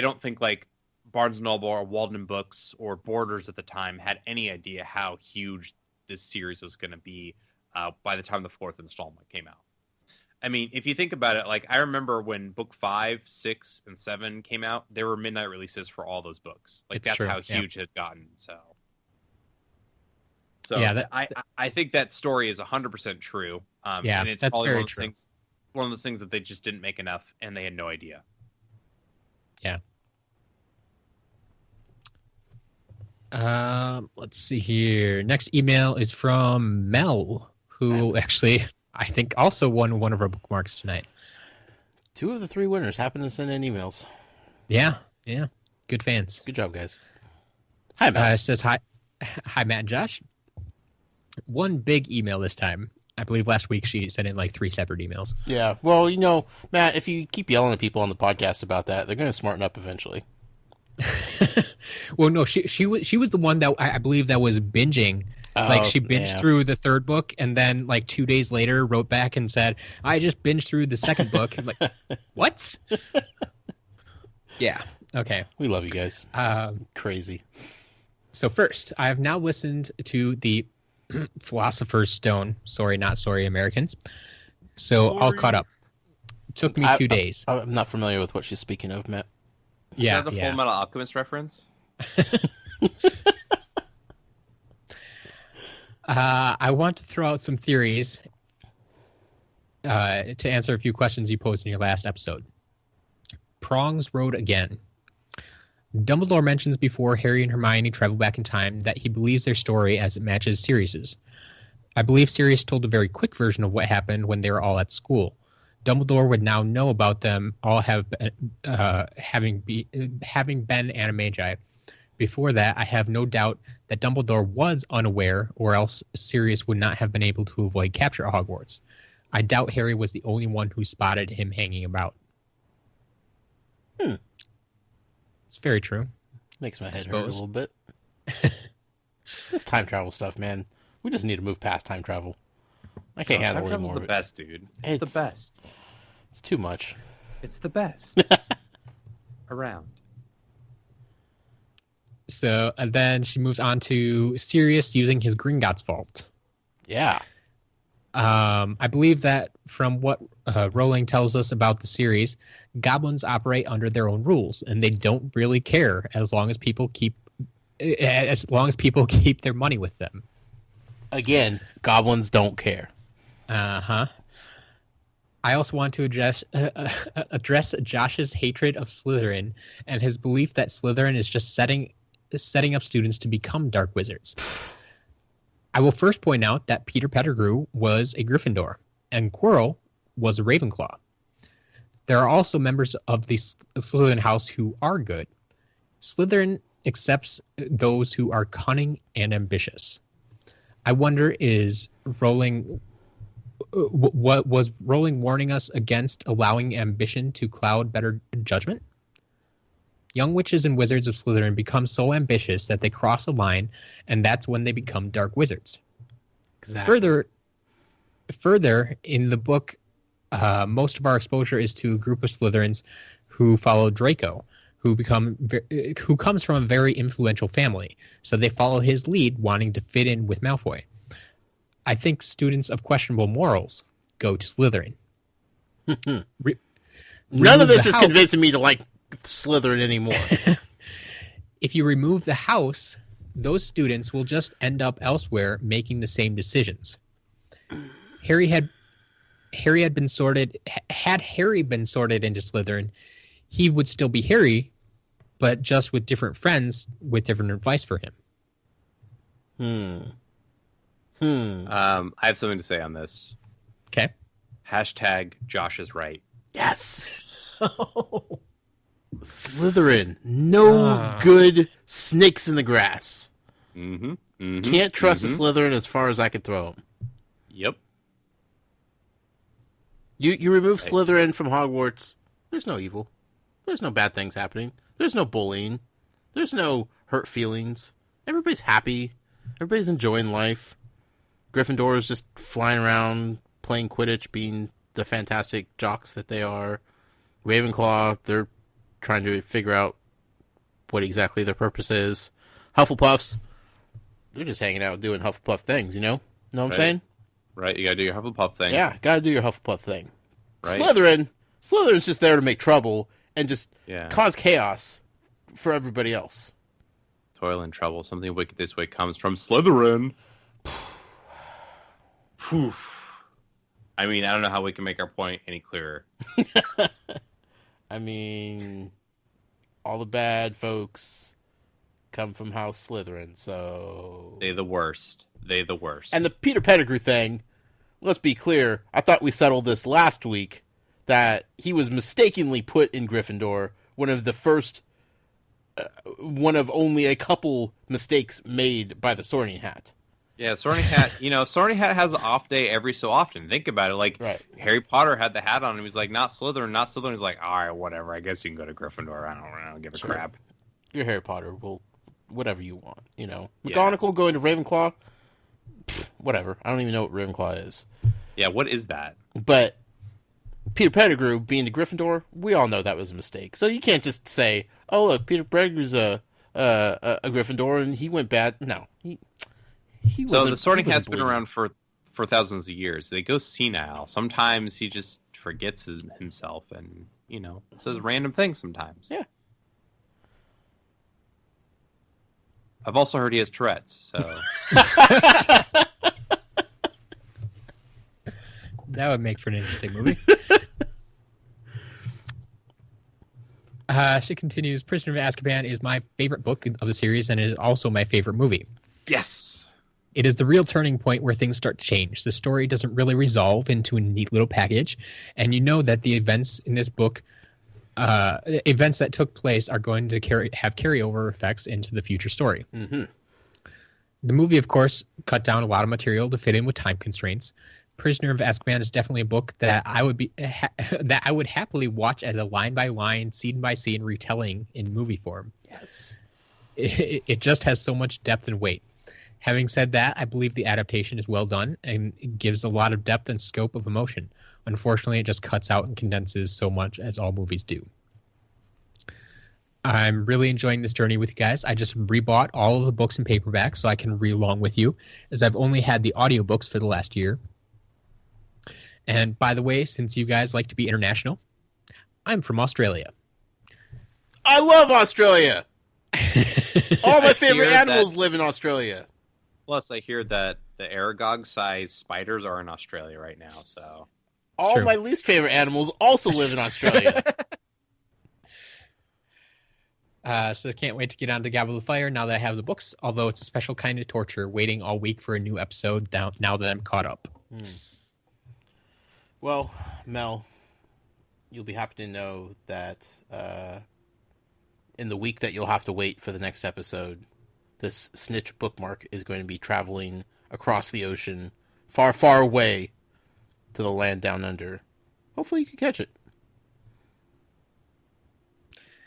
don't think like Barnes & Noble or Walden Books or Borders at the time had any idea how huge this series was going to be by the time the 4th installment came out. I mean, if you think about it, like I remember when book 5, 6, and 7 came out, there were midnight releases for all those books. Like that's how huge it had gotten. So yeah, I think that story is 100% true. Yeah, and it's that's probably very one of those things that they just didn't make enough, and they had no idea. Yeah. Let's see here. Next email is from Mel, who actually I think also won one of our bookmarks tonight. 2 of the 3 winners happen to send in emails. Yeah. Good fans. Good job, guys. Hi, Matt. Says hi, Matt and Josh. One big email this time. I believe last week she sent in like 3 separate emails. Yeah. Well, you know, Matt, if you keep yelling at people on the podcast about that, they're going to smarten up eventually. Well, no, she was the one that I believe that was binging. Like she binged through the 3rd book, and then like 2 days later wrote back and said, "I just binged through the 2nd book." I'm like, what? Yeah. Okay. We love you guys. Crazy. So first, I have now listened to the Philosopher's Stone. Sorry, not sorry, Americans. So all caught up. It took me 2 days. I'm not familiar with what she's speaking of, Matt. Yeah. Is that the Full Metal Alchemist reference? I want to throw out some theories to answer a few questions you posed in your last episode. Prongs Road again. Dumbledore mentions before Harry and Hermione travel back in time that he believes their story as it matches Sirius's. I believe Sirius told a very quick version of what happened when they were all at school. Dumbledore would now know about them all having been animagi. Before that, I have no doubt that Dumbledore was unaware, or else Sirius would not have been able to avoid capture at Hogwarts. I doubt Harry was the only one who spotted him hanging about. It's very true. Makes my head hurt a little bit. This time travel stuff, man. We just need to move past time travel. I can't handle it anymore. Time travel's the best, dude. It's the best. It's too much. It's the best. Around. So, and then she moves on to Sirius using his Gringotts vault. Yeah. I believe that from what Rowling tells us about the series, goblins operate under their own rules, and they don't really care as long as people keep their money with them. Again, goblins don't care. I also want to address Josh's hatred of Slytherin and his belief that Slytherin is just setting up students to become dark wizards. I will first point out that Peter Pettigrew was a Gryffindor, and Quirrell was a Ravenclaw. There are also members of the Slytherin house who are good. Slytherin accepts those who are cunning and ambitious. I wonder, what was Rowling warning us against allowing ambition to cloud better judgment? Young witches and wizards of Slytherin become so ambitious that they cross a line, and that's when they become dark wizards. Exactly. Further, in the book, most of our exposure is to a group of Slytherins who follow Draco, who comes from a very influential family. So they follow his lead, wanting to fit in with Malfoy. I think students of questionable morals go to Slytherin. None of this is convincing me to like Slytherin anymore. If you remove the house, those students will just end up elsewhere making the same decisions. Harry been sorted into Slytherin, he would still be Harry, but just with different friends with different advice for him. I have something to say on this. Okay. Hashtag Josh is right. Yes. Slytherin. No good snakes in the grass. Can't trust a Slytherin as far as I could throw them. Yep. You remove Slytherin from Hogwarts, there's no evil. There's no bad things happening. There's no bullying. There's no hurt feelings. Everybody's happy. Everybody's enjoying life. Gryffindor is just flying around, playing Quidditch, being the fantastic jocks that they are. Ravenclaw, they're trying to figure out what exactly their purpose is. Hufflepuffs, they're just hanging out doing Hufflepuff things, you know? Know what I'm saying? Right, you gotta do your Hufflepuff thing. Yeah, gotta do your Hufflepuff thing. Right. Slytherin's just there to make trouble and just Yeah. cause chaos for everybody else. Toil and trouble. Something wicked this way comes from Slytherin. Phew. I mean, I don't know how we can make our point any clearer. I mean, all the bad folks come from House Slytherin, so... They the worst. And the Peter Pettigrew thing, let's be clear, I thought we settled this last week, that he was mistakenly put in Gryffindor, one of only a couple mistakes made by the Sorting Hat. Yeah, Sorting Hat, Sorting Hat has an off day every so often. Think about it. Like, Right. Harry Potter had the hat on, and he was like, not Slytherin, not Slytherin. He's like, all right, whatever. I guess you can go to Gryffindor. I don't give a crap. You're Harry Potter, well, whatever you want, you know. Yeah. McGonagall going to Ravenclaw, whatever. I don't even know what Ravenclaw is. Yeah, what is that? But Peter Pettigrew being to Gryffindor, we all know that was a mistake. So you can't just say, "Oh, look, Peter Pettigrew's a Gryffindor and he went bad." No, he So the Sorting Hat's been around for thousands of years. They go senile. Sometimes he just forgets himself and says random things. Sometimes. Yeah. I've also heard he has Tourette's. So. That would make for an interesting movie. She continues, Prisoner of Azkaban is my favorite book of the series, and it is also my favorite movie. Yes! It is the real turning point where things start to change. The story doesn't really resolve into a neat little package, and you know that the events in this book, events that took place, are going to have carryover effects into the future story. Mm-hmm. The movie, of course, cut down a lot of material to fit in with time constraints. Prisoner of Azkaban is definitely a book that I would happily watch as a line-by-line, scene-by-scene retelling in movie form. Yes. It just has so much depth and weight. Having said that, I believe the adaptation is well done and it gives a lot of depth and scope of emotion. Unfortunately, it just cuts out and condenses so much, as all movies do. I'm really enjoying this journey with you guys. I just rebought all of the books in paperback so I can read along with you, as I've only had the audiobooks for the last year. And by the way, since you guys like to be international, I'm from Australia. I love Australia! All my favorite hear animals live in Australia. Plus, I hear that the Aragog-sized spiders are in Australia right now, so... All true. my least favorite animals also live in Australia. So I can't wait to get on to Goblet of Fire now that I have the books, although it's a special kind of torture waiting all week for a new episode now that I'm caught up. Well, Mel, you'll be happy to know that in the week that you'll have to wait for the next episode, this snitch bookmark is going to be traveling across the ocean, far, far away to the land down under. Hopefully you can catch it.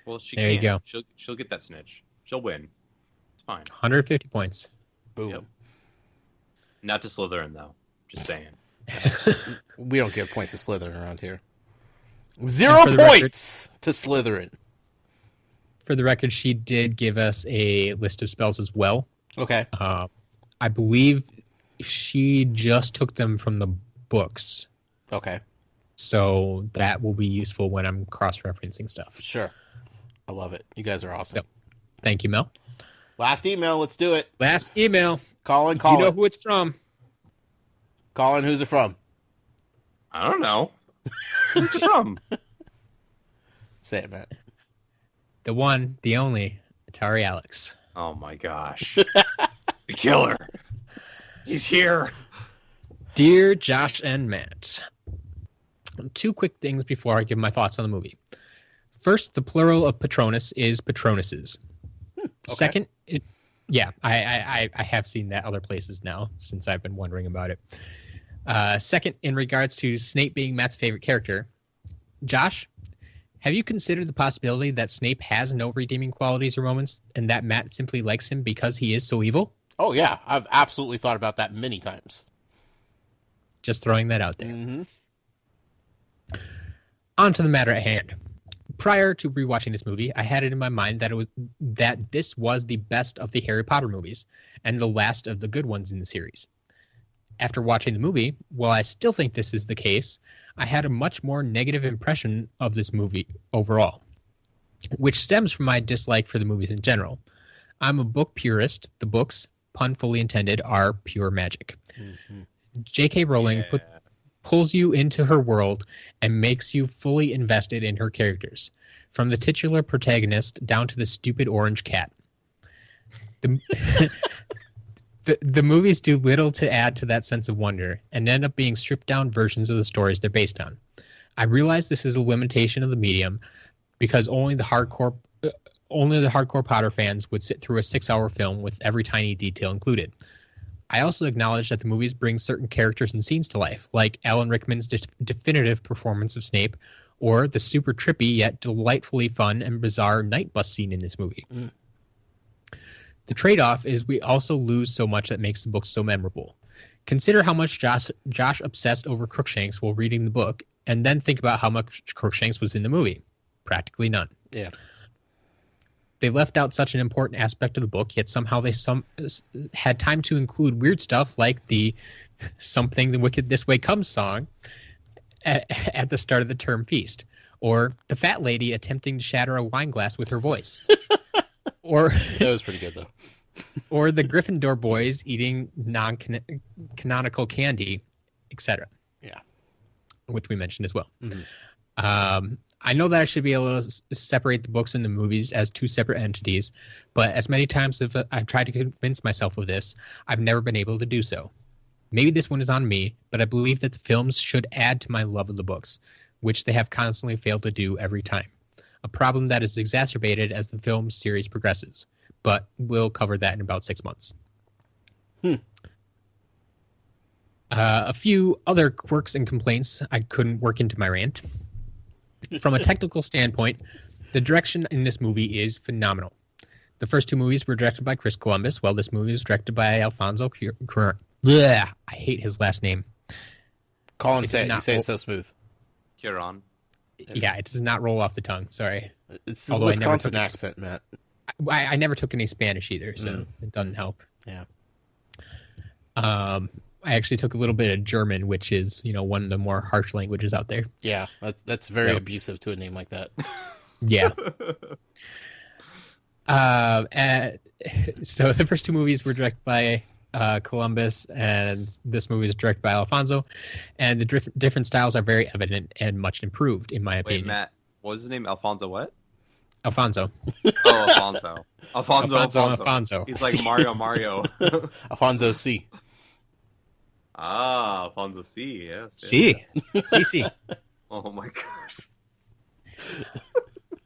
Well, she There you can. go. She'll get that snitch. She'll win. It's fine. 150 points. Boom. Yep. Not to Slytherin, though. Just saying. We don't give points to Slytherin around here. 0 for the points to Slytherin. For the record, she did give us a list of spells as well. Okay. I believe she just took them from the books. Okay. So that will be useful when I'm cross-referencing stuff. Sure. I love it. You guys are awesome. Yep. Thank you, Mel. Last email. Let's do it. Last email. Collin, You know who it's from. Collin, who's it from? I don't know. Who's from? Say it, Matt. The one, the only, Atari Alex. Oh my gosh. The killer. He's here. Dear Josh and Matt, 2 quick things before I give my thoughts on the movie. First, the plural of Patronus is Patronuses. Okay. Second, I have seen that other places now since I've been wondering about it. Second, in regards to Snape being Matt's favorite character, Josh, have you considered the possibility that Snape has no redeeming qualities or moments and that Matt simply likes him because he is so evil? Oh, yeah. I've absolutely thought about that many times. Just throwing that out there. Mm-hmm. On to the matter at hand. Prior to rewatching this movie, I had it in my mind that this was the best of the Harry Potter movies and the last of the good ones in the series. After watching the movie, while I still think this is the case, I had a much more negative impression of this movie overall, which stems from my dislike for the movies in general. I'm a book purist. The books, pun fully intended, are pure magic. Mm-hmm. J.K. Rowling pulls you into her world and makes you fully invested in her characters, from the titular protagonist down to the stupid orange cat. The movies do little to add to that sense of wonder and end up being stripped down versions of the stories they're based on. I realize this is a limitation of the medium because only the hardcore Potter fans would sit through a 6-hour film with every tiny detail included. I also acknowledge that the movies bring certain characters and scenes to life, like Alan Rickman's definitive performance of Snape, or the super trippy yet delightfully fun and bizarre night bus scene in this movie. Mm. The trade-off is we also lose so much that makes the book so memorable. Consider how much Josh obsessed over Crookshanks while reading the book, and then think about how much Crookshanks was in the movie. Practically none. Yeah. They left out such an important aspect of the book, yet somehow they had time to include weird stuff like the Something the Wicked This Way Comes song at the start of the term feast, or the fat lady attempting to shatter a wine glass with her voice. Or that was pretty good, though. Or the Gryffindor boys eating non-canonical candy, etc. Yeah. Which we mentioned as well. Mm-hmm. I know that I should be able to separate the books and the movies as 2 separate entities, but as many times as I've tried to convince myself of this, I've never been able to do so. Maybe this one is on me, but I believe that the films should add to my love of the books, which they have constantly failed to do every time. A problem that is exacerbated as the film series progresses, but we'll cover that in about 6 months. A few other quirks and complaints I couldn't work into my rant. From a technical standpoint, the direction in this movie is phenomenal. The first 2 movies were directed by Chris Columbus, while this movie was directed by Alfonso Cuarón. I hate his last name. Collin, say it. You say it so smooth. Cuarón. Yeah, it does not roll off the tongue. Sorry. It's the Wisconsin accent, Matt. I never took any Spanish either, so it doesn't help. Yeah. I actually took a little bit of German, which is, one of the more harsh languages out there. Yeah, that's very abusive to a name like that. Yeah. So the first 2 movies were directed by Columbus, and this movie is directed by Alfonso, and the different styles are very evident and much improved, in my opinion. Wait, Matt, what was his name? Alfonso what? Alfonso. Oh, Alfonso. Alfonso. He's like Mario. Alfonso C. Ah, Alfonso C. Yes. C. CC. Oh my gosh.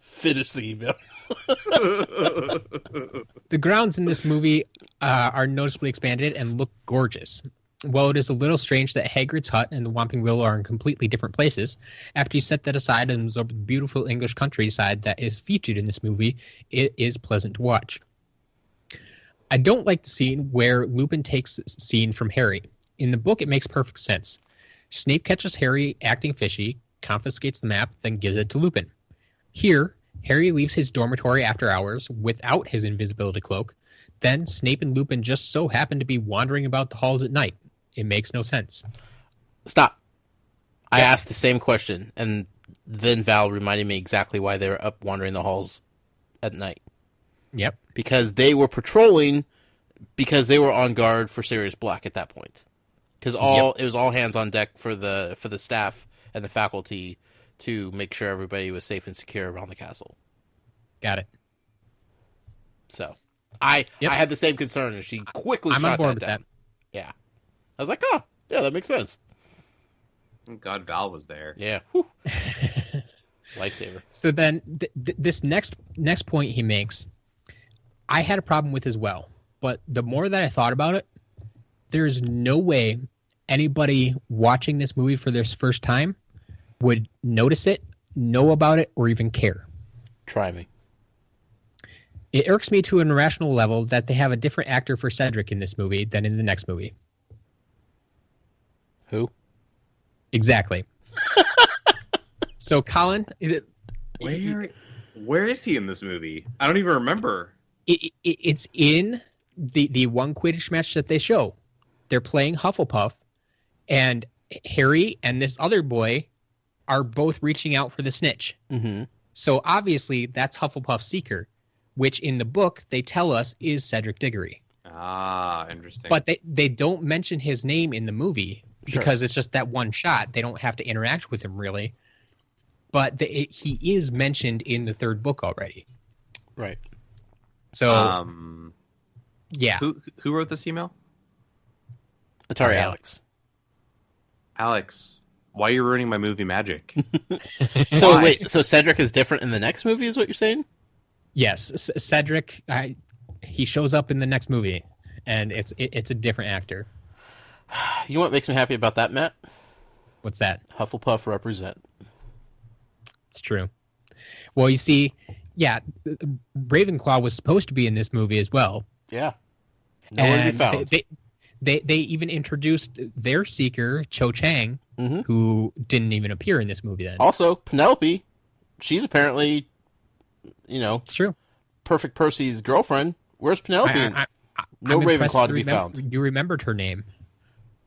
Finish the email. The grounds in this movie are noticeably expanded and look gorgeous. While it is a little strange that Hagrid's hut and the Whomping Willow are in completely different places, after you set that aside and absorb the beautiful English countryside that is featured in this movie, it is pleasant to watch. I don't like the scene where Lupin takes the scene from Harry. In the book, it makes perfect sense. Snape catches Harry acting fishy, confiscates the map, then gives it to Lupin. Here, Harry leaves his dormitory after hours without his invisibility cloak. Then Snape and Lupin just so happen to be wandering about the halls at night. It makes no sense. Stop. I asked the same question, and then Val reminded me exactly why they were up wandering the halls at night. Yep. Because they were patrolling, because they were on guard for Sirius Black at that point. Because it was all hands on deck for the staff and the faculty to make sure everybody was safe and secure around the castle. Got it. So I had the same concern, and she quickly I'm shot on board that with down. that. Yeah. I was like, oh, yeah, that makes sense. Thank God Val was there. Yeah. Whew. Lifesaver. So then this next point he makes, I had a problem with as well. But the more that I thought about it, there's no way anybody watching this movie for their first time would notice it, know about it, or even care. Try me. It irks me to an irrational level that they have a different actor for Cedric in this movie than in the next movie. Who? Exactly. So, Collin... Where is he in this movie? I don't even remember. It's in the one Quidditch match that they show. They're playing Hufflepuff, and Harry and this other boy are both reaching out for the snitch. Mm-hmm. So obviously that's Hufflepuff Seeker, which in the book they tell us is Cedric Diggory. Ah, interesting. But they don't mention his name in the movie because it's just that one shot. They don't have to interact with him really. But he is mentioned in the third book already. Right. So, yeah. Who wrote this email? Atari Alex. Alex, why are you ruining my movie magic? So wait, so Cedric is different in the next movie, is what you're saying? Yes, Cedric. He shows up in the next movie, and it's a different actor. You know what makes me happy about that, Matt? What's that? Hufflepuff represent. It's true. Well, you see, yeah, Ravenclaw was supposed to be in this movie as well. Yeah. Nowhere to be found. They even introduced their Seeker, Cho Chang, who didn't even appear in this movie then. Also, Penelope, she's apparently, it's true. Perfect Percy's girlfriend. Where's Penelope? No Ravenclaw to be found. You remembered her name.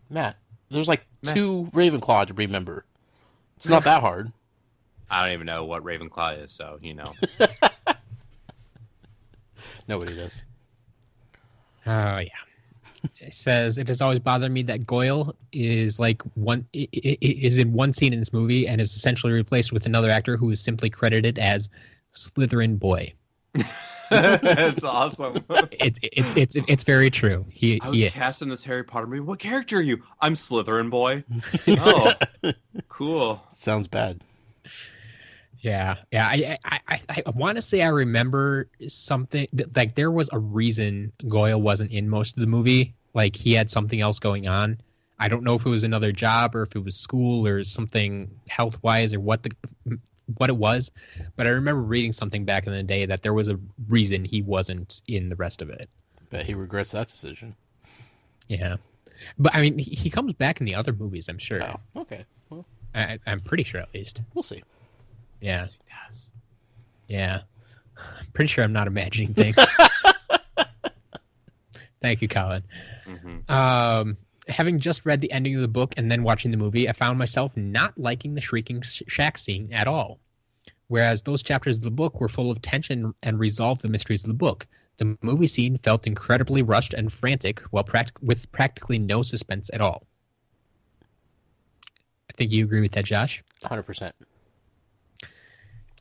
Matt, there's like 2 Ravenclaw to remember. It's not that hard. I don't even know what Ravenclaw is, so Nobody does. Oh, yeah. It says, it has always bothered me that Goyle is is in one scene in this movie and is essentially replaced with another actor who is simply credited as Slytherin Boy. That's awesome. It's very true. He is. Cast in this Harry Potter movie. What character are you? I'm Slytherin Boy. Oh, cool. Sounds bad. Yeah. I want to say I remember something like there was a reason Goyle wasn't in most of the movie. Like he had something else going on. I don't know if it was another job or if it was school or something health wise or what it was. But I remember reading something back in the day that there was a reason he wasn't in the rest of it. Bet he regrets that decision. Yeah. But I mean, he comes back in the other movies, I'm sure. Oh, okay. Well, I'm pretty sure at least. We'll see. Yeah. Yes, he does. Yeah. I'm pretty sure I'm not imagining things. Thank you, Collin. Mm-hmm. Having just read the ending of the book and then watching the movie, I found myself not liking the Shrieking Shack scene at all. Whereas those chapters of the book were full of tension and resolved the mysteries of the book, the movie scene felt incredibly rushed and frantic with practically no suspense at all. I think you agree with that, Josh? 100%.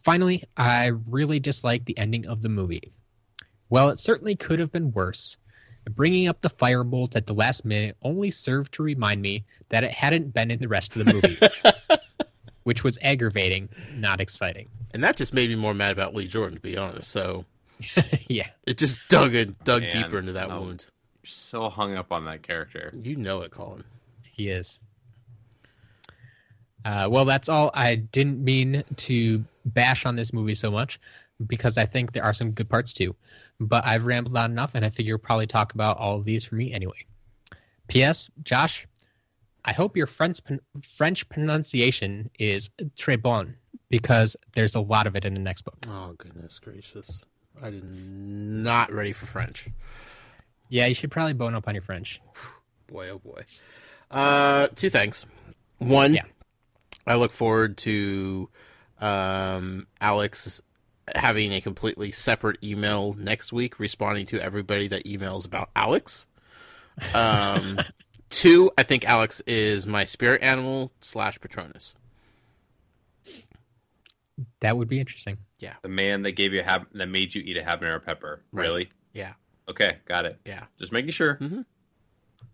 Finally, I really dislike the ending of the movie. Well, it certainly could have been worse. Bringing up the firebolt at the last minute only served to remind me that it hadn't been in the rest of the movie, which was aggravating, not exciting. And that just made me more mad about Lee Jordan, to be honest. So Yeah. it just dug Man, deeper into that no. wound. You're so hung up on that character. You know it, Colin. He is. Well, that's all. I didn't mean to bash on this movie so much because I think there are some good parts too. But I've rambled on enough, and I figure you'll probably talk about all of these for me anyway. P.S. Josh, I hope your French pronunciation is très bon because there's a lot of it in the next book. Oh, goodness gracious. I'm not ready for French. Yeah, you should probably bone up on your French. Boy, oh boy. Two things. One, Yeah. I look forward to Alex having a completely separate email next week responding to everybody that emails about Alex. Two, I think Alex is my spirit animal / Patronus. That would be interesting. The man that gave you that made you eat a habanero pepper. Right. Really? Yeah. Okay, got it. Yeah. Just making sure. Mhm.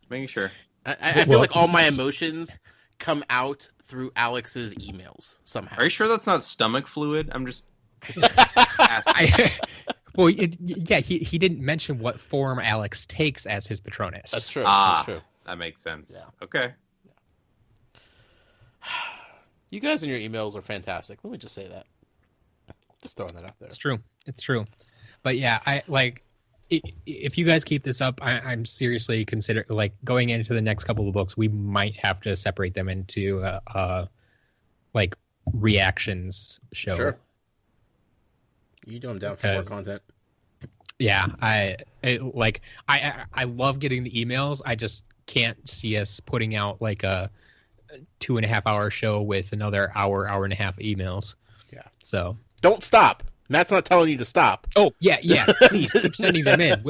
Making sure. I feel like all my emotions come out through Alex's emails somehow. Are you sure that's not stomach fluid? I'm just asking. Well, yeah, he didn't mention what form Alex takes as his Patronus. That's true. Ah. That's true. That makes sense. Yeah. Okay. You guys in your emails are fantastic. Let me just say that. Just throwing that out there. It's true. It's true. But yeah, if you guys keep this up, I'm seriously considering going into the next couple of books. We might have to separate them into reactions show. Sure. You know I'm down for more content. Yeah, I love getting the emails. I just can't see us putting out like a 2.5 hour show with another hour and a half emails. Yeah. So don't stop. Matt's not telling you to stop. Oh yeah. Please keep sending them in.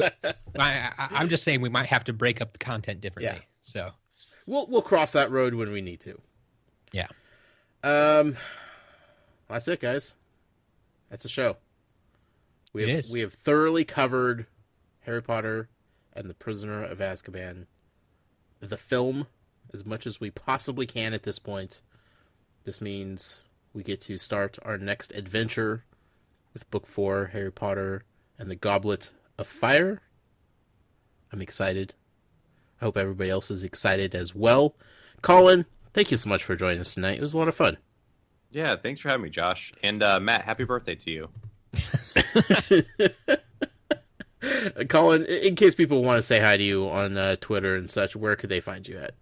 I'm just saying we might have to break up the content differently. Yeah. So We'll cross that road when we need to. yeah. That's it, guys. That's the show. We have thoroughly covered Harry Potter and the Prisoner of Azkaban, the film, as much as we possibly can at this point. This means we get to start our next adventure with Book 4, Harry Potter and the Goblet of Fire. I'm excited. I hope everybody else is excited as well. Collin, thank you so much for joining us tonight. It was a lot of fun. Yeah, thanks for having me, Josh. And Matt, happy birthday to you. Collin, in case people want to say hi to you on Twitter and such, where could they find you at?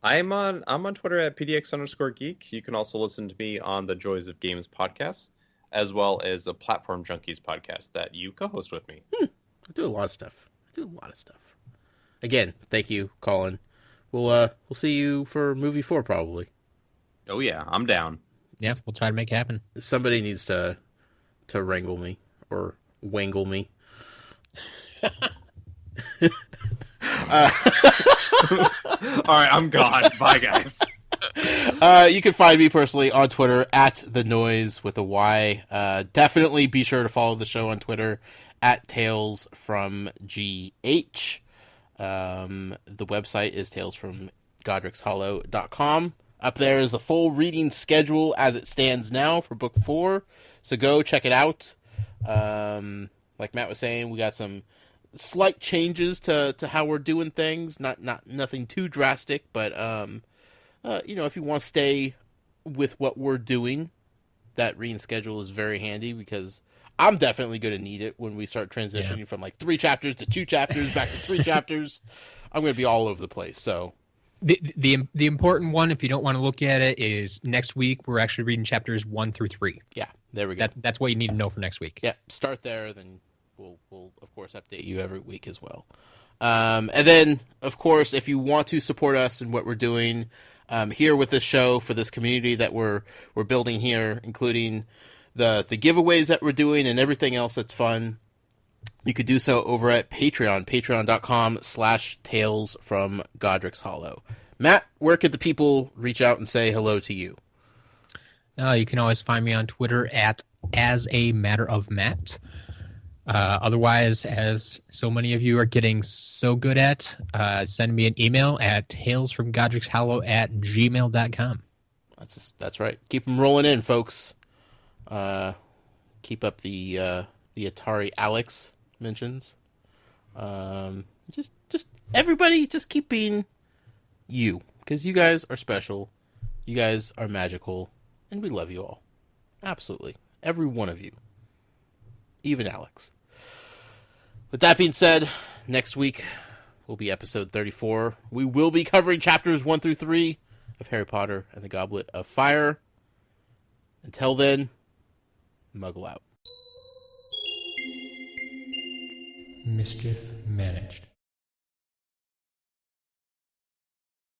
I'm on Twitter at PDX_geek. You can also listen to me on the Joys of Games podcast, as well as a Platform Junkies podcast that you co-host with me. I do a lot of stuff. Again, thank you, Collin. We'll see you for movie 4 probably. Oh yeah, I'm down. Yeah, we'll try to make it happen. Somebody needs to wrangle me or wangle me. All right, I'm gone. Bye, guys. You can find me personally on Twitter at the Noise with a Y. Definitely be sure to follow the show on Twitter at Tales from GH. The website is talesfromgodricshollow.com. Up there is the full reading schedule as it stands now for Book 4. So go check it out. Like Matt was saying, we got some slight changes to how we're doing things. Nothing too drastic, but if you want to stay with what we're doing, that reading schedule is very handy because I'm definitely going to need it when we start transitioning from 3 chapters to 2 chapters back to 3 chapters. I'm going to be all over the place. So the important one, if you don't want to look at it, is next week we're actually reading chapters 1 through 3. Yeah, there we go. That's what you need to know for next week. Yeah, start there, then we'll of course update you every week as well. And then, of course, if you want to support us in what we're doing here with this show for this community that we're building here, including the giveaways that we're doing and everything else that's fun, you could do so over at Patreon, patreon.com/Tales from Godric's Hollow. Matt, where could the people reach out and say hello to you? You can always find me on Twitter at As a Matter of Matt. Otherwise, as so many of you are getting so good at, send me an email at talesfromgodricshollow@gmail.com. That's right. Keep them rolling in, folks. Keep up the Atari Alex mentions. Just everybody, just keep being you, because you guys are special. You guys are magical, and we love you all. Absolutely, every one of you, even Alex. With that being said, next week will be episode 34. We will be covering chapters 1 through 3 of Harry Potter and the Goblet of Fire. Until then, Muggle out. Mischief managed.